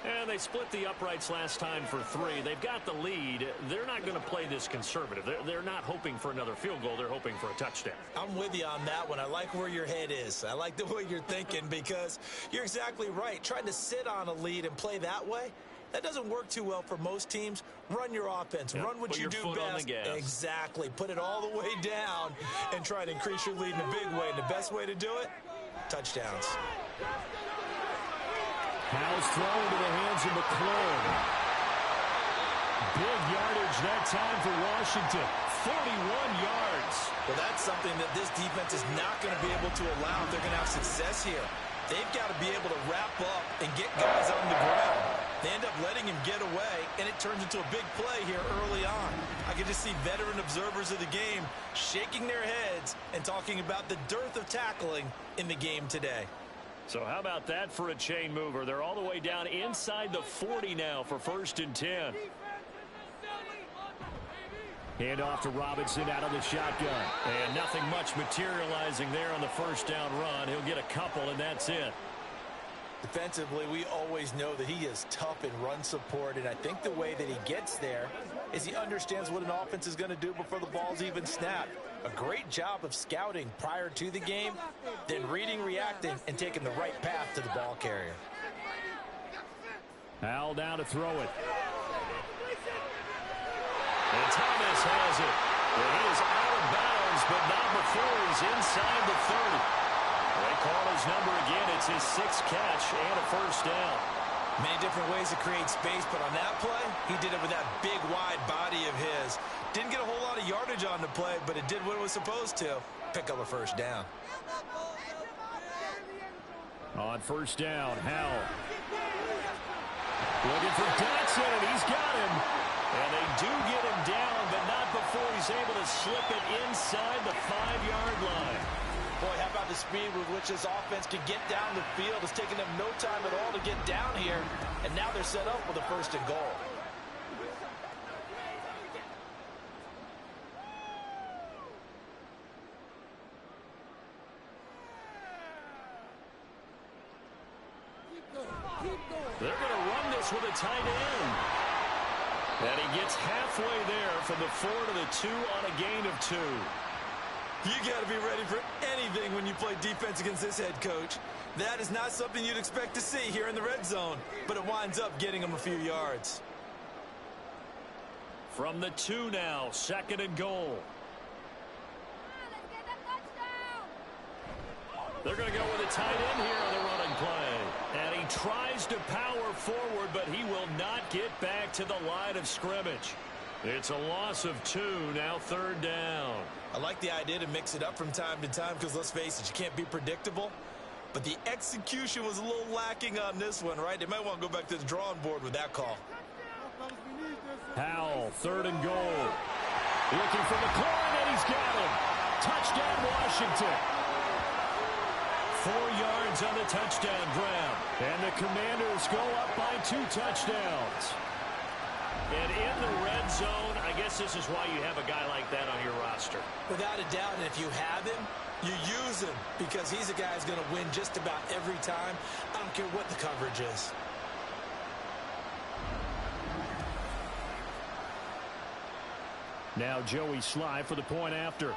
And they split the uprights last time for 3. They've got the lead. They're not going to play this conservative. They're not hoping for another field goal. They're hoping for a touchdown. I'm with you on that one. I like where your head is. I like the way you're thinking because you're exactly right. Trying to sit on a lead and play that way, that doesn't work too well for most teams. Run your offense. Yep. Run what Put you your do foot best. on the gas. Exactly. Put it all the way down and try to increase your lead in a big way. And the best way to do it, touchdowns. House thrown into the hands of McLaurin. Big yardage that time for Washington. yards. Well, that's something that this defense is not going to be able to allow if they're going to have success here. They've got to be able to wrap up and get guys on the ground. They end up letting him get away, and it turns into a big play here early on. I can just see veteran observers of the game shaking their heads and talking about the dearth of tackling in the game today. So how about that for a chain mover? They're all the way down inside the 40 now for 1st and 10. Hand off to Robinson out of the shotgun. And nothing much materializing there on the first down run. He'll get a couple, and that's it. Defensively, we always know that he is tough in run support, and I think the way that he gets there is he understands what an offense is going to do before the ball's even snapped. A great job of scouting prior to the game, then reading, reacting, and taking the right path to the ball carrier. Howell down to throw it. And Thomas has it. And he is out of bounds, but not before he's inside the 30. They call his number again. It's his 6th catch and a first down. Many different ways to create space, but on that play, he did it with that big, wide body of his. Didn't get a whole lot of yardage on the play, but it did what it was supposed to. Pick up a first down. On first down, Howell. Looking for Dotson, and he's got him. And they do get him down, but not before he's able to slip it inside the 5-yard line. Boy, how about the speed with which this offense can get down the field? It's taken them no time at all to get down here, and now they're set up with a 1st and goal. They're going to run this with a tight end. And he gets halfway there from the 4 to the 2 on a gain of 2. You got to be ready for anything when you play defense against this head coach. That is not something you'd expect to see here in the red zone, but it winds up getting him a few yards. From the 2 now, 2nd and goal. They're going to go with a tight end here on the running play. And he tries to power forward, but he will not get back to the line of scrimmage. It's a loss of 2, now 3rd down. I like the idea to mix it up from time to time because, let's face it, you can't be predictable. But the execution was a little lacking on this one, right? They might want to go back to the drawing board with that call. Howell, 3rd and goal. Looking for McLaurin, and he's got him. Touchdown, Washington. 4 yards on the touchdown grab. And the Commanders go up by 2 touchdowns. And in the red zone, I guess this is why you have a guy like that on your roster. Without a doubt, and if you have him, you use him because he's a guy who's going to win just about every time. I don't care what the coverage is. Now Joey Sly for the point after.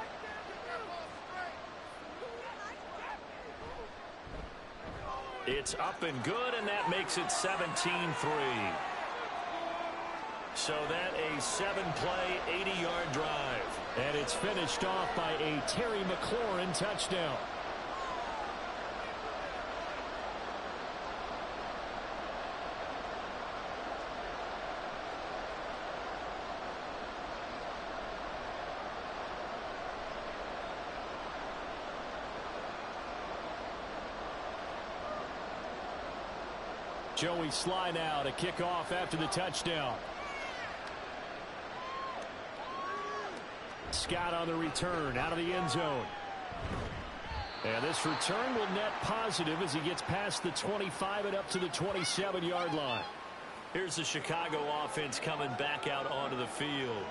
It's up and good, and that makes it 17-3. So that a 7-play, 80-yard drive. And it's finished off by a Terry McLaurin touchdown. Joey Sly now to kick off after the touchdown. Scott on the return out of the end zone. And this return will net positive as he gets past the 25 and up to the 27-yard line. Here's the Chicago offense coming back out onto the field.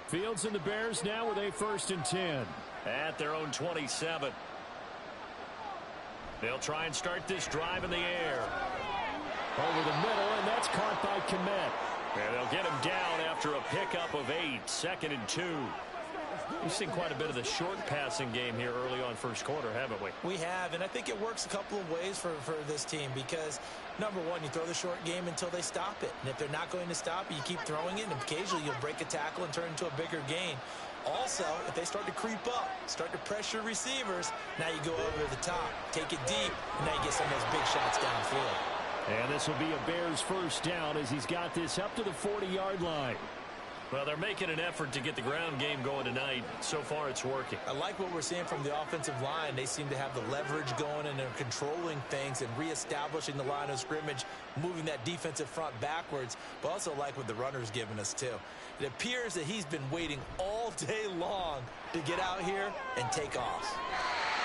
Fields and the Bears now with a 1st and 10 at their own 27. They'll try and start this drive in the air. Over the middle, and that's caught by Kmet. And they'll get him down after a pickup of 8, 2nd and 2. We've seen quite a bit of the short passing game here early on first quarter, haven't we? We have, and I think it works a couple of ways for this team because, number one, you throw the short game until they stop it. And if they're not going to stop it, you keep throwing it, and occasionally you'll break a tackle and turn into a bigger gain. Also, if they start to creep up, start to pressure receivers, now you go over the top, take it deep, and now you get some of those big shots downfield. And this will be a Bears first down as he's got this up to the 40-yard line. Well, they're making an effort to get the ground game going tonight. So far, it's working. I like what we're seeing from the offensive line. They seem to have the leverage going, and they're controlling things and reestablishing the line of scrimmage, moving that defensive front backwards, but also like what the runner's giving us, too. It appears that he's been waiting all day long to get out here and take off.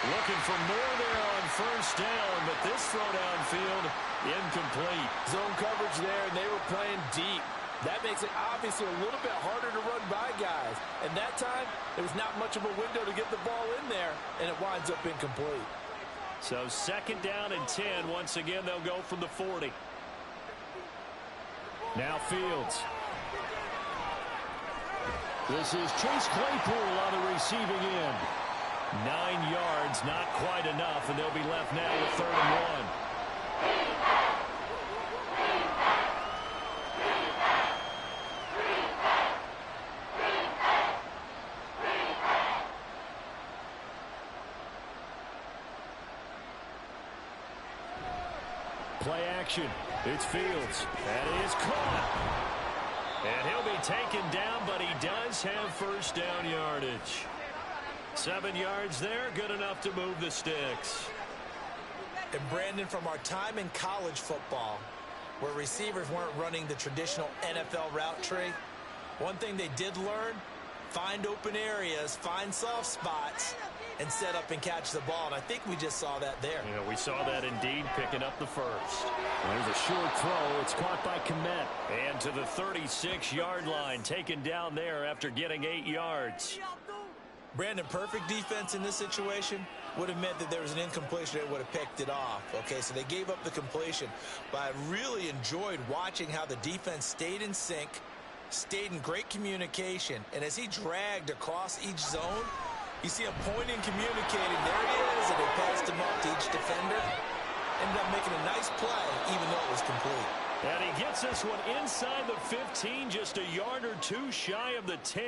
Looking for more there on first down, but this throw downfield, incomplete. Zone coverage there, and they were playing deep. That makes it obviously a little bit harder to run by guys. And that time, there was not much of a window to get the ball in there, and it winds up incomplete. So second down and 10. Once again, they'll go from the 40. Now Fields. This is Chase Claypool on the receiving end. 9 yards, not quite enough, and they'll be left now with 3rd and 1. Play action. It's Fields. That is caught. And he'll be taken down, but he does have first down yardage. 7 yards there, good enough to move the sticks. And Brandon, from our time in college football, where receivers weren't running the traditional NFL route tree, one thing they did learn, find open areas, find soft spots, and set up and catch the ball. And I think we just saw that there. Yeah, we saw that indeed, picking up the first. There's a short throw. It's caught by Kmet. And to the 36-yard line, taken down there after getting 8 yards. Brandon, perfect defense in this situation would have meant that there was an incompletion that would have picked it off. Okay, so they gave up the completion. But I really enjoyed watching how the defense stayed in sync, stayed in great communication. And as he dragged across each zone, you see him pointing, communicating. There it is, and they passed him off to each defender. Ended up making a nice play, even though it was complete. And he gets this one inside the 15, just a yard or two shy of the 10.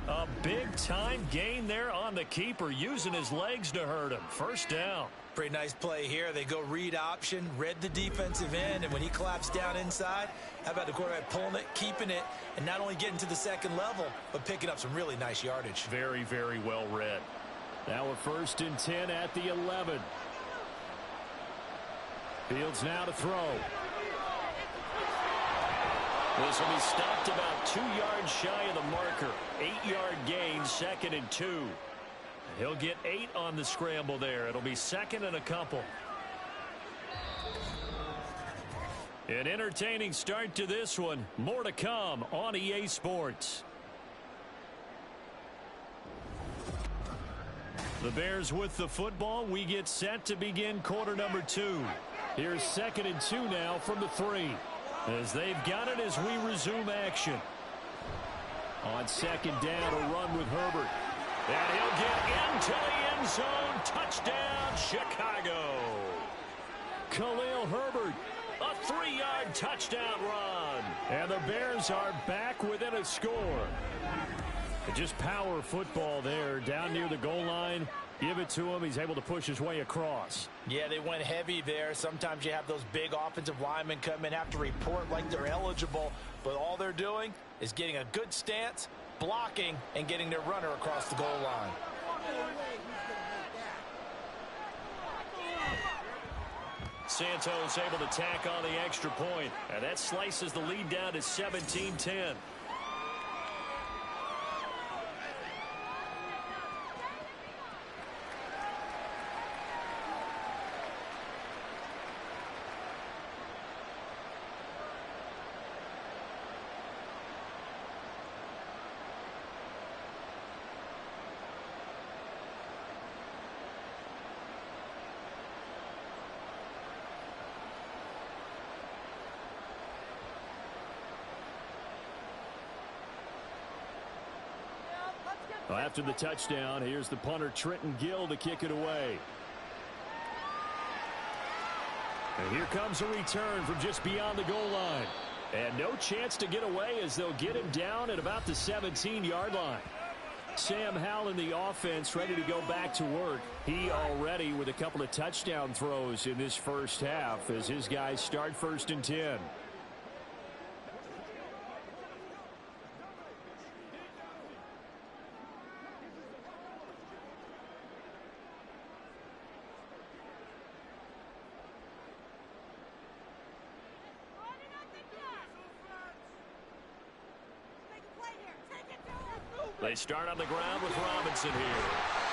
A big-time gain there on the keeper, using his legs to hurt him. First down. Pretty nice play here. They go read option, read the defensive end, and when he collapsed down inside, how about the quarterback pulling it, keeping it, and not only getting to the second level, but picking up some really nice yardage. Very, very well read. Now a 1st and 10 at the 11. Fields now to throw. This will be stopped about 2 yards shy of the marker. 8-yard gain, 2nd and 2. He'll get 8 on the scramble there. It'll be 2nd and a couple. An entertaining start to this one. More to come on EA Sports. The Bears with the football. We get set to begin quarter number 2. Here's 2nd and 2 now from the 3. As they've got it as we resume action. On 2nd down, a run with Herbert. And he'll get into the end zone. Touchdown, Chicago. Khalil Herbert. A 3-yard touchdown run. And the Bears are back within a score. Just power football there down near the goal line. Give it to him. He's able to push his way across. Yeah, they went heavy there. Sometimes you have those big offensive linemen come in, have to report like they're eligible, but all they're doing is getting a good stance, blocking, and getting their runner across the goal line. Santos able to tack on the extra point, and that slices the lead down to 17-10. After the touchdown, here's the punter Trenton Gill to kick it away. And here comes a return from just beyond the goal line. And no chance to get away as they'll get him down at about the 17-yard line. Sam Howell in the offense, ready to go back to work. He already with a couple of touchdown throws in this first half as his guys start 1st and 10. They start on the ground with Robinson here.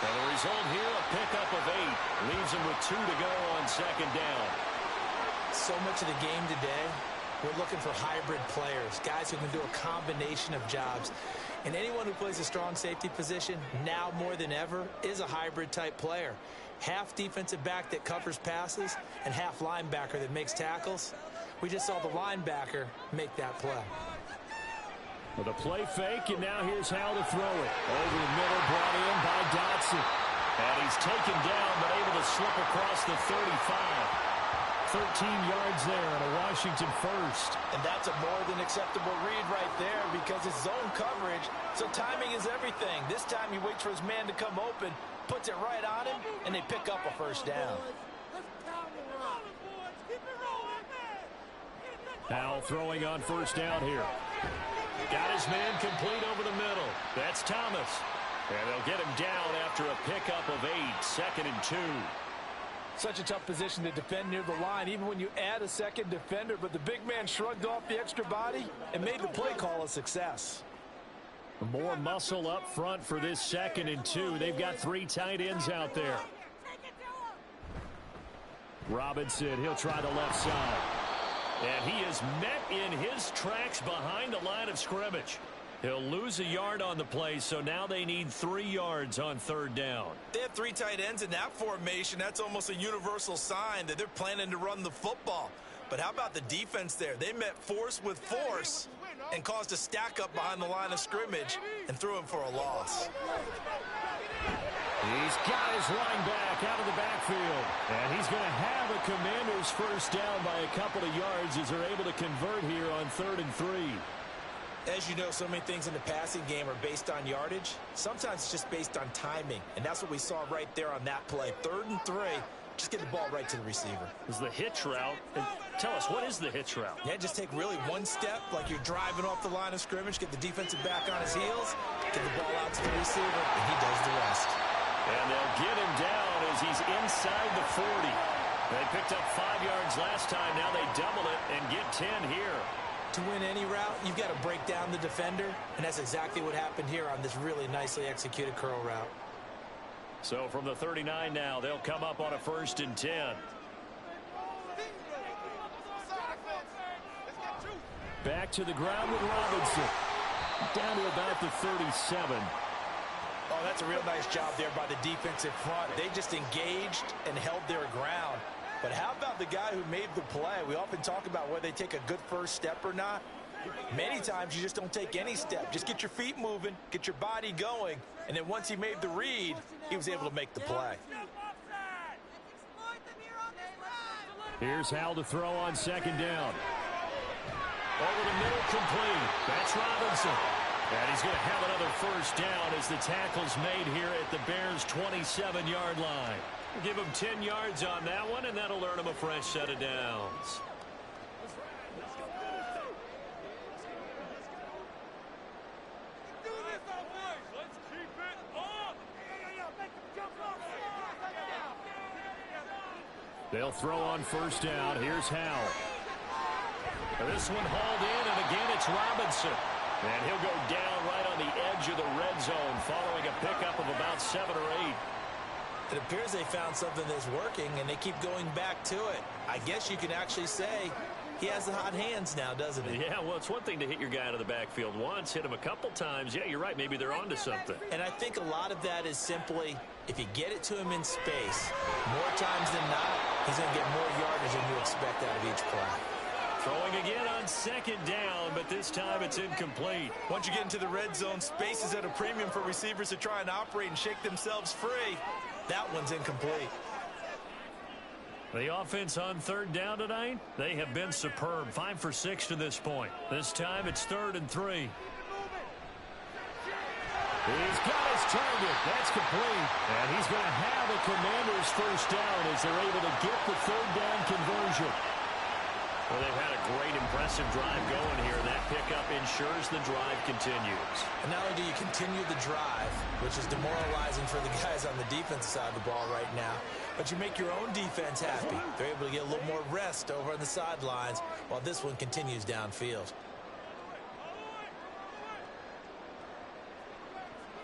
And the result here, a pickup of 8. Leaves them with 2 to go on 2nd down. So much of the game today, we're looking for hybrid players, guys who can do a combination of jobs. And anyone who plays a strong safety position, now more than ever, is a hybrid type player. Half defensive back that covers passes and half linebacker that makes tackles. We just saw the linebacker make that play. With a play fake, and now here's Howell to throw it. Over the middle, brought in by Dotson. And he's taken down, but able to slip across the 35. 13 yards there and a Washington first. And that's a more than acceptable read right there because it's zone coverage, so timing is everything. This time he waits for his man to come open, puts it right on him, and they pick up a 1st down. Howell throwing on 1st down here. Got his man complete over the middle. That's Thomas. And they'll get him down after a pickup of 8, 2nd and 2. Such a tough position to defend near the line, even when you add a second defender. But the big man shrugged off the extra body and made the play call a success. More muscle up front for this 2nd and 2. They've got 3 tight ends out there. Robinson, he'll try the left side. And he is met in his tracks behind the line of scrimmage. He'll lose a yard on the play, so now they need 3 yards on 3rd down. They have 3 tight ends in that formation. That's almost a universal sign that they're planning to run the football. But how about the defense there? They met force with force and caused a stack up behind the line of scrimmage and threw him for a loss. He's got his line back out of the backfield. And he's going to have a Commanders 1st down by a couple of yards as they're able to convert here on 3rd and 3. As you know, so many things in the passing game are based on yardage. Sometimes it's just based on timing. And that's what we saw right there on that play. 3rd and 3. Just get the ball right to the receiver. Is the hitch route. And tell us, what is the hitch route? Yeah, just take really one step like you're driving off the line of scrimmage, get the defensive back on his heels, get the ball out to the receiver, and he does the rest. And they'll get him down as he's inside the 40. They picked up 5 yards last time. Now they double it and get 10 here. To win any route, you've got to break down the defender, and that's exactly what happened here on this really nicely executed curl route. So from the 39 now, they'll come up on a 1st and 10. Back to the ground with Robinson. Down to about the 37. Oh, that's a real nice job there by the defensive front. They just engaged and held their ground. But how about the guy who made the play? We often talk about whether they take a good first step or not. Many times you just don't take any step. Just get your feet moving, get your body going, and then once he made the read, he was able to make the play. Here's Howell to throw on 2nd down. Over the middle, complete. That's Robinson. And he's going to have another 1st down as the tackle's made here at the Bears' 27-yard line. Give him 10 yards on that one, and that'll earn him a fresh set of downs. They'll throw on 1st down. Here's Howell. This one hauled in, and again it's Robinson. And he'll go down right on the edge of the red zone following a pickup of about 7 or 8. It appears they found something that's working, and they keep going back to it. I guess you can actually say he has the hot hands now, doesn't he? Yeah, well, it's one thing to hit your guy out of the backfield once, hit him a couple times. Yeah, you're right. Maybe they're onto something. And I think a lot of that is simply if you get it to him in space, more times than not, he's going to get more yardage than you expect out of each play. Throwing again on 2nd down, but this time it's incomplete. Once you get into the red zone, space is at a premium for receivers to try and operate and shake themselves free. That one's incomplete. The offense on 3rd down tonight, they have been superb. 5 for 6 to this point. This time it's 3rd and 3. He's got his target. That's complete. And he's going to have a Commanders first down as they're able to get the third down conversion. Well, they've had a great, impressive drive going here. That pickup ensures the drive continues. And not only do you continue the drive, which is demoralizing for the guys on the defensive side of the ball right now, but you make your own defense happy. They're able to get a little more rest over on the sidelines while this one continues downfield.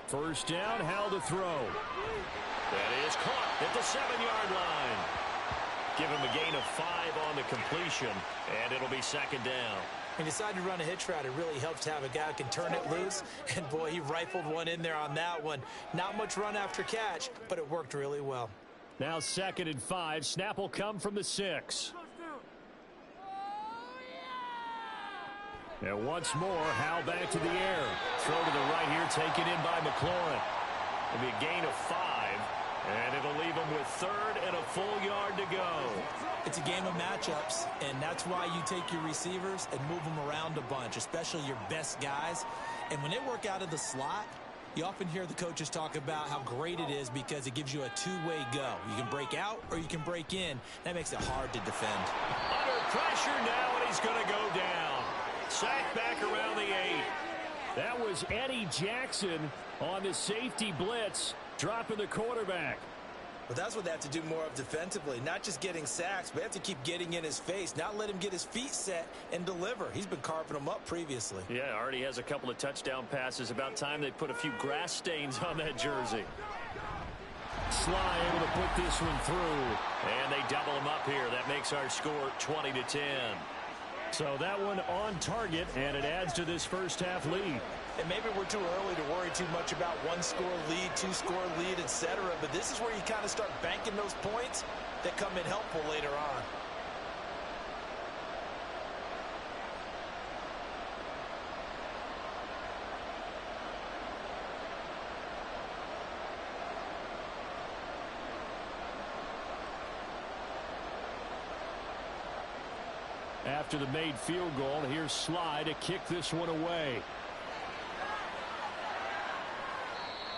First down, how to throw. That is caught at the 7-yard line. Give him a gain of 5 on the completion, and it'll be second down. He decided to run a hitch route. It really helps to have a guy who can turn it loose. And, boy, he rifled one in there on that one. Not much run after catch, but it worked really well. Now 2nd and 5. Snap will come from the 6. And once more, Howell back to the air. Throw to the right here, taken in by McLaurin. It'll be a gain of 5. And it'll leave them with 3rd and a full yard to go. It's a game of matchups, and that's why you take your receivers and move them around a bunch, especially your best guys. And when they work out of the slot, you often hear the coaches talk about how great it is because it gives you a two-way go. You can break out or you can break in. That makes it hard to defend. Under pressure now, and he's going to go down. Sacked back around the 8. That was Eddie Jackson on the safety blitz, dropping the quarterback. Well, that's what they have to do more of defensively. Not just getting sacks, but they have to keep getting in his face, not let him get his feet set and deliver. He's been carving them up previously. Yeah, already has a couple of touchdown passes. About time they put a few grass stains on that jersey. Sly able to put this one through. And they double him up here. That makes our score 20-10. So that one on target, and it adds to this first half lead. And maybe we're too early to worry too much about one-score lead, two-score lead, etc. But this is where you kind of start banking those points that come in helpful later on. After the made field goal, here's Sly to kick this one away.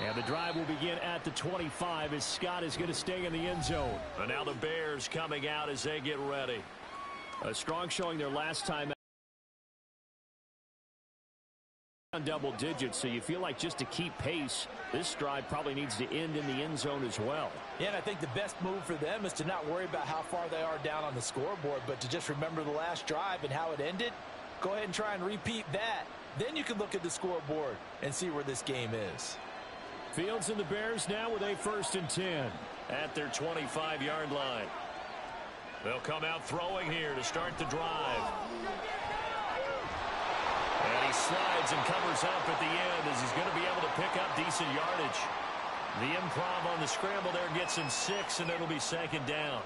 And the drive will begin at the 25 as Scott is going to stay in the end zone. And now the Bears coming out as they get ready. A strong showing their last time on double digits, so you feel like just to keep pace, this drive probably needs to end in the end zone as well. Yeah, and I think the best move for them is to not worry about how far they are down on the scoreboard, but to just remember the last drive and how it ended. Go ahead and try and repeat that. Then you can look at the scoreboard and see where this game is. Fields and the Bears now with a 1st and 10. At their 25-yard line. They'll come out throwing here to start the drive. And he slides and covers up at the end as he's going to be able to pick up decent yardage. The improv on the scramble there gets him 6, and it'll be 2nd down.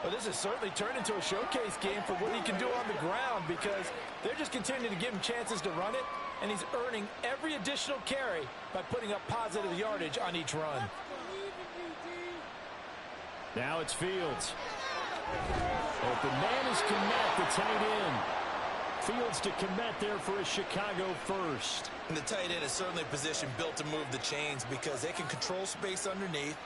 Well, this has certainly turned into a showcase game for what he can do on the ground because they're just continuing to give him chances to run it, and he's earning every additional carry by putting up positive yardage on each run. Now it's Fields. Open man is Kmet, the tight end. Fields to Kmet there for a Chicago first. And the tight end is certainly a position built to move the chains because they can control space underneath.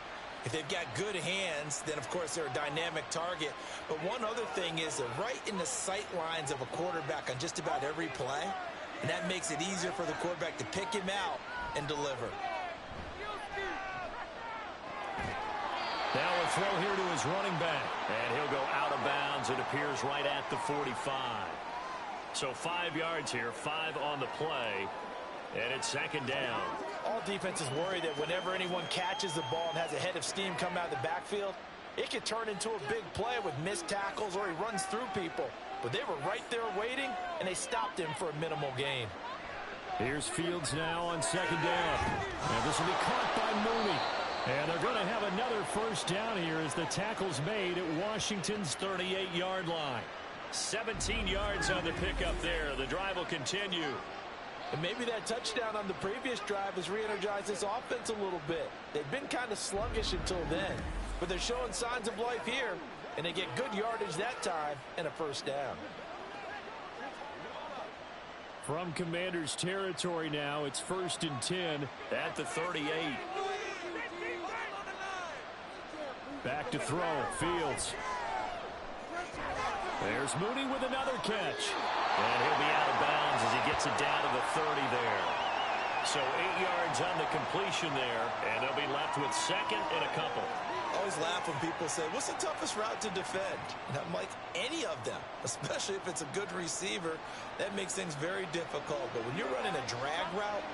If they've got good hands, then, of course, they're a dynamic target. But one other thing is they're right in the sight lines of a quarterback on just about every play. And that makes it easier for the quarterback to pick him out and deliver. Now a throw here to his running back. And he'll go out of bounds. It appears right at the 45. So 5 yards here, 5 on the play. And it's 2nd down. All defenses worry that whenever anyone catches the ball and has a head of steam come out of the backfield, it could turn into a big play with missed tackles or he runs through people. But they were right there waiting, and they stopped him for a minimal gain. Here's Fields now on 2nd down. And this will be caught by Mooney. And they're going to have another first down here as the tackle's made at Washington's 38-yard line. 17 yards on the pickup there. The drive will continue. And maybe that touchdown on the previous drive has re-energized this offense a little bit. They've been kind of sluggish until then, but they're showing signs of life here, and they get good yardage that time and a first down. From Commanders territory now, it's 1st and 10 at the 38. Back to throw, Fields. There's Mooney with another catch. And he'll be out of bounds as he gets it down to the 30 there. So 8 yards on the completion there, and they'll be left with 2nd and a couple. I always laugh when people say, what's the toughest route to defend? And I'm like, any of them, especially if it's a good receiver. That makes things very difficult. But when you're running a drag route,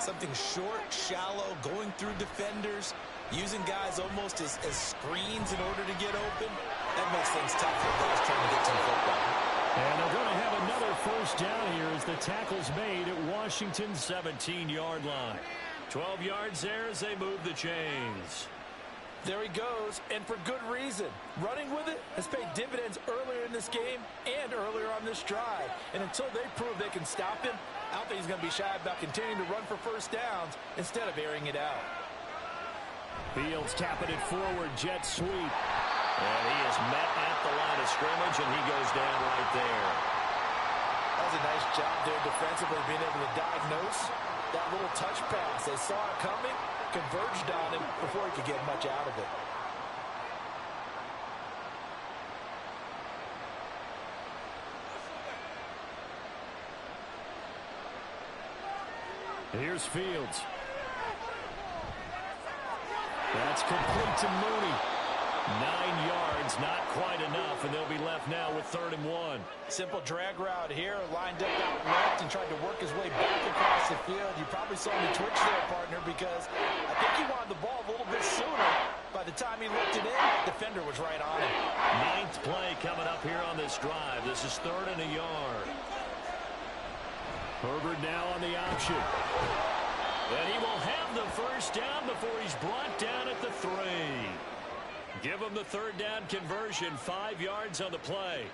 something short, shallow, going through defenders, using guys almost as screens in order to get open, that makes things tough for those trying to get to the football. And they're going to have another 1st down here as the tackle's made at Washington's 17-yard line. 12 yards there as they move the chains. There he goes, and for good reason. Running with it has paid dividends earlier in this game and earlier on this drive. And until they prove they can stop him, I don't think he's going to be shy about continuing to run for 1st downs instead of airing it out. Fields tapping it forward, jet sweep. And he is met at the line of scrimmage, and he goes down right there. That was a nice job there defensively, being able to diagnose that little touch pass. They saw it coming, converged on him before he could get much out of it. Here's Fields. That's complete to Mooney. 9 yards, not quite enough, and they'll be left now with 3rd and 1. Simple drag route here, lined up out left and tried to work his way back across the field. You probably saw me twitch there, partner, because I think he wanted the ball a little bit sooner. By the time he looked it in, defender was right on him. 9th play coming up here on this drive. This is 3rd and a yard. Herbert now on the option. And he will have the 1st down before he's brought down at the 3. Give him the 3rd down conversion, 5 yards on the play.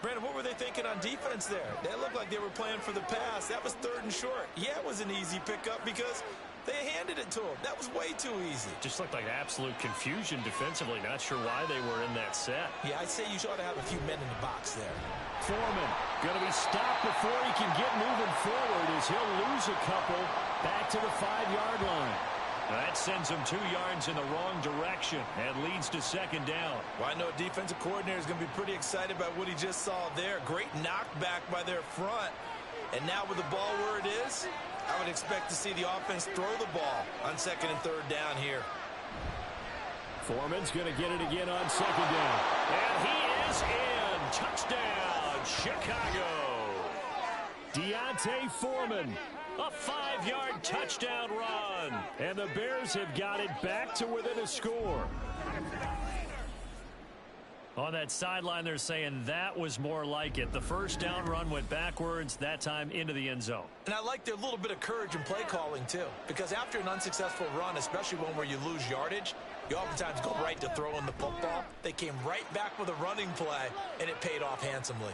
Brandon, what were they thinking on defense there? They looked like they were playing for the pass. That was 3rd and short. Yeah, it was an easy pickup because they handed it to him. That was way too easy. Just looked like absolute confusion defensively. Not sure why they were in that set. Yeah, I'd say you ought to have a few men in the box there. Foreman going to be stopped before he can get moving forward as he'll lose a couple back to the 5-yard line. That sends him 2 yards in the wrong direction and leads to 2nd down. Well, I know a defensive coordinator is going to be pretty excited about what he just saw there. Great knockback by their front. And now with the ball where it is, I would expect to see the offense throw the ball on 2nd and 3rd down here. Foreman's going to get it again on 2nd down. And he is in. Touchdown, Chicago. D'Onta Foreman. A 5-yard touchdown run. And the Bears have got it back to within a score. On that sideline, they're saying that was more like it. The 1st down run went backwards, that time into the end zone. And I like their little bit of courage in play calling, too. Because after an unsuccessful run, especially one where you lose yardage, you oftentimes go right to throwing the football. They came right back with a running play, and it paid off handsomely.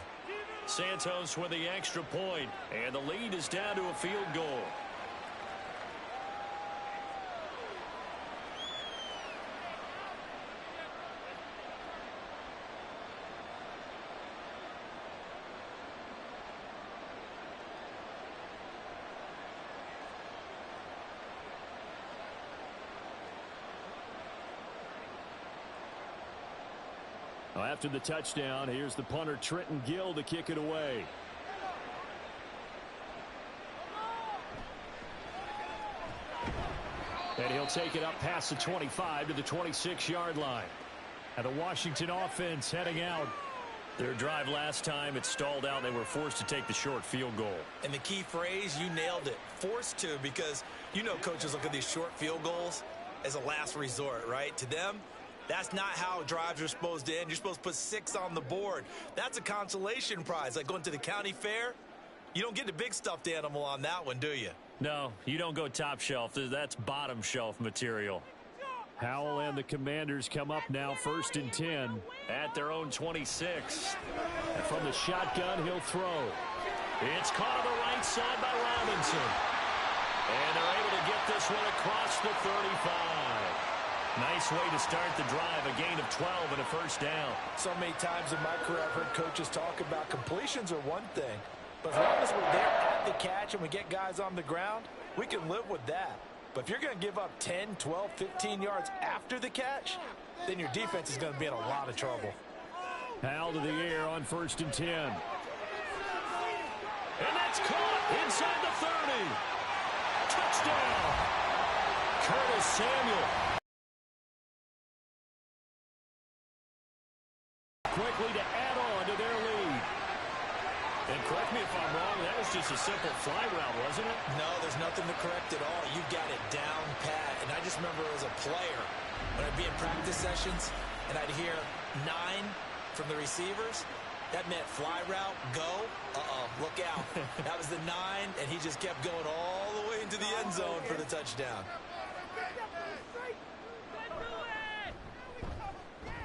Santos with the extra point, and the lead is down to a field goal. After the touchdown, here's the punter Trenton Gill to kick it away. And he'll take it up past the 25 to the 26-yard line. And the Washington offense heading out. Their drive last time, it stalled out. They were forced to take the short field goal. And the key phrase, you nailed it. Forced to, because you know coaches look at these short field goals as a last resort, right? To them, that's not how drives are supposed to end. You're supposed to put 6 on the board. That's a consolation prize. Like going to the county fair, you don't get the big stuffed animal on that one, do you? No, you don't go top shelf. That's bottom shelf material. Howell and the Commanders come up now 1st and 10 at their own 26. And from the shotgun, he'll throw. It's caught on the right side by Robinson. And they're able to get this one across the 35. Nice way to start the drive, a gain of 12 and a 1st down. So many times in my career I've heard coaches talk about completions are one thing, but as long as we're there at make the catch and we get guys on the ground, we can live with that. But if you're going to give up 10, 12, 15 yards after the catch, then your defense is going to be in a lot of trouble. Howell to the air on 1st and 10. And that's caught inside the 30. Touchdown. Curtis Samuel. Quickly to add on to their lead. And correct me if I'm wrong, that was just a simple fly route, wasn't it? No, there's nothing to correct at all. You've got it down pat. And I just remember as a player, when I'd be in practice sessions and I'd hear 9 from the receivers, that meant fly route, go, look out. That was the 9, and he just kept going all the way into the end zone for the touchdown.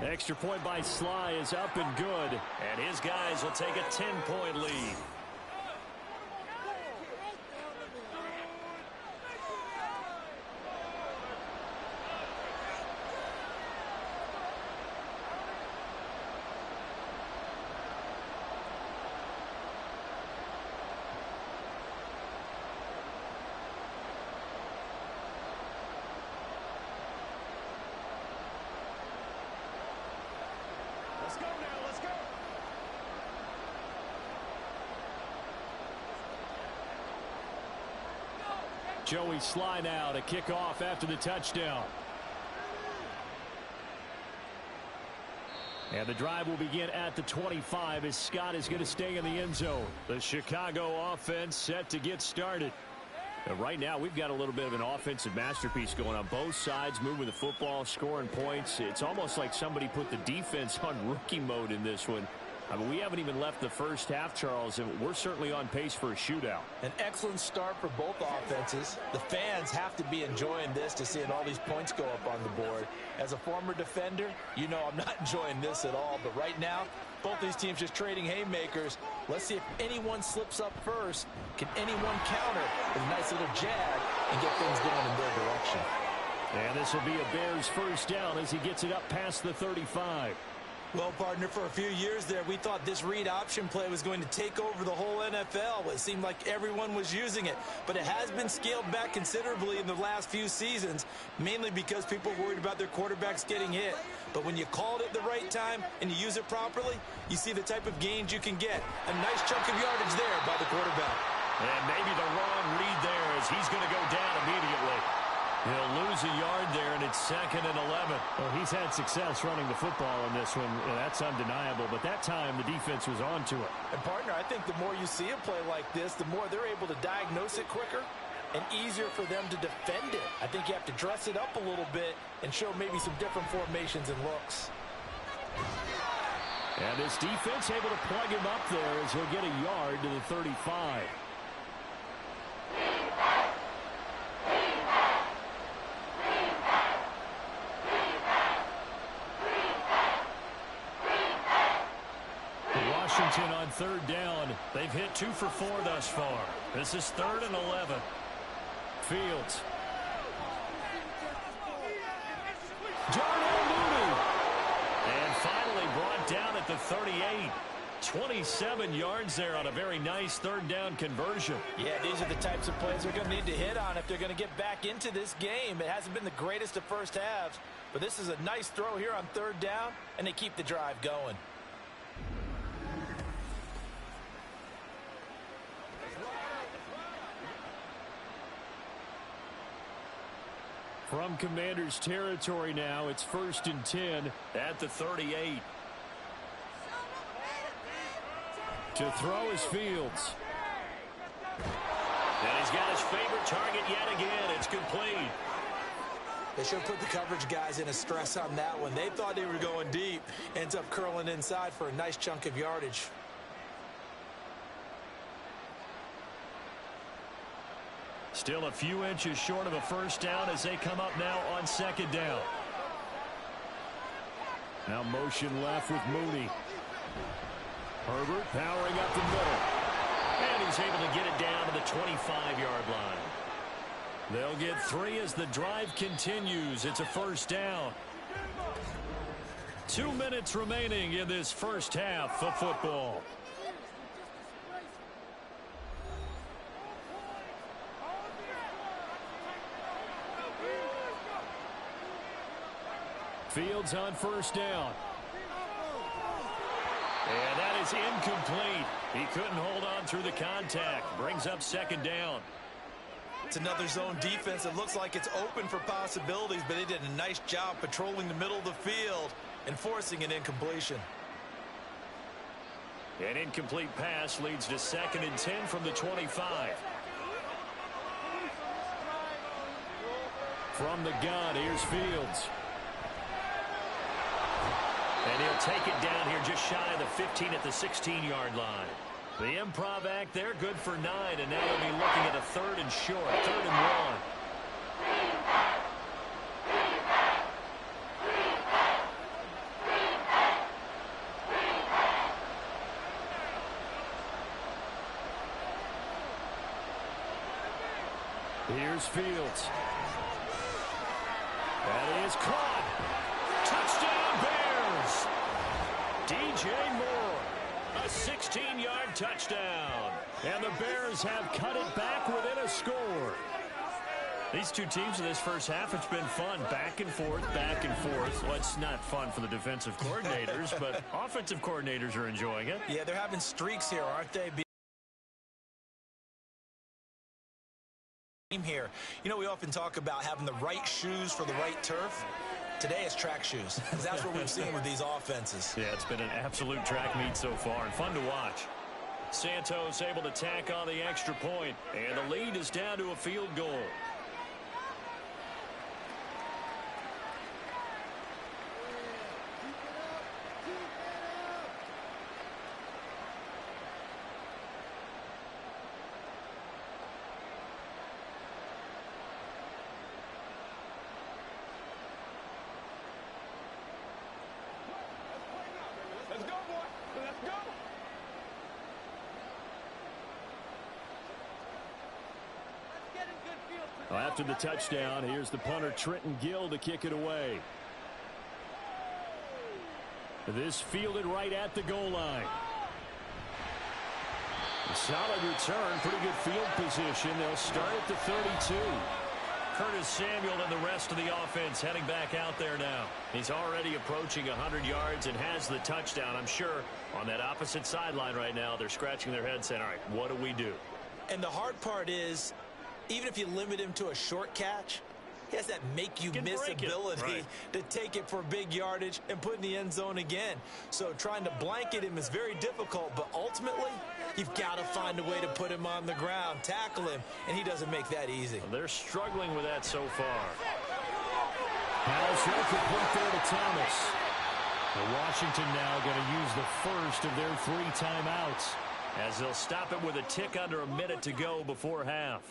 Extra point by Sly is up and good. And his guys will take a 10-point lead. Let's go now, let's go. Joey Sly now to kick off after the touchdown. And the drive will begin at the 25 as Scott is going to stay in the end zone. The Chicago offense set to get started. Right now, we've got a little bit of an offensive masterpiece going on both sides, moving the football, scoring points. It's almost like somebody put the defense on rookie mode in this one. I mean, we haven't even left the first half, Charles, and we're certainly on pace for a shootout. An excellent start for both offenses. The fans have to be enjoying this to seeing all these points go up on the board. As a former defender, you know I'm not enjoying this at all. But right now, both these teams just trading haymakers. Let's see if anyone slips up first. Can anyone counter with a nice little jab and get things going in their direction? And this will be a Bears first down as he gets it up past the 35. Well, partner, for a few years there, we thought this read option play was going to take over the whole NFL. It seemed like everyone was using it, but it has been scaled back considerably in the last few seasons, mainly because people are worried about their quarterbacks getting hit. But when you call it at the right time and you use it properly, you see the type of gains you can get. A nice chunk of yardage there by the quarterback. And maybe the wrong read there as he's going to go down immediately. He'll lose a yard there, and it's 2nd and 11. Well, he's had success running the football in this one. That's undeniable, but that time the defense was on to it. And, partner, I think the more you see a play like this, the more they're able to diagnose it quicker and easier for them to defend it. I think you have to dress it up a little bit and show maybe some different formations and looks. And this defense able to plug him up there as he'll get a yard to the 35. Washington on 3rd down. They've hit 2 for 4 thus far. This is 3rd and 11. Fields. Darnell Mooney. And finally brought down at the 38. 27 yards there on a very nice 3rd down conversion. Yeah, these are the types of plays they're going to need to hit on if they're going to get back into this game. It hasn't been the greatest of first halves, but this is a nice throw here on 3rd down, and they keep the drive going. From Commanders territory now, it's 1st and 10 at the 38. To throw is Fields. And he's got his favorite target yet again. It's complete. They should put the coverage guys in a stress on that one. They thought they were going deep. Ends up curling inside for a nice chunk of yardage. Still a few inches short of a first down as they come up now on 2nd down. Now motion left with Mooney. Herbert powering up the middle. And he's able to get it down to the 25-yard line. They'll get 3 as the drive continues. It's a first down. 2 minutes remaining in this first half of football. Fields on first down. And that is incomplete. He couldn't hold on through the contact. Brings up second down. It's another zone defense. It looks like it's open for possibilities, but they did a nice job patrolling the middle of the field and forcing an incompletion. An incomplete pass leads to 2nd and 10 from the 25. From the gun, here's Fields. And he'll take it down here just shy of the 15 at the 16-yard line. The improv act there, good for 9, and now they'll be looking at a 3rd and short, 3rd and 1. Here's Fields. That is caught. Touchdown, Bears! DJ Moore, a 16-yard touchdown. And the Bears have cut it back within a score. These two teams in this first half, it's been fun. Back and forth, back and forth. Well, it's not fun for the defensive coordinators, but offensive coordinators are enjoying it. Yeah, they're having streaks here, aren't they? Here. You know, we often talk about having the right shoes for the right turf. Today it's track shoes, because that's what we've seen with these offenses. Yeah, it's been an absolute track meet so far, and fun to watch. Santos able to tack on the extra point, and the lead is down to a field goal. After the touchdown, here's the punter Trenton Gill to kick it away. This fielded right at the goal line. A solid return, pretty good field position. They'll start at the 32. Curtis Samuel and the rest of the offense heading back out there now. He's already approaching 100 yards and has the touchdown. I'm sure on that opposite sideline right now, they're scratching their heads saying, all right, what do we do? And the hard part is, even if you limit him to a short catch, he has that make-you-miss ability to take it for big yardage and put in the end zone again. So trying to blanket him is very difficult, but ultimately, you've got to find a way to put him on the ground, tackle him, and he doesn't make that easy. Well, they're struggling with that so far. Pass complete there to Thomas. Washington now going to use the first of their 3 timeouts, as they'll stop it with a tick under a minute to go before half.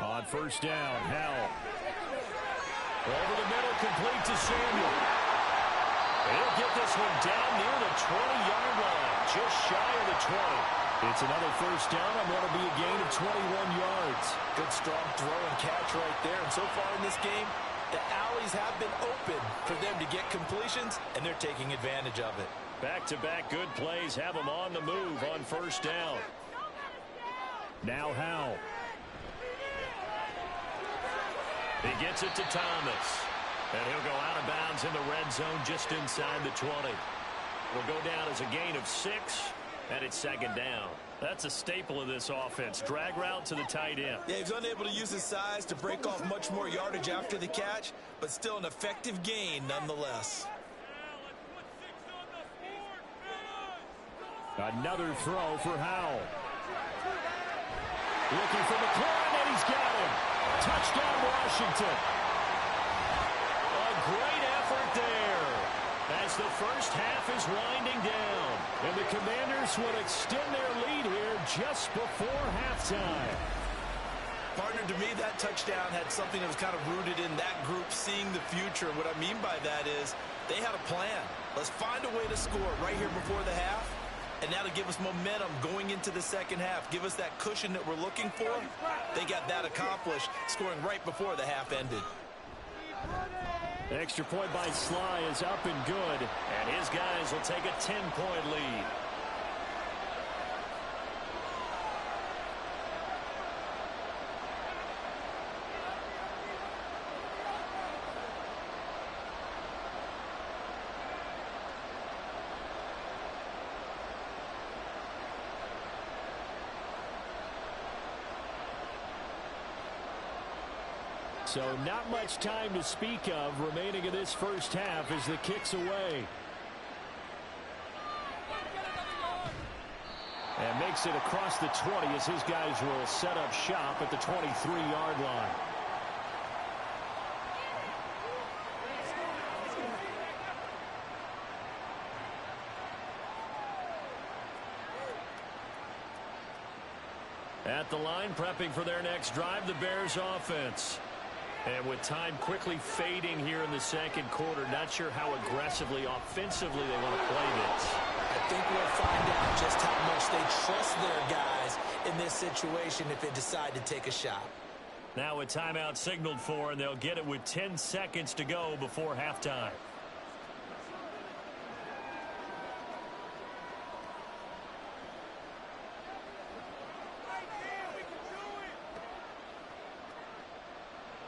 On first down, Howell. Over the middle, complete to Samuel. He'll get this one down near the 20-yard line, just shy of the 20. It's another first down and going to be a gain of 21 yards. Good strong throw and catch right there. And so far in this game, the alleys have been open for them to get completions, and they're taking advantage of it. Back-to-back good plays have them on the move on first down. Now Howell. He gets it to Thomas. And he'll go out of bounds in the red zone just inside the 20. Will go down as a gain of 6, and it's second down. That's a staple of this offense. Drag route to the tight end. Yeah, he's unable to use his size to break off much more yardage after the catch, but still an effective gain nonetheless. Another throw for Howell. Looking for McLaurin, and he's got him. Touchdown, Washington. A great effort there as the first half is winding down. And the Commanders will extend their lead here just before halftime. Partner, to me, that touchdown had something that was kind of rooted in that group seeing the future. What I mean by that is they had a plan. Let's find a way to score right here before the half. And now to give us momentum going into the second half, give us that cushion that we're looking for. They got that accomplished, scoring right before the half ended. Extra point by Sly is up and good, and his guys will take a 10-point lead. So not much time to speak of remaining in this first half as the kick's away. And makes it across the 20 as his guys will set up shop at the 23-yard line. At the line, prepping for their next drive, the Bears offense. And with time quickly fading here in the second quarter, not sure how aggressively, offensively they want to play this. I think we'll find out just how much they trust their guys in this situation if they decide to take a shot. Now a timeout signaled for, and they'll get it with 10 seconds to go before halftime.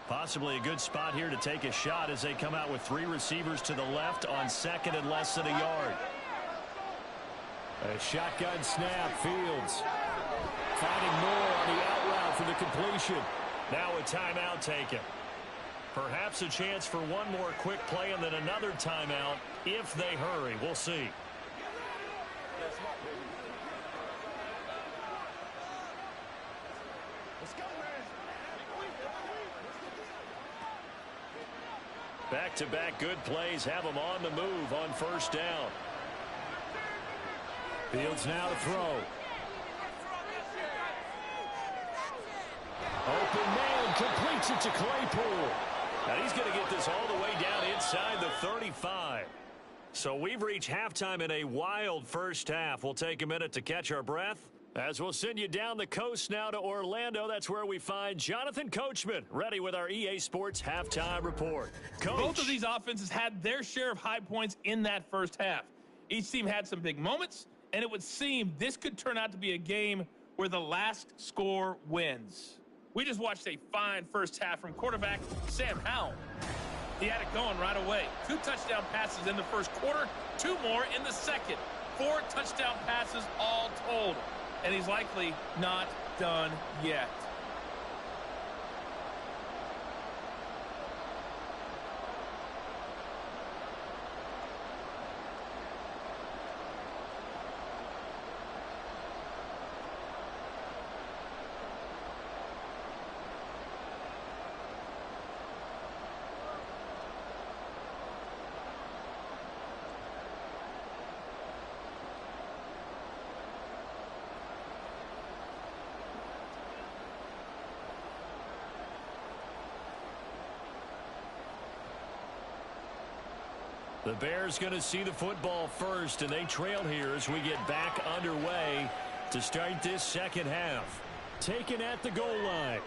Possibly a good spot here to take a shot as they come out with 3 receivers to the left on second and less than a yard. A shotgun snap, Fields. Finding more on the out route for the completion. Now a timeout taken. Perhaps a chance for one more quick play and then another timeout if they hurry. We'll see. Back-to-back good plays have them on the move on first down. Fields now to throw. Open man, completes it to Claypool. And he's going to get this all the way down inside the 35. So we've reached halftime in a wild first half. We'll take a minute to catch our breath as we'll send you down the coast now to Orlando. That's where we find Jonathan Coachman, ready with our EA Sports Halftime Report. Coach. Both of these offenses had their share of high points in that first half. Each team had some big moments, and it would seem this could turn out to be a game where the last score wins. We just watched a fine first half from quarterback Sam Howell. He had it going right away. 2 touchdown passes in the first quarter, 2 more in the second. 4 touchdown passes all told. And he's likely not done yet. The Bears going to see the football first, and they trail here as we get back underway to start this second half. Taken at the goal line.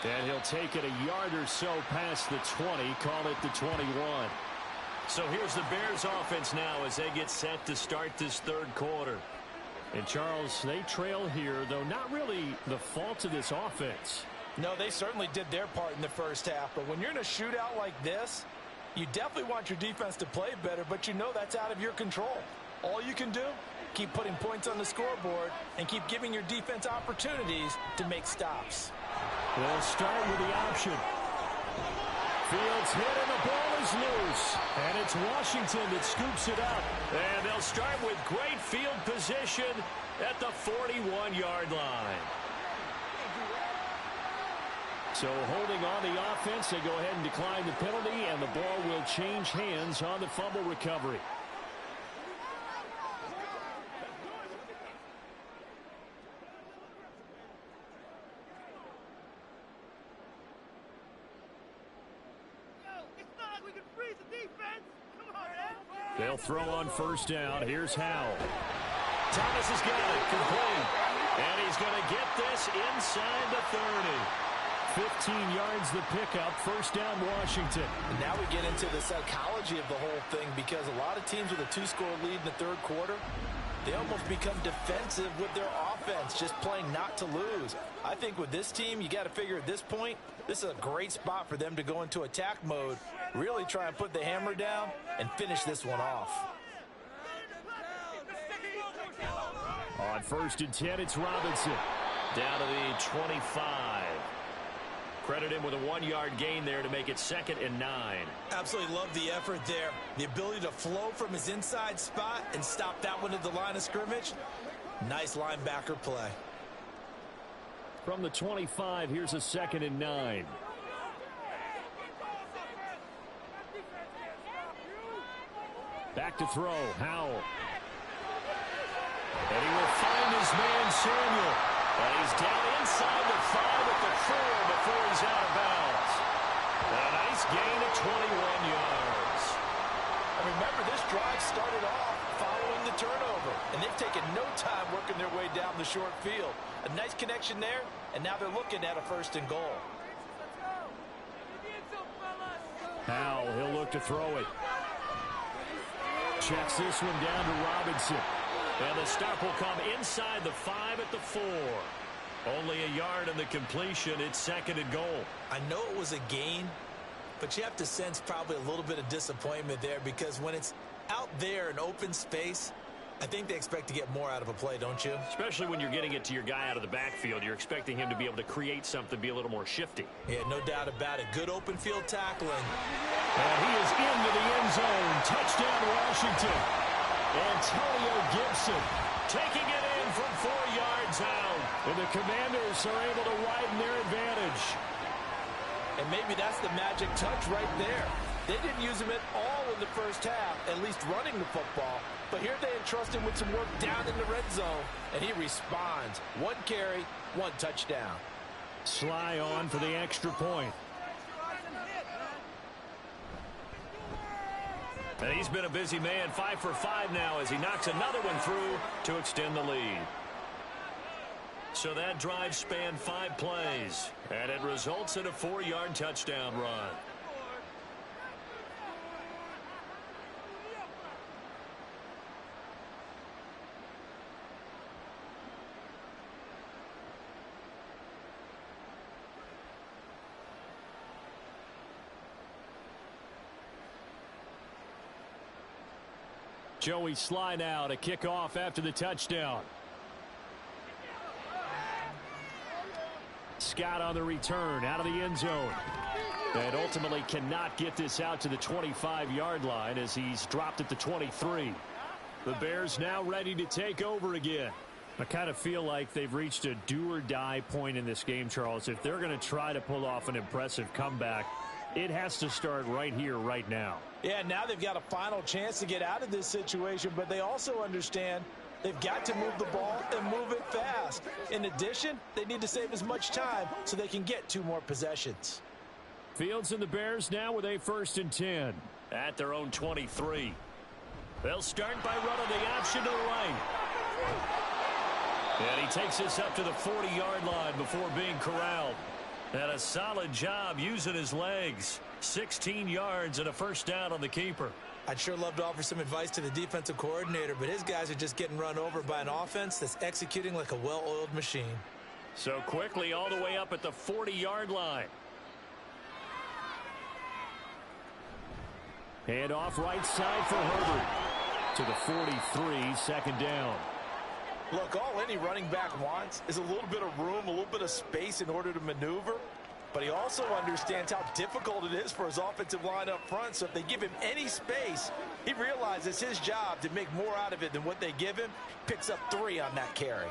And he'll take it a yard or so past the 20, call it the 21. So here's the Bears offense now as they get set to start this third quarter. And Charles, they trail here, though not really the fault of this offense. No, they certainly did their part in the first half, but when you're in a shootout like this, you definitely want your defense to play better, but you know that's out of your control. All you can do, keep putting points on the scoreboard and keep giving your defense opportunities to make stops. They'll start with the option. Fields hit and the ball is loose. And it's Washington that scoops it up. And they'll start with great field position at the 41-yard line. So holding on the offense, they go ahead and decline the penalty, and the ball will change hands on the fumble recovery. They'll throw on first down. Here's Howell. Thomas has got it, complete. And he's going to get this inside the 30. 15 yards the pickup. First down, Washington. And now we get into the psychology of the whole thing, because a lot of teams with a 2-score lead in the third quarter, they almost become defensive with their offense, just playing not to lose. I think with this team, you got to figure at this point, this is a great spot for them to go into attack mode, really try and put the hammer down and finish this one off. On 1st and 10, it's Robinson. Down to the 25. Credit him with a 1-yard gain there to make it 2nd and 9. Absolutely love the effort there. The ability to flow from his inside spot and stop that one at the line of scrimmage. Nice linebacker play. From the 25, here's a 2nd and 9. Back to throw, Howell. And he will find his man, Samuel. And he's down inside the 5 at the 4 before he's out of bounds. And a nice gain of 21 yards. And remember, this drive started off following the turnover, and they've taken no time working their way down the short field. A nice connection there, and now they're looking at a 1st and goal. Howell, he'll look to throw it. Checks this one down to Robinson. And the stop will come inside the 5 at the 4. Only a yard in the completion. It's 2nd and goal. I know it was a gain, but you have to sense probably a little bit of disappointment there, because when it's out there in open space, I think they expect to get more out of a play, don't you? Especially when you're getting it to your guy out of the backfield. You're expecting him to be able to create something, be a little more shifty. Yeah, no doubt about it. Good open field tackling. And he is into the end zone. Touchdown, Washington. Antonio Gibson taking it in from 4 yards out. And the Commanders are able to widen their advantage. And maybe that's the magic touch right there. They didn't use him at all in the first half, at least running the football. But here they entrust him with some work down in the red zone, and he responds. 1 carry, 1 touchdown. Sly on for the extra point. And he's been a busy man, 5 for 5 now as he knocks another one through to extend the lead. So that drive spanned 5 plays, and it results in a 4-yard touchdown run. Joey Sly now to kick off after the touchdown. Scott on the return out of the end zone. And ultimately cannot get this out to the 25-yard line as he's dropped at the 23. The Bears now ready to take over again. I kind of feel like they've reached a do-or-die point in this game, Charles. If they're going to try to pull off an impressive comeback, it has to start right here, right now. Yeah, now they've got a final chance to get out of this situation, but they also understand they've got to move the ball and move it fast. In addition, they need to save as much time so they can get 2 more possessions. Fields and the Bears now with a 1st and 10. At their own 23. They'll start by running the option to the right. And he takes this up to the 40-yard line before being corralled. And a solid job using his legs. 16 yards and a 1st down on the keeper. I'd sure love to offer some advice to the defensive coordinator, but his guys are just getting run over by an offense that's executing like a well-oiled machine. So quickly all the way up at the 40-yard line. Hand off right side for Herbert. To the 43, 2nd down. Look, all any running back wants is a little bit of room, a little bit of space in order to maneuver. But he also understands how difficult it is for his offensive line up front. So if they give him any space, he realizes his job to make more out of it than what they give him. Picks up 3 on that carry.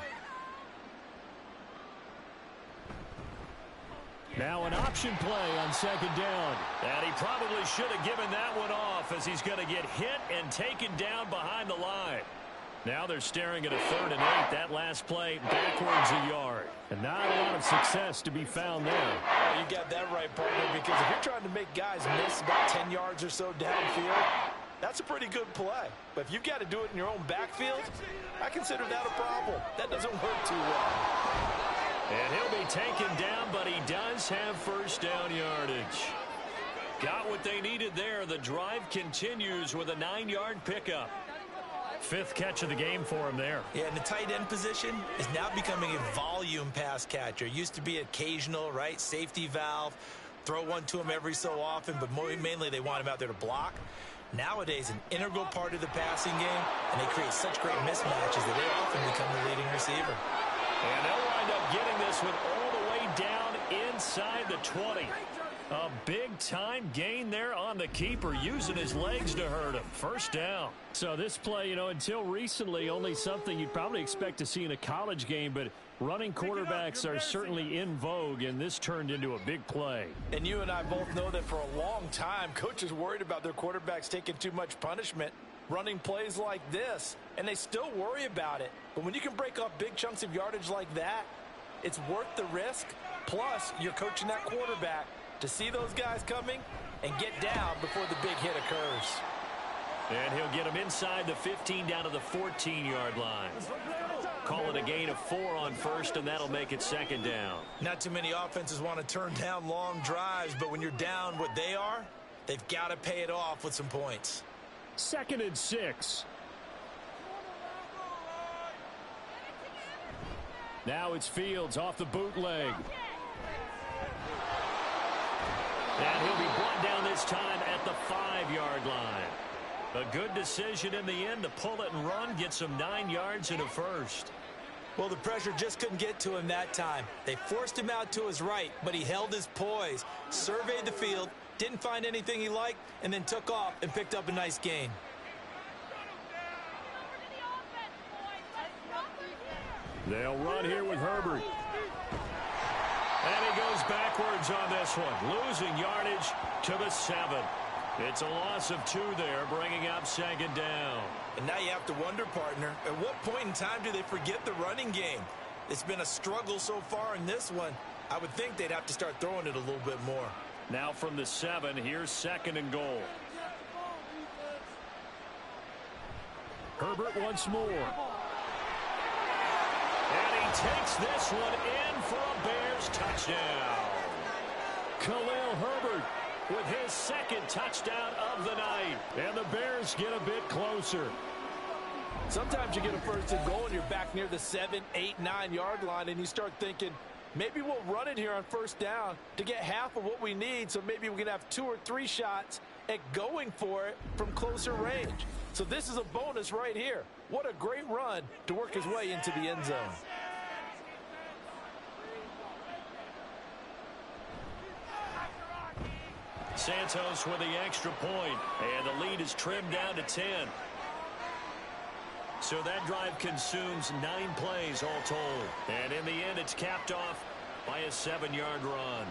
Now an option play on 2nd down. And he probably should have given that one off as he's going to get hit and taken down behind the line. Now they're staring at a 3rd and 8. That last play backwards a yard. And not a lot of success to be found there. Oh, you got that right, partner, because if you're trying to make guys miss about 10 yards or so downfield, that's a pretty good play. But if you've got to do it in your own backfield, I consider that a problem. That doesn't work too well. And he'll be taken down, but he does have first down yardage. Got what they needed there. The drive continues with a 9-yard pickup. 5th catch of the game for him there. Yeah, and the tight end position is now becoming a volume pass catcher. Used to be occasional, right? Safety valve. Throw one to him every so often, but mainly they want him out there to block. Nowadays, an integral part of the passing game, and they create such great mismatches that they often become the leading receiver. And they'll wind up getting this one all the way down inside the 20. A big-time gain there on the keeper, using his legs to hurt him. First down. So this play, until recently, only something you'd probably expect to see in a college game, but running quarterbacks are certainly in vogue, and this turned into a big play. And you and I both know that for a long time, coaches worried about their quarterbacks taking too much punishment, running plays like this, and they still worry about it. But when you can break up big chunks of yardage like that, it's worth the risk. Plus, you're coaching that quarterback to see those guys coming and get down before the big hit occurs. And he'll get him inside the 15 down to the 14-yard line. Call it a gain of 4 on first, and that'll make it second down. Not too many offenses want to turn down long drives, but when you're down what they are, they've got to pay it off with some points. 2nd and 6. Now it's Fields off the bootleg. And he'll be brought down this time at the 5-yard line. A good decision in the end to pull it and run, get some 9 yards and a first. Well, the pressure just couldn't get to him that time. They forced him out to his right, but he held his poise, surveyed the field, didn't find anything he liked, and then took off and picked up a nice gain. They'll run here with Herbert. And he goes backwards on this one, losing yardage to the 7. It's a loss of 2 there, bringing up second down. And now you have to wonder, partner, at what point in time do they forget the running game? It's been a struggle so far in this one. I would think they'd have to start throwing it a little bit more. Now from the 7, here's 2nd and goal. Herbert once more. And he takes this one in for a Bears touchdown. Khalil Herbert with his 2nd touchdown of the night. And the Bears get a bit closer. Sometimes you get a first and goal and you're back near the 7, 8, 9-yard line, and you start thinking, maybe we'll run it here on first down to get half of what we need, so maybe we can have 2 or 3 shots at going for it from closer range. So this is a bonus right here. What a great run to work his way into the end zone. Santos with the extra point, and the lead is trimmed down to 10. So that drive consumes 9 plays all told. And in the end, it's capped off by a 7-yard run.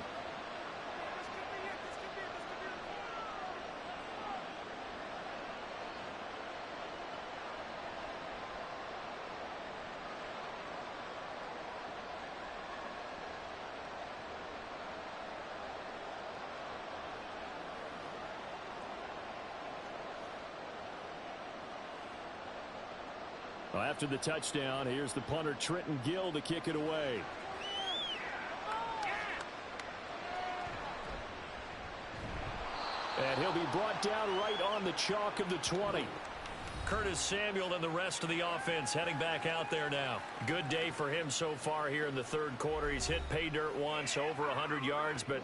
After the touchdown, here's the punter Trenton Gill to kick it away. And he'll be brought down right on the chalk of the 20. Curtis Samuel and the rest of the offense heading back out there now. Good day for him so far here in the 3rd quarter. He's hit pay dirt once, over 100 yards, but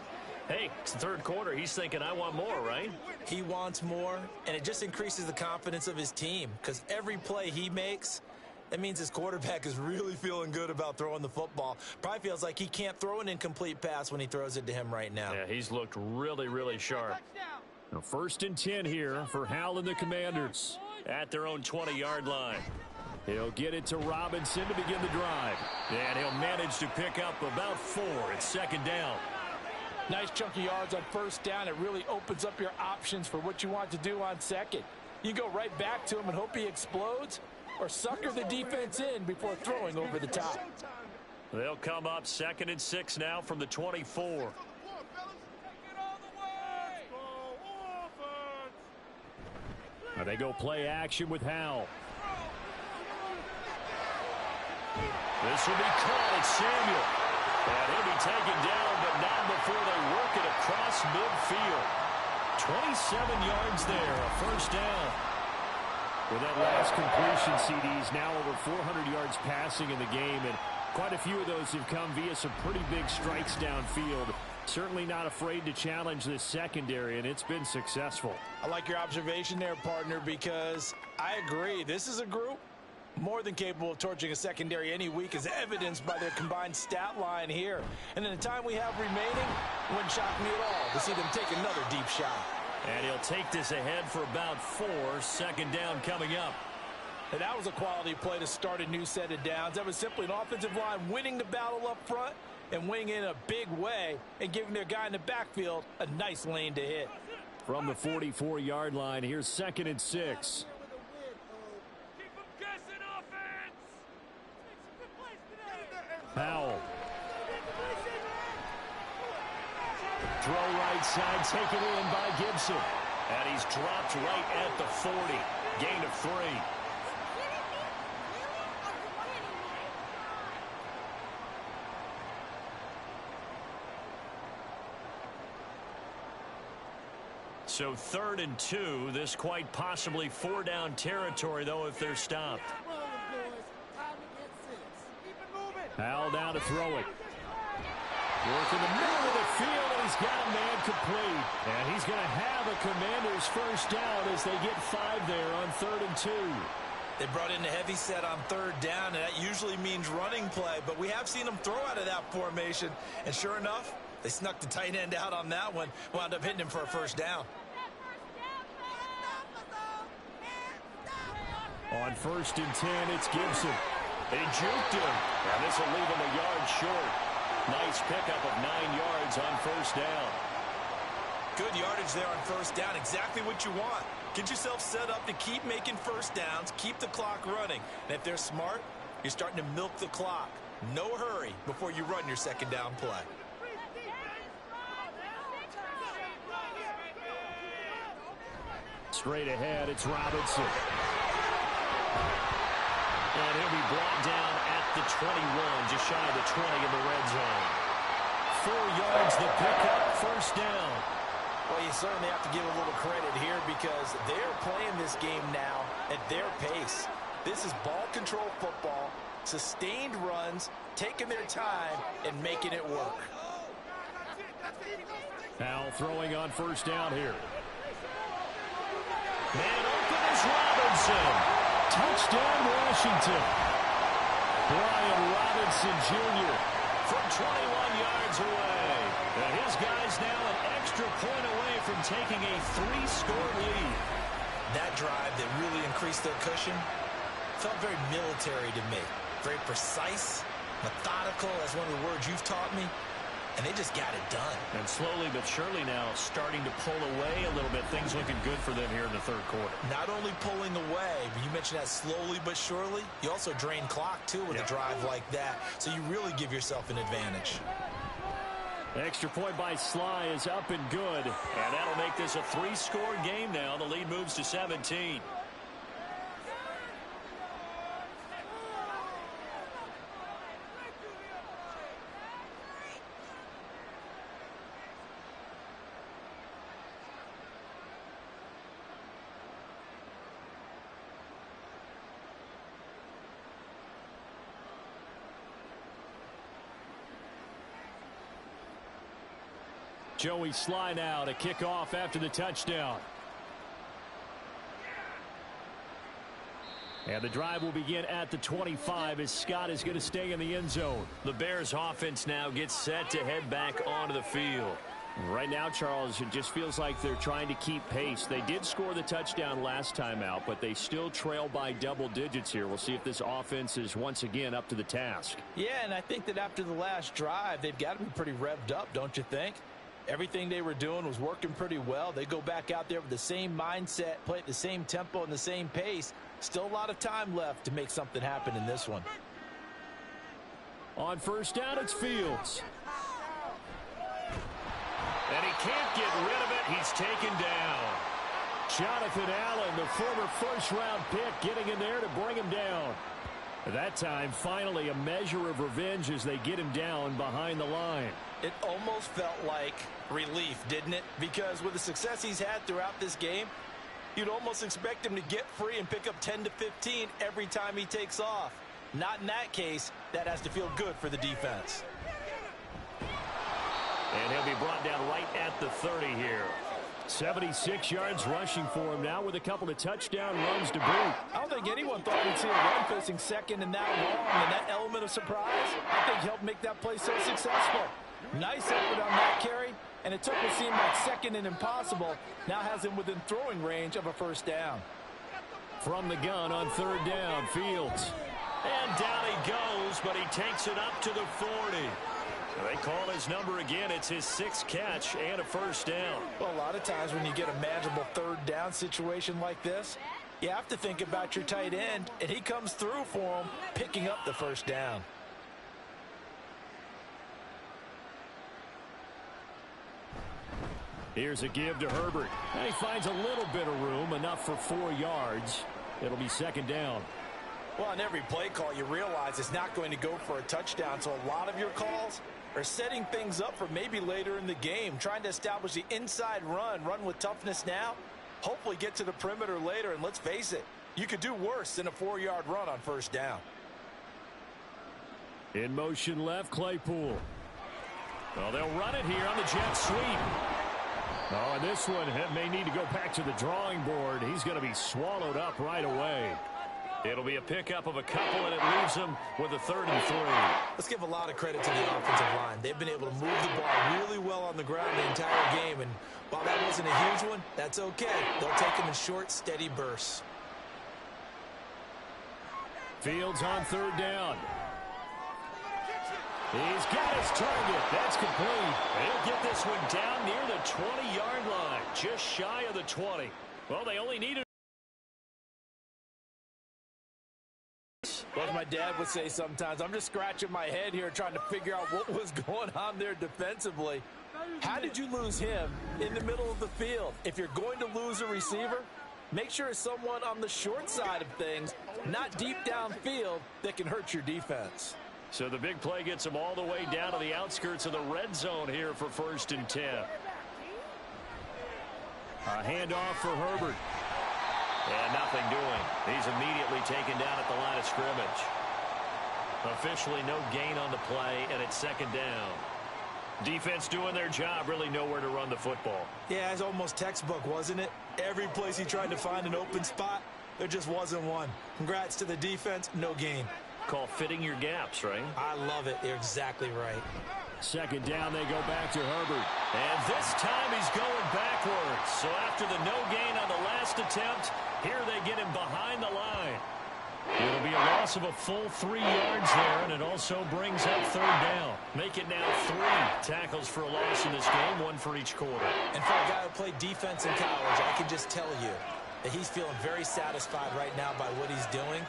hey, it's the 3rd quarter. He's thinking, I want more, right? He wants more, and it just increases the confidence of his team, because every play he makes, that means his quarterback is really feeling good about throwing the football. Probably feels like he can't throw an incomplete pass when he throws it to him right now. Yeah, he's looked really, really sharp. Now 1st and 10 here for Hal and the Commanders. At their own 20-yard line. He'll get it to Robinson to begin the drive. And he'll manage to pick up about 4. It's 2nd down. Nice chunky yards on first down. It really opens up your options for what you want to do on 2nd. You go right back to him and hope he explodes, or sucker the defense in before throwing over the top. They'll come up 2nd and 6 now from the 24. Now they go play action with Hal. This will be caught. It's Samuel. And he'll be taken down, but not before they work it across midfield. 27 yards there, a first down. With that last completion, CD's now over 400 yards passing in the game, and quite a few of those have come via some pretty big strikes downfield. Certainly not afraid to challenge this secondary, and it's been successful. I like your observation there, partner, because I agree. This is a group more than capable of torching a secondary any week, as evidenced by their combined stat line here. And in the time we have remaining, wouldn't shock me at all to see them take another deep shot. And he'll take this ahead for about 4. Second down coming up. And that was a quality play to start a new set of downs. That was simply an offensive line winning the battle up front and winning in a big way and giving their guy in the backfield a nice lane to hit. From the 44-yard line, here's 2nd and 6. Keep them guessing, offense! Powell. Throw right side, taken in by Gibson. And he's dropped right at the 40. Gain of 3. So 3rd and 2. This quite possibly 4-down territory, though, if they're stopped. Powell down to throw it. Work in the middle of the field, and he's got a man complete. And he's going to have a Commanders first down as they get 5 there on 3rd and 2. They brought in a heavy set on 3rd down, and that usually means running play. But we have seen them throw out of that formation. And sure enough, they snuck the tight end out on that one. Wound up hitting him for a first down. On 1st and 10, it's Gibson. They juked him. And this will leave him a yard short. Nice pickup of 9 yards on first down. Good yardage there on first down. Exactly what you want. Get yourself set up to keep making first downs, keep the clock running. And if they're smart, you're starting to milk the clock. No hurry before you run your second down play. Straight ahead, it's Robinson. And he'll be brought down at the 21, just shy of the 20 in the red zone. 4 yards the pickup, first down. Well, you certainly have to give a little credit here because they're playing this game now at their pace. This is ball control football, sustained runs, taking their time, and making it work. Powell throwing on first down here. Man open is Robinson. Touchdown, Washington. Brian Robinson Jr. from 21 yards away. And his guy's now an extra point away from taking a 3-score lead. That drive that really increased their cushion felt very military to me. Very precise, methodical, that's one of the words you've taught me. And they just got it done. And slowly but surely now starting to pull away a little bit. Things looking good for them here in the 3rd quarter. Not only pulling away, but you mentioned that slowly but surely. You also drain clock, too, with a drive like that. So you really give yourself an advantage. Extra point by Sly is up and good. And that'll make this a 3-score game now. The lead moves to 17. Joey Sly now to kick off after the touchdown. And the drive will begin at the 25 as Scott is going to stay in the end zone. The Bears offense now gets set to head back onto the field. Right now, Charles, it just feels like they're trying to keep pace. They did score the touchdown last time out, but they still trail by double digits here. We'll see if this offense is once again up to the task. Yeah, and I think that after the last drive, they've got to be pretty revved up, don't you think? Everything they were doing was working pretty well. They go back out there with the same mindset, play at the same tempo and the same pace. Still a lot of time left to make something happen in this one. On first down, it's Fields. And he can't get rid of it. He's taken down. Jonathan Allen, the former first-round pick, getting in there to bring him down. That time, finally, a measure of revenge as they get him down behind the line. It almost felt like relief, didn't it? Because with the success he's had throughout this game, you'd almost expect him to get free and pick up 10 to 15 every time he takes off. Not in that case. That has to feel good for the defense. And he'll be brought down right at the 30 here. 76 yards rushing for him now with a couple of touchdown runs to boot. I don't think anyone thought we'd see a run facing second and that long, and that element of surprise, I think, helped make that play so successful. Nice effort on that carry, and it took what seemed like second and impossible. Now has him within throwing range of a first down. From the gun on third down, Fields. And down he goes, but he takes it up to the 40. They call his number again. It's his 6th catch and a first down. Well, a lot of times when you get a manageable third down situation like this, you have to think about your tight end, and he comes through for him, picking up the first down. Here's a give to Herbert. And he finds a little bit of room, enough for 4 yards. It'll be second down. Well, on every play call, you realize it's not going to go for a touchdown, so a lot of your calls are setting things up for maybe later in the game, trying to establish the inside run with toughness now, hopefully get to the perimeter later, and let's face it, you could do worse than a 4-yard run on first down. In motion left, Claypool. Well, they'll run it here on the jet sweep. Oh, and this one may need to go back to the drawing board. He's going to be swallowed up right away. It'll be a pickup of a couple, and it leaves them with a 3rd and 3. Let's give a lot of credit to the offensive line. They've been able to move the ball really well on the ground the entire game, and while that wasn't a huge one, that's okay. They'll take them in short, steady bursts. Fields on third down. He's got his target. That's complete. He'll get this one down near the 20-yard line, just shy of the 20. Well, they only needed. Well, as my dad would say sometimes, I'm just scratching my head here trying to figure out what was going on there defensively. How did you lose him in the middle of the field? If you're going to lose a receiver, make sure it's someone on the short side of things, not deep downfield, that can hurt your defense. So the big play gets them all the way down to the outskirts of the red zone here for 1st and 10. A handoff for Herbert. And nothing doing. He's immediately taken down at the line of scrimmage. Officially no gain on the play, and it's second down. Defense doing their job, really nowhere to run the football. Yeah, it's almost textbook, wasn't it? Every place he tried to find an open spot, there just wasn't one. Congrats to the defense, no gain. Call fitting your gaps, right? I love it. You're exactly right. Second down, they go back to Herbert. And this time he's going backwards. So after the no gain on the last attempt, here they get him behind the line. It'll be a loss of a full 3 yards there, and it also brings up third down. Make it now 3 tackles for a loss in this game, 1 for each quarter. And for a guy who played defense in college, I can just tell you that he's feeling very satisfied right now by what he's doing.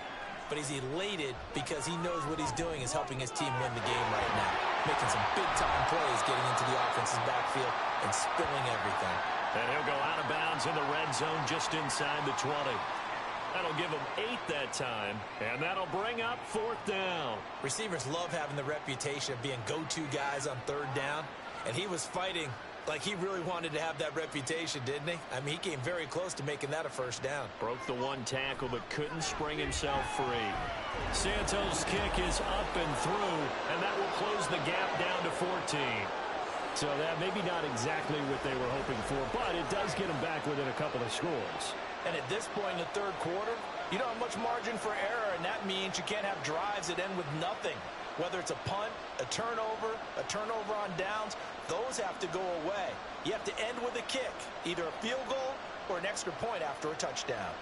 But he's elated because he knows what he's doing is helping his team win the game right now. Making some big-time plays, getting into the offense's backfield and spilling everything. And he'll go out of bounds in the red zone just inside the 20. That'll give him 8 that time, and that'll bring up 4th down. Receivers love having the reputation of being go-to guys on third down, and he was fighting like he really wanted to have that reputation, didn't he? I mean, he came very close to making that a first down. Broke the 1 tackle, but couldn't spring himself free. Santos' kick is up and through, and that will close the gap down to 14. So that maybe not exactly what they were hoping for, but it does get them back within a couple of scores. And at this point in the third quarter, you don't have much margin for error, and that means you can't have drives that end with nothing. Whether it's a punt, a turnover on downs, those have to go away. You have to end with a kick, either a field goal or an extra point after a touchdown.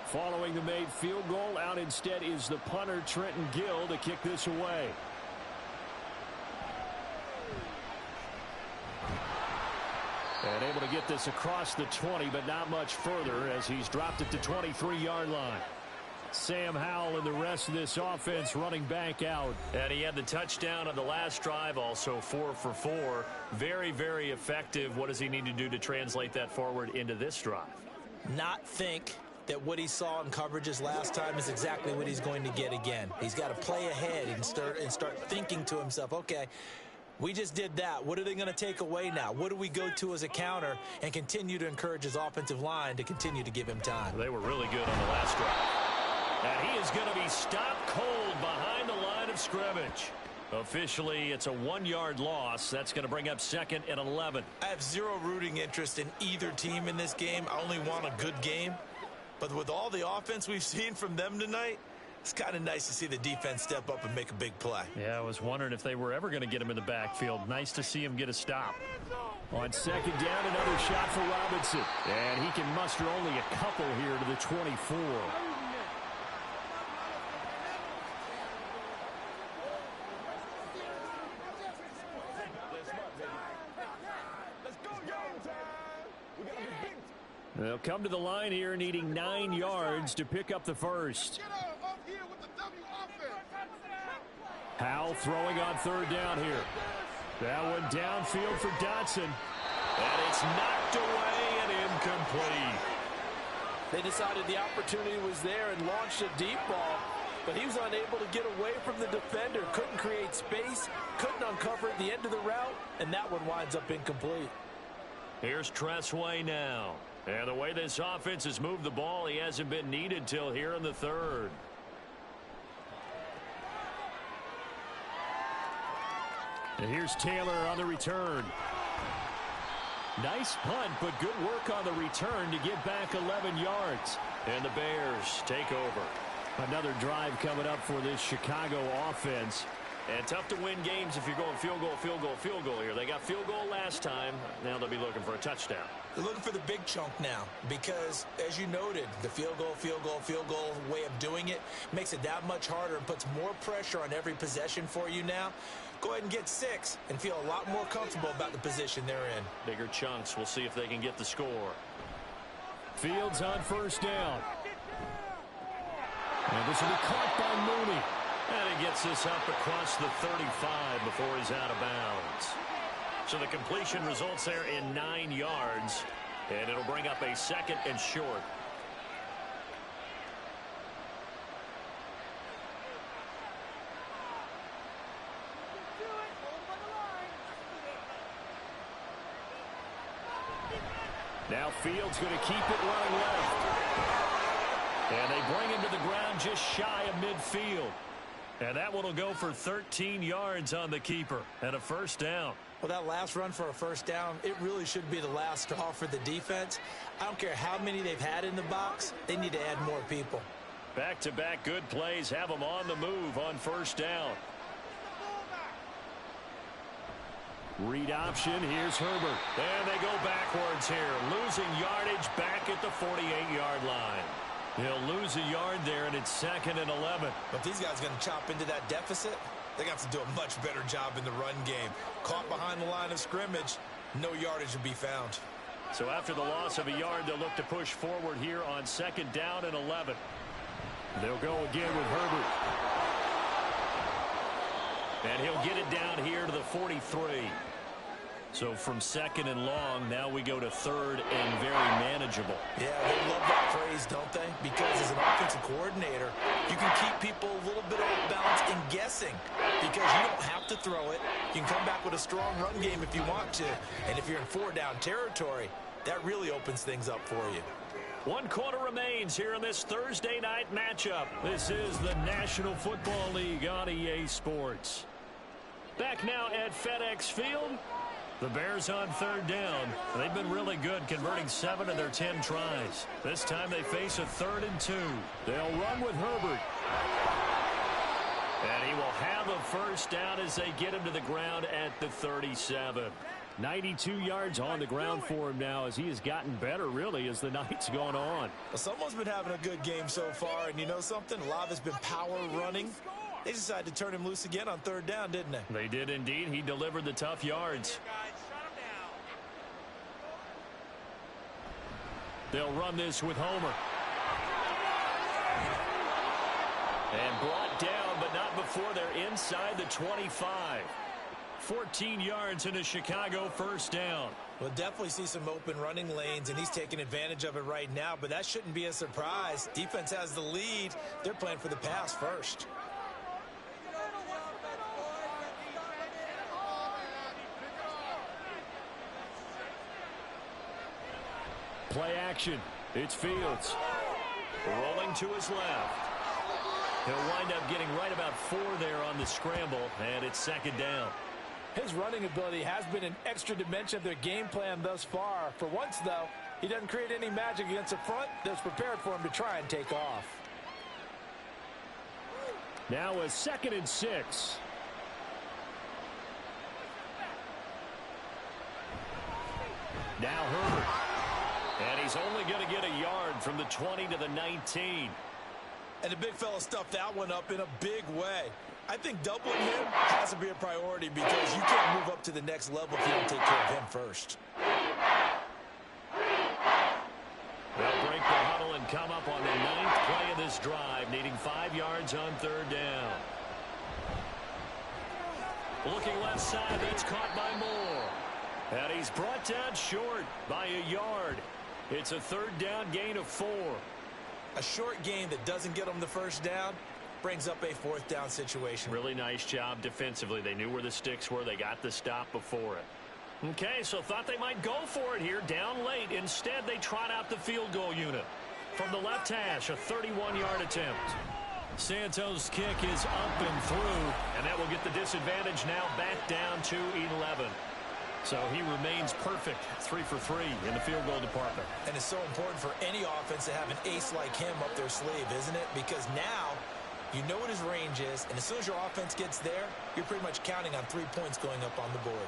Following the made field goal, out instead is the punter, Trenton Gill, to kick this away. And able to get this across the 20, but not much further as he's dropped it to 23-yard line. Sam Howell and the rest of this offense running back out. And he had the touchdown on the last drive, also 4 for 4. Very, very effective. What does he need to do to translate that forward into this drive? Not think that what he saw in coverages last time is exactly what he's going to get again. He's got to play ahead and start thinking to himself, okay, we just did that. What are they going to take away now? What do we go to as a counter, and continue to encourage his offensive line to continue to give him time? They were really good on the last drive. And he is going to be stopped cold behind the line of scrimmage. Officially, it's a 1-yard loss. That's going to bring up 2nd and 11. I have zero rooting interest in either team in this game. I only want a good game. But with all the offense we've seen from them tonight, it's kind of nice to see the defense step up and make a big play. Yeah, I was wondering if they were ever going to get him in the backfield. Nice to see him get a stop. On 2nd down, another shot for Robinson. And he can muster only a couple here to the 24. They'll come to the line here needing 9 yards to pick up the first. Howell throwing on 3rd down here. That one downfield for Dotson. And it's knocked away and incomplete. They decided the opportunity was there and launched a deep ball, but he was unable to get away from the defender. Couldn't create space, couldn't uncover at the end of the route, and that one winds up incomplete. Here's Tressway now. And the way this offense has moved the ball, he hasn't been needed till here in the 3rd. And here's Taylor on the return. Nice punt, but good work on the return to get back 11 yards. And the Bears take over. Another drive coming up for this Chicago offense. And tough to win games if you're going field goal, field goal, field goal here. They got field goal last time. Now they'll be looking for a touchdown. They're looking for the big chunk now because, as you noted, the field goal way of doing it makes it that much harder and puts more pressure on every possession for you now. Go ahead and get 6 and feel a lot more comfortable about the position they're in. Bigger chunks. We'll see if they can get the score. Fields on 1st down. And this will be caught by Mooney. And he gets this up across the 35 before he's out of bounds. So the completion results there in 9 yards. And it'll bring up a 2nd and short. Now Fields going to keep it running left. And they bring him to the ground just shy of midfield. And that one will go for 13 yards on the keeper and a 1st down. Well, that last run for a 1st down, it really should be the last straw for the defense. I don't care how many they've had in the box. They need to add more people. Back-to-back good plays have them on the move on 1st down. Read option. Here's Herbert. And they go backwards here, losing yardage back at the 48-yard line. He'll lose a yard there, and it's 2nd and 11. But these guys are going to chop into that deficit. They're going to have to do a much better job in the run game. Caught behind the line of scrimmage, no yardage will be found. So after the loss of a yard, they'll look to push forward here on 2nd down and 11. They'll go again with Herbert. And he'll get it down here to the 43. So from 2nd and long, now we go to 3rd and very manageable. Yeah, they love that phrase, don't they? Because as an offensive coordinator, you can keep people a little bit off balance and guessing because you don't have to throw it. You can come back with a strong run game if you want to. And if you're in 4-down territory, that really opens things up for you. 1 quarter remains here in this Thursday night matchup. This is the National Football League on EA Sports. Back now at FedEx Field. The Bears on 3rd down. They've been really good, converting 7 of their 10 tries. This time they face a 3rd and 2. They'll run with Herbert. And he will have a 1st down as they get him to the ground at the 37. 92 yards on the ground for him now as he has gotten better, really, as the night's gone on. Well, someone's been having a good game so far, and you know something? A lot has been power running. They decided to turn him loose again on 3rd down, didn't they? They did indeed. He delivered the tough yards. They'll run this with Homer. And brought down, but not before they're inside the 25. 14 yards and a Chicago first down. We'll definitely see some open running lanes, and he's taking advantage of it right now, but that shouldn't be a surprise. Defense has the lead. They're playing for the pass first. Play action. It's Fields. Rolling to his left. He'll wind up getting right about 4 there on the scramble, and it's second down. His running ability has been an extra dimension of their game plan thus far. For once, though, he doesn't create any magic against the front that's prepared for him to try and take off. Now a 2nd and 6. Now Herbert. And he's only going to get a yard from the 20 to the 19. And the big fella stuffed that one up in a big way. I think doubling him has to be a priority because you can't move up to the next level if you don't take care of him first. They'll break the huddle and come up on the 9th play of this drive, needing 5 yards on 3rd down. Looking left side, that's caught by Moore. And he's brought down short by a yard. It's a 3rd down gain of 4. A short gain that doesn't get them the first down brings up a 4th down situation. Really nice job defensively. They knew where the sticks were. They got the stop before it. Okay, so thought they might go for it here down late. Instead, they trot out the field goal unit. From the left hash, a 31-yard attempt. Santos' kick is up and through, and that will get the disadvantage now back down to 11. So he remains perfect, 3 for 3 in the field goal department. And it's so important for any offense to have an ace like him up their sleeve, isn't it? Because now you know what his range is, and as soon as your offense gets there, you're pretty much counting on 3 points going up on the board.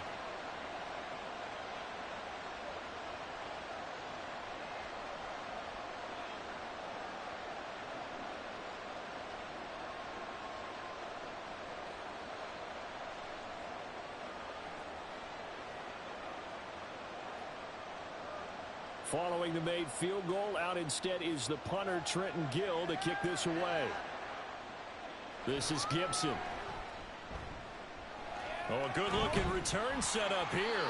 Following the made field goal, out instead is the punter, Trenton Gill, to kick this away. This is Gibson. Oh, a good-looking return set up here.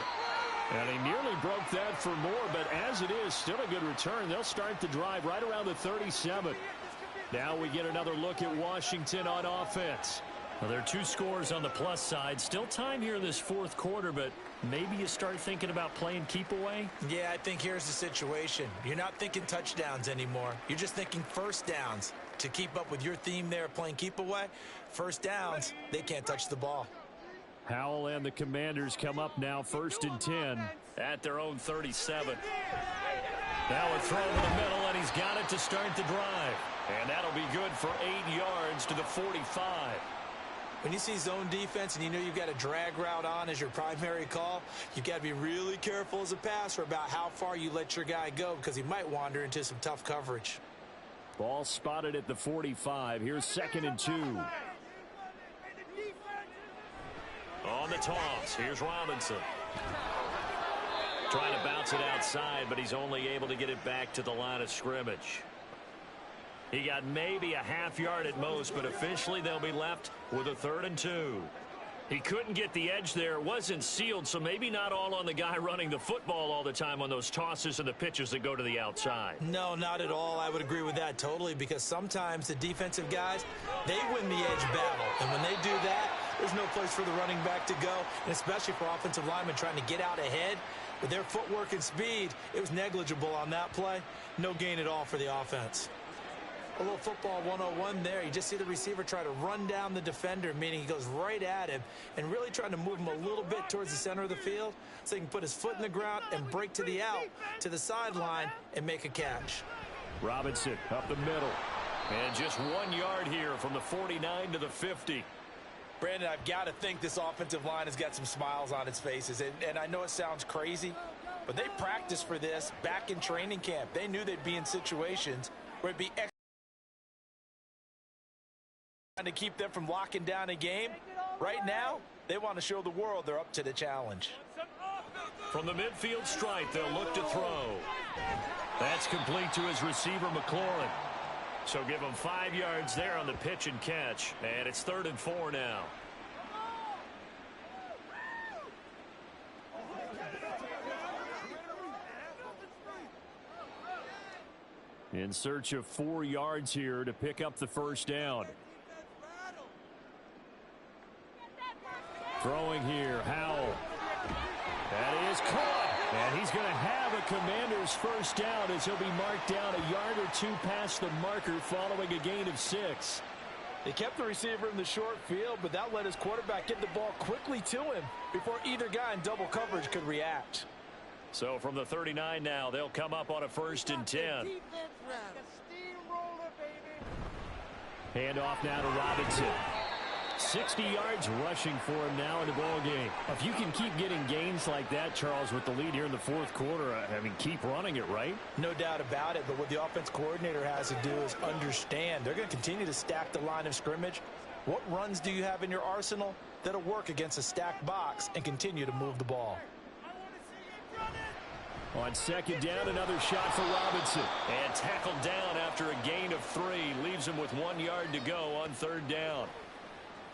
And he nearly broke that for more, but as it is, still a good return. They'll start the drive right around the 37. Now we get another look at Washington on offense. Well, there are 2 scores on the plus side. Still time here in this 4th quarter, but maybe you start thinking about playing keep away? Yeah, I think here's the situation. You're not thinking touchdowns anymore. You're just thinking first downs. To keep up with your theme there, playing keep away, first downs, they can't touch the ball. Howell and the Commanders come up now 1st and 10 at their own 37. Now a throw in the middle, and he's got it to start the drive. And that'll be good for 8 yards to the 45. When you see zone defense and you know you've got a drag route on as your primary call, you've got to be really careful as a passer about how far you let your guy go because he might wander into some tough coverage. Ball spotted at the 45. Here's 2nd and 2. On the toss, here's Robinson. Trying to bounce it outside, but he's only able to get it back to the line of scrimmage. He got maybe a half yard at most, but officially they'll be left with a 3rd and 2. He couldn't get the edge there. It wasn't sealed, so maybe not all on the guy running the football all the time on those tosses and the pitches that go to the outside. No, not at all. I would agree with that totally because sometimes the defensive guys, they win the edge battle. And when they do that, there's no place for the running back to go, and especially for offensive linemen trying to get out ahead. With their footwork and speed, it was negligible on that play. No gain at all for the offense. A little football 101 there. You just see the receiver try to run down the defender, meaning he goes right at him and really trying to move him a little bit towards the center of the field so he can put his foot in the ground and break to the out, to the sideline, and make a catch. Robinson up the middle. And just 1 yard here from the 49 to the 50. Brandon, I've got to think this offensive line has got some smiles on its faces. And I know it sounds crazy, but they practiced for this back in training camp. They knew they'd be in situations where it'd be extra to keep them from locking down a game. Right now, they want to show the world they're up to the challenge. From the midfield stripe, they'll look to throw. That's complete to his receiver, McLaurin. So give them 5 yards there on the pitch and catch. And it's 3rd and 4 now. In search of 4 yards here to pick up the first down. Throwing here, Howell. That is caught. And he's going to have a Commander's first down as he'll be marked down a yard or 2 past the marker following a gain of 6. They kept the receiver in the short field, but that let his quarterback get the ball quickly to him before either guy in double coverage could react. So from the 39 now, they'll come up on a 1st and 10. Handoff now to Robinson. 60 yards rushing for him now in the ball game. If you can keep getting gains like that, Charles, with the lead here in the 4th quarter, I mean, keep running it, right? No doubt about it, but what the offense coordinator has to do is understand they're going to continue to stack the line of scrimmage. What runs do you have in your arsenal that'll work against a stacked box and continue to move the ball? On 2nd down, another shot for Robinson. And tackled down after a gain of 3. Leaves him with 1 yard to go on 3rd down.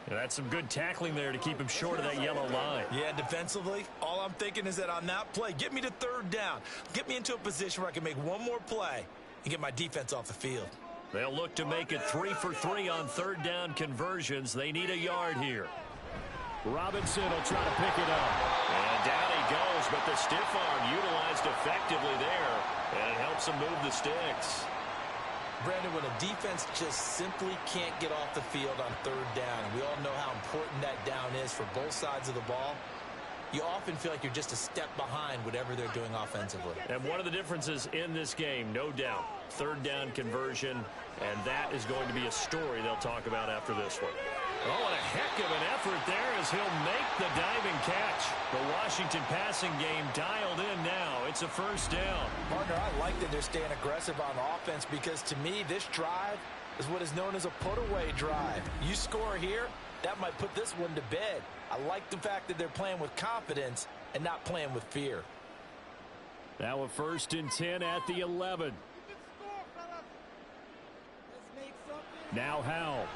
And that's some good tackling there to keep him short of that yellow line. Yeah, defensively, all I'm thinking is that on that play, get me to 3rd down. Get me into a position where I can make one more play and get my defense off the field. They'll look to make it 3 for 3 on 3rd down conversions. They need a yard here. Robinson will try to pick it up. And down he goes, but the stiff arm utilized effectively there. And it helps him move the sticks. Brandon, when a defense just simply can't get off the field on 3rd down, and we all know how important that down is for both sides of the ball, you often feel like you're just a step behind whatever they're doing offensively. And one of the differences in this game, no doubt, 3rd down conversion, and that is going to be a story they'll talk about after this one. Oh, and a heck of an effort there as he'll make the diving catch. The Washington passing game dialed in now. It's a 1st down. Partner, I like that they're staying aggressive on offense because to me, this drive is what is known as a put-away drive. You score here, that might put this one to bed. I like the fact that they're playing with confidence and not playing with fear. Now a 1st and 10 at the 11. Now Howell.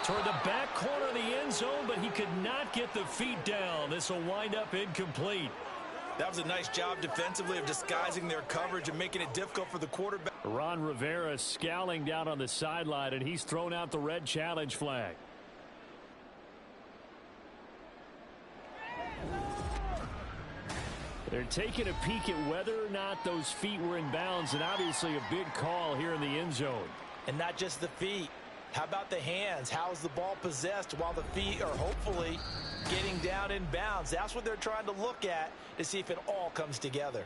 Toward the back corner of the end zone, but he could not get the feet down. This will wind up incomplete. That was a nice job defensively of disguising their coverage and making it difficult for the quarterback. Ron Rivera scowling down on the sideline, and he's thrown out the red challenge flag. They're taking a peek at whether or not those feet were in bounds, and obviously a big call here in the end zone. And not just the feet. How about the hands? How's the ball possessed while the feet are hopefully getting down in bounds? That's what they're trying to look at to see if it all comes together.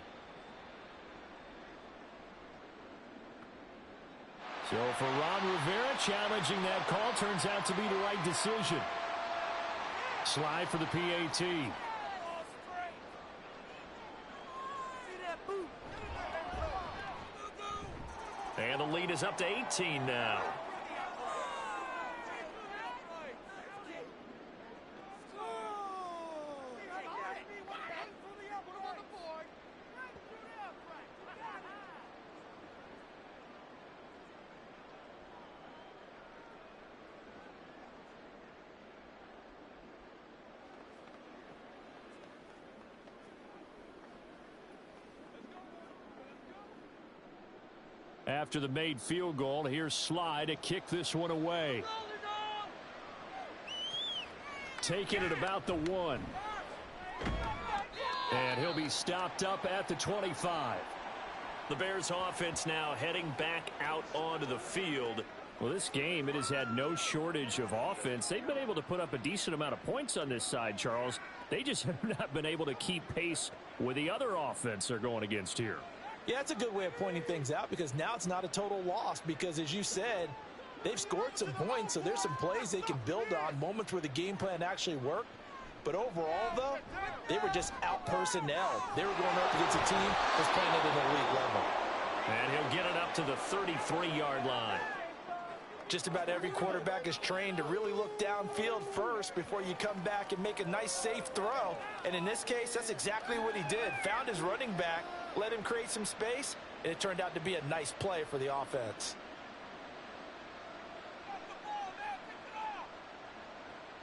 So for Ron Rivera, challenging that call turns out to be the right decision. Slide for the PAT. And the lead is up to 18 now. After the made field goal, here's Sly to kick this one away. Taking it about the 1. And he'll be stopped up at the 25. The Bears offense now heading back out onto the field. Well, this game, it has had no shortage of offense. They've been able to put up a decent amount of points on this side, Charles. They just have not been able to keep pace with the other offense they're going against here. Yeah, it's a good way of pointing things out because now it's not a total loss because, as you said, they've scored some points, so there's some plays they can build on, moments where the game plan actually worked. But overall, though, they were just out-personnel. They were going up against a team that's playing at an elite level. And he'll get it up to the 33-yard line. Just about every quarterback is trained to really look downfield first before you come back and make a nice, safe throw. And in this case, that's exactly what he did. Found his running back, let him create some space, and it turned out to be a nice play for the offense.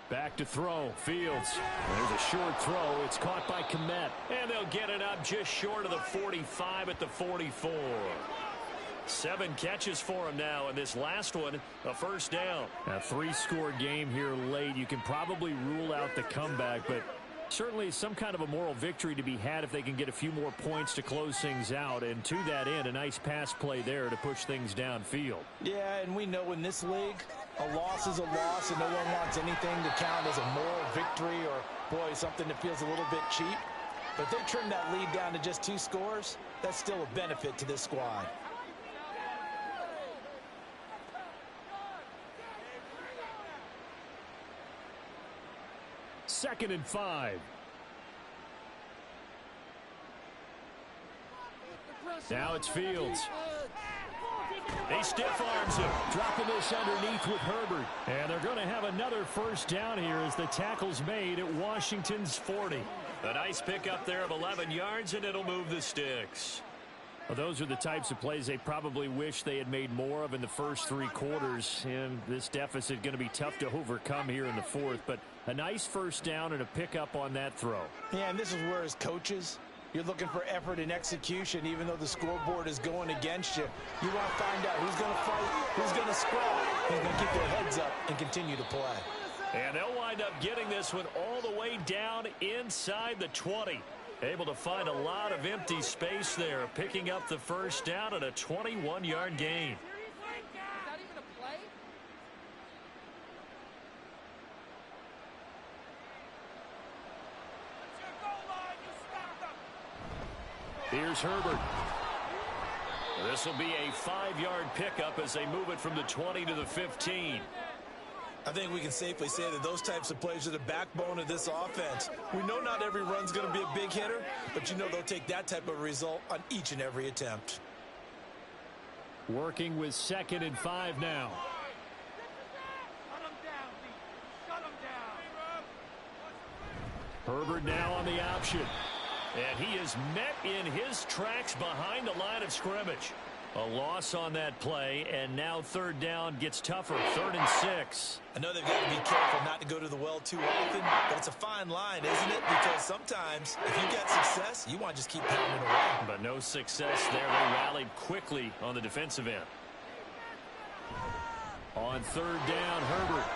Back to throw, Fields. There's a short throw. It's caught by Kmet. And they'll get it up just short of the 45 at the 44. 7 catches for him now, and this last one, a first down. A 3-score game here late. You can probably rule out the comeback, but certainly some kind of a moral victory to be had if they can get a few more points to close things out. And to that end, a nice pass play there to push things downfield. Yeah, and we know in this league, a loss is a loss, and no one wants anything to count as a moral victory or, boy, something that feels a little bit cheap. But if they trim that lead down to just 2 scores, that's still a benefit to this squad. Second and 5. Now it's Fields. He stiff arms him. Dropping this underneath with Herbert. And they're going to have another first down here as the tackle's made at Washington's 40. A nice pickup there of 11 yards, and it'll move the sticks. Well, those are the types of plays they probably wish they had made more of in the first 3 quarters. And this deficit going to be tough to overcome here in the 4th. But a nice first down and a pickup on that throw. Yeah, and this is where as coaches, you're looking for effort and execution, even though the scoreboard is going against you. You want to find out who's going to fight, who's going to scrap, who's going to keep their heads up and continue to play. And they'll wind up getting this one all the way down inside the 20. Able to find a lot of empty space there, picking up the first down at a 21-yard gain. Here's Herbert. This will be a 5-yard pickup as they move it from the 20 to the 15. I think we can safely say that those types of plays are the backbone of this offense. We know not every run's going to be a big hitter, but you know they'll take that type of result on each and every attempt. Working with 2nd and 5 now. Herbert now on the option. And he is met in his tracks behind the line of scrimmage. A loss on that play, and now 3rd down gets tougher. 3rd and 6. I know they've got to be careful not to go to the well too often, but it's a fine line, isn't it? Because sometimes, if you get success, you want to just keep pounding away. But no success there. They rallied quickly on the defensive end. On 3rd down, Herbert.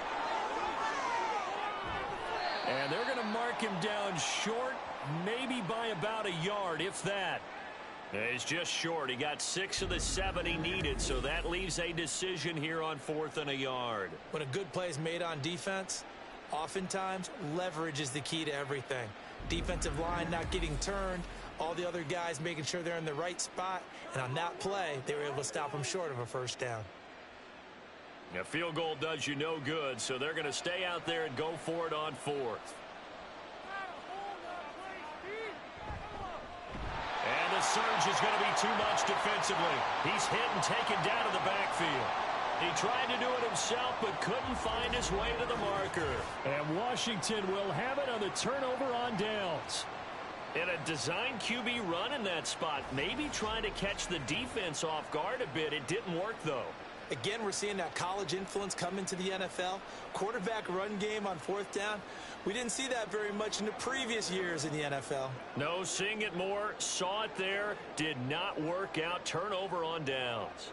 And they're going to mark him down short, maybe by about a yard, if that. He's just short. He got 6 of the 7 he needed, so that leaves a decision here on 4th and a yard. When a good play is made on defense, oftentimes leverage is the key to everything. Defensive line not getting turned, all the other guys making sure they're in the right spot, and on that play, they were able to stop him short of a first down. A field goal does you no good, so they're going to stay out there and go for it on 4th. And the surge is going to be too much defensively. He's hit and taken down to the backfield. He tried to do it himself, but couldn't find his way to the marker. And Washington will have it on the turnover on downs. And a design QB run in that spot, maybe trying to catch the defense off guard a bit. It didn't work, though. Again, we're seeing that college influence come into the NFL. Quarterback run game on 4th down. We didn't see that very much in the previous years in the NFL. No, seeing it more, saw it there, did not work out. Turnover on downs.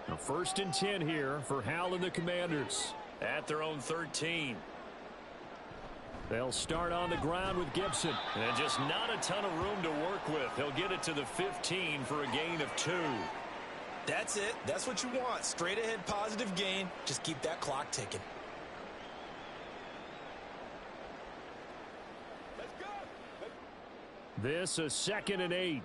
Now 1st and 10 here for Hal and the Commanders. At their own 13. They'll start on the ground with Gibson. And just not a ton of room to work with. He'll get it to the 15 for a gain of 2. That's it. That's what you want. Straight ahead positive gain. Just keep that clock ticking. This a 2nd and 8.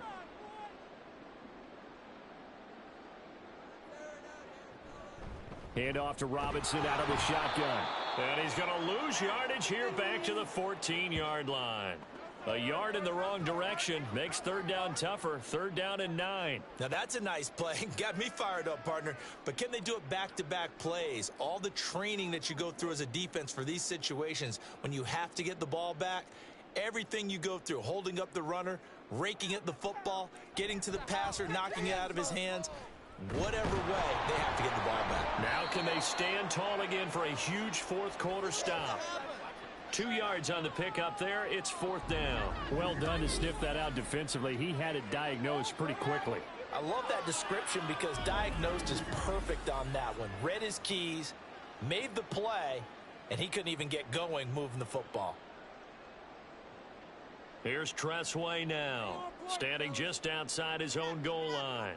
Hand off to Robinson out of the shotgun. And he's going to lose yardage here back to the 14-yard line. A yard in the wrong direction makes third down tougher. Third down and 9. Now that's a nice play. Got me fired up, partner. But can they do it back-to-back plays? All the training that you go through as a defense for these situations, when you have to get the ball back, everything you go through, holding up the runner, raking at the football, getting to the passer, knocking it out of his hands, whatever way, they have to get the ball back. Now can they stand tall again for a huge fourth-quarter stop? 2 yards on the pickup there. It's fourth down. Well done to sniff that out defensively. He had it diagnosed pretty quickly. I love that description because diagnosed is perfect on that one. Read his keys, made the play, and he couldn't even get going moving the football. Here's Tressway now, standing just outside his own goal line.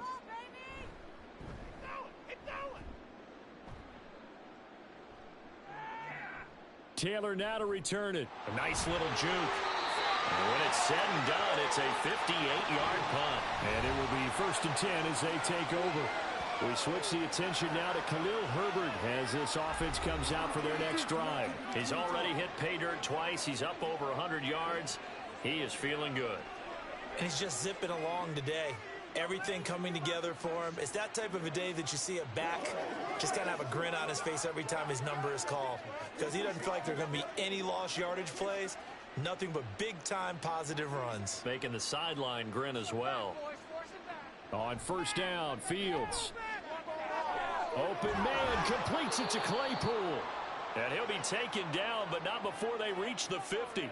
Taylor now to return it. A nice little juke. And when it's said and done, it's a 58-yard punt. And it will be 1st and 10 as they take over. We switch the attention now to Khalil Herbert as this offense comes out for their next drive. He's already hit pay dirt twice. He's up over 100 yards. He is feeling good. And he's just zipping along today. Everything coming together for him. It's that type of a day that you see a back just kind of have a grin on his face every time his number is called. Because he doesn't feel like there are going to be any lost yardage plays. Nothing but big-time positive runs. Making the sideline grin as well. On first down, Fields. Open man completes it to Claypool. And he'll be taken down, but not before they reach the 50.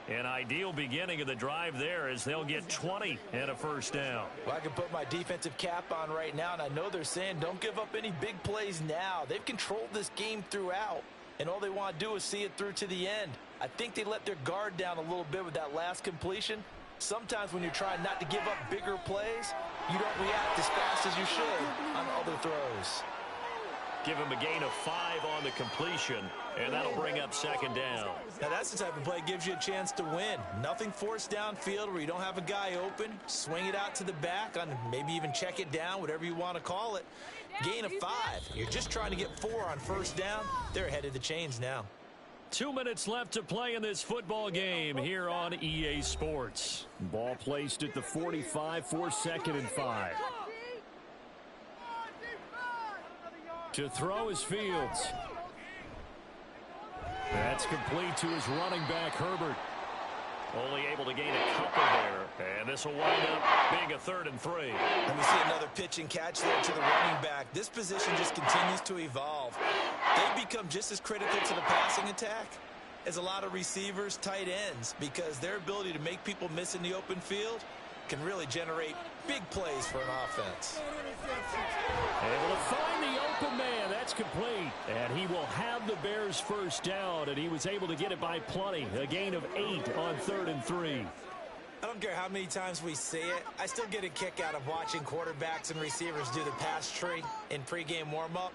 An ideal beginning of the drive there as they'll get 20 and a first down. Well, I can put my defensive cap on right now, and I know they're saying don't give up any big plays now. They've controlled this game throughout, and all they want to do is see it through to the end. I think they let their guard down a little bit with that last completion. Sometimes when you're trying not to give up bigger plays, you don't react as fast as you should on other throws. Give him a gain of 5 on the completion, and that'll bring up second down. Now that's the type of play that gives you a chance to win. Nothing forced downfield where you don't have a guy open. Swing it out to the back, on maybe even check it down, whatever you want to call it. Gain of 5. You're just trying to get 4 on first down. They're ahead of the chains now. 2 minutes left to play in this football game here on EA Sports. Ball placed at the 45 for 2nd and 5. To throw is Fields. That's complete to his running back, Herbert. Only able to gain a couple there. And this will wind up being a 3rd and 3. And we see another pitch and catch there to the running back. This position just continues to evolve. They become just as critical to the passing attack as a lot of receivers, tight ends, because their ability to make people miss in the open field can really generate big plays for an offense. Able to find the open man. That's complete. And he will have the Bears first down, and he was able to get it by plenty. A gain of 8 on 3rd and 3. I don't care how many times we see it. I still get a kick out of watching quarterbacks and receivers do the pass tree in pregame warm-up.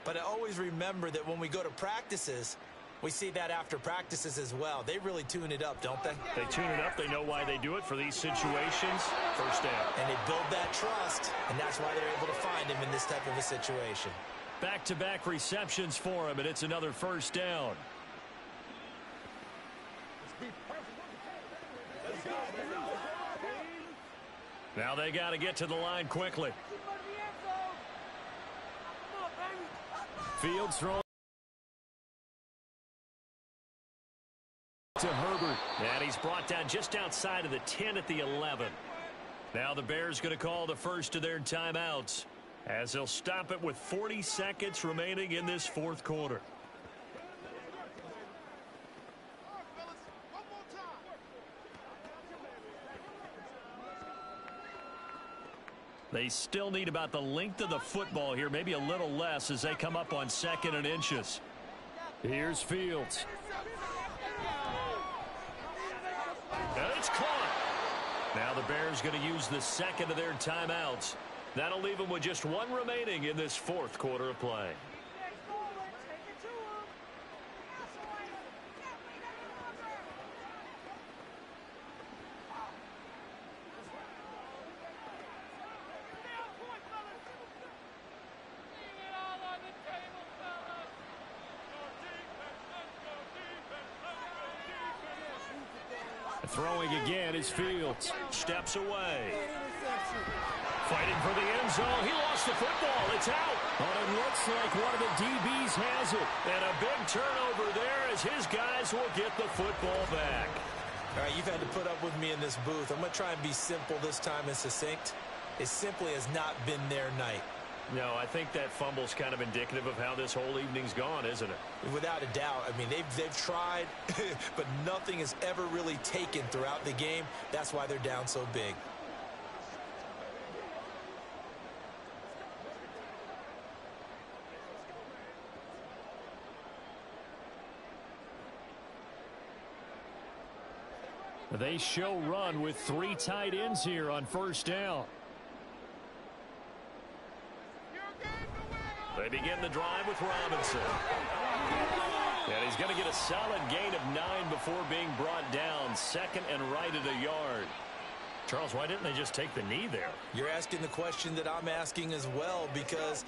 But I always remember that when we go to practices, we see that after practices as well. They really tune it up, don't they? They tune it up. They know why they do it for these situations. First down. And they build that trust, and that's why they're able to find him in this type of a situation. Back-to-back receptions for him, and it's another first down. Now they got to get to the line quickly. Fields throwing to Herbert. And he's brought down just outside of the 10 at the 11. Now the Bears going to call the first of their timeouts as they'll stop it with 40 seconds remaining in this fourth quarter. They still need about the length of the football here, maybe a little less as they come up on 2nd and inches. Here's Fields. And it's caught. Now the Bears going to use the second of their timeouts. That'll leave them with just 1 remaining in this fourth quarter of play. Throwing again is Fields. Steps away. Fighting for the end zone. He lost the football. It's out. But it looks like one of the DBs has it. And a big turnover there as his guys will get the football back. All right, you've had to put up with me in this booth. I'm going to try and be simple this time and succinct. It simply has not been their night. No, I think that fumble's kind of indicative of how this whole evening's gone, isn't it? Without a doubt. I mean, they've tried, but nothing has ever really taken throughout the game. That's why they're down so big. They show run with 3 tight ends here on first down. They begin the drive with Robinson. And he's going to get a solid gain of 9 before being brought down. Second and right at a yard. Charles, why didn't they just take the knee there? You're asking the question that I'm asking as well, because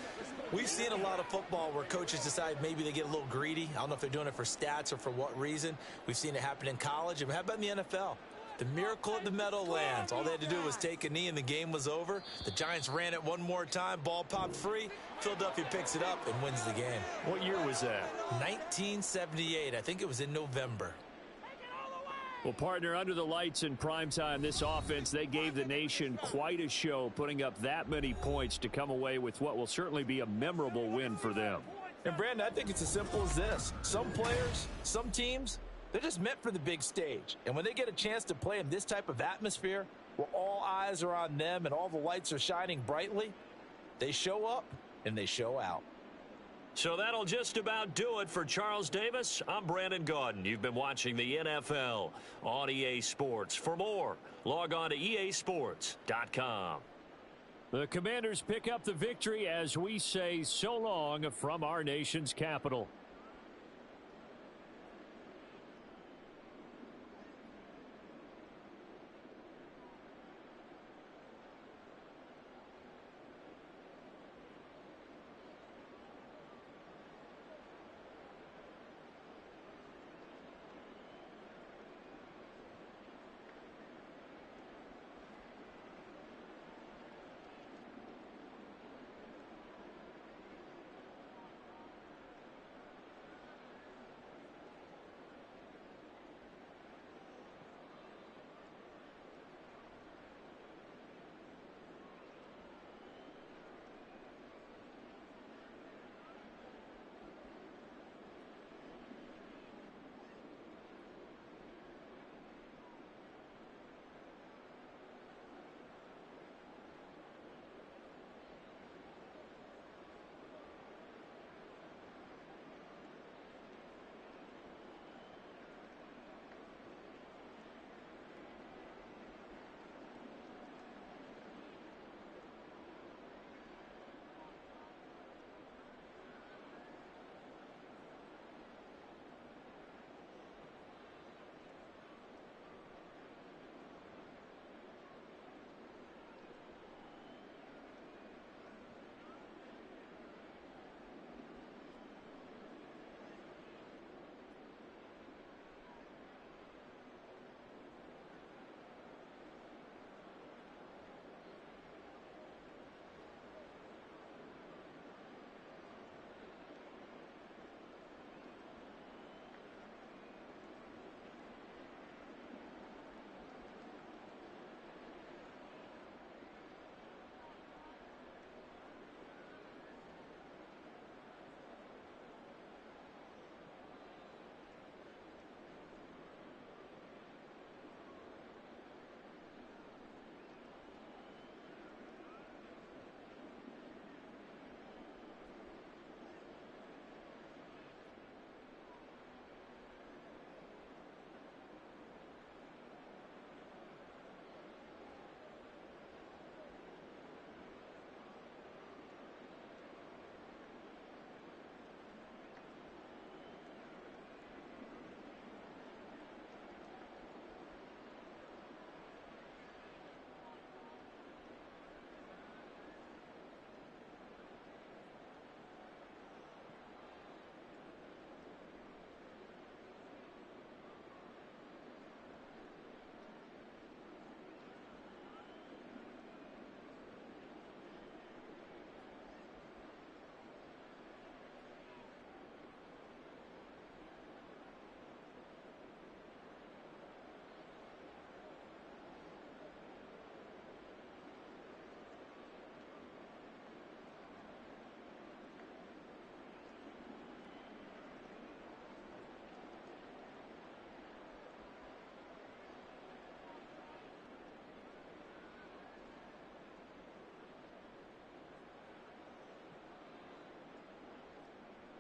we've seen a lot of football where coaches decide maybe they get a little greedy. I don't know if they're doing it for stats or for what reason. We've seen it happen in college. And how about in the NFL? The miracle of the Meadowlands. All they had to do was take a knee and the game was over. The Giants ran it one more time. Ball popped free. Philadelphia picks it up and wins the game. What year was that? 1978. I think it was in November. Well, partner, under the lights in primetime, this offense, they gave the nation quite a show, putting up that many points to come away with what will certainly be a memorable win for them. And, Brandon, I think it's as simple as this. Some players, some teams, they're just meant for the big stage. And when they get a chance to play in this type of atmosphere, where all eyes are on them and all the lights are shining brightly, they show up and they show out. So that'll just about do it for Charles Davis. I'm Brandon Gaudin. You've been watching the NFL on EA Sports. For more, log on to easports.com. The Commanders pick up the victory as we say so long from our nation's capital.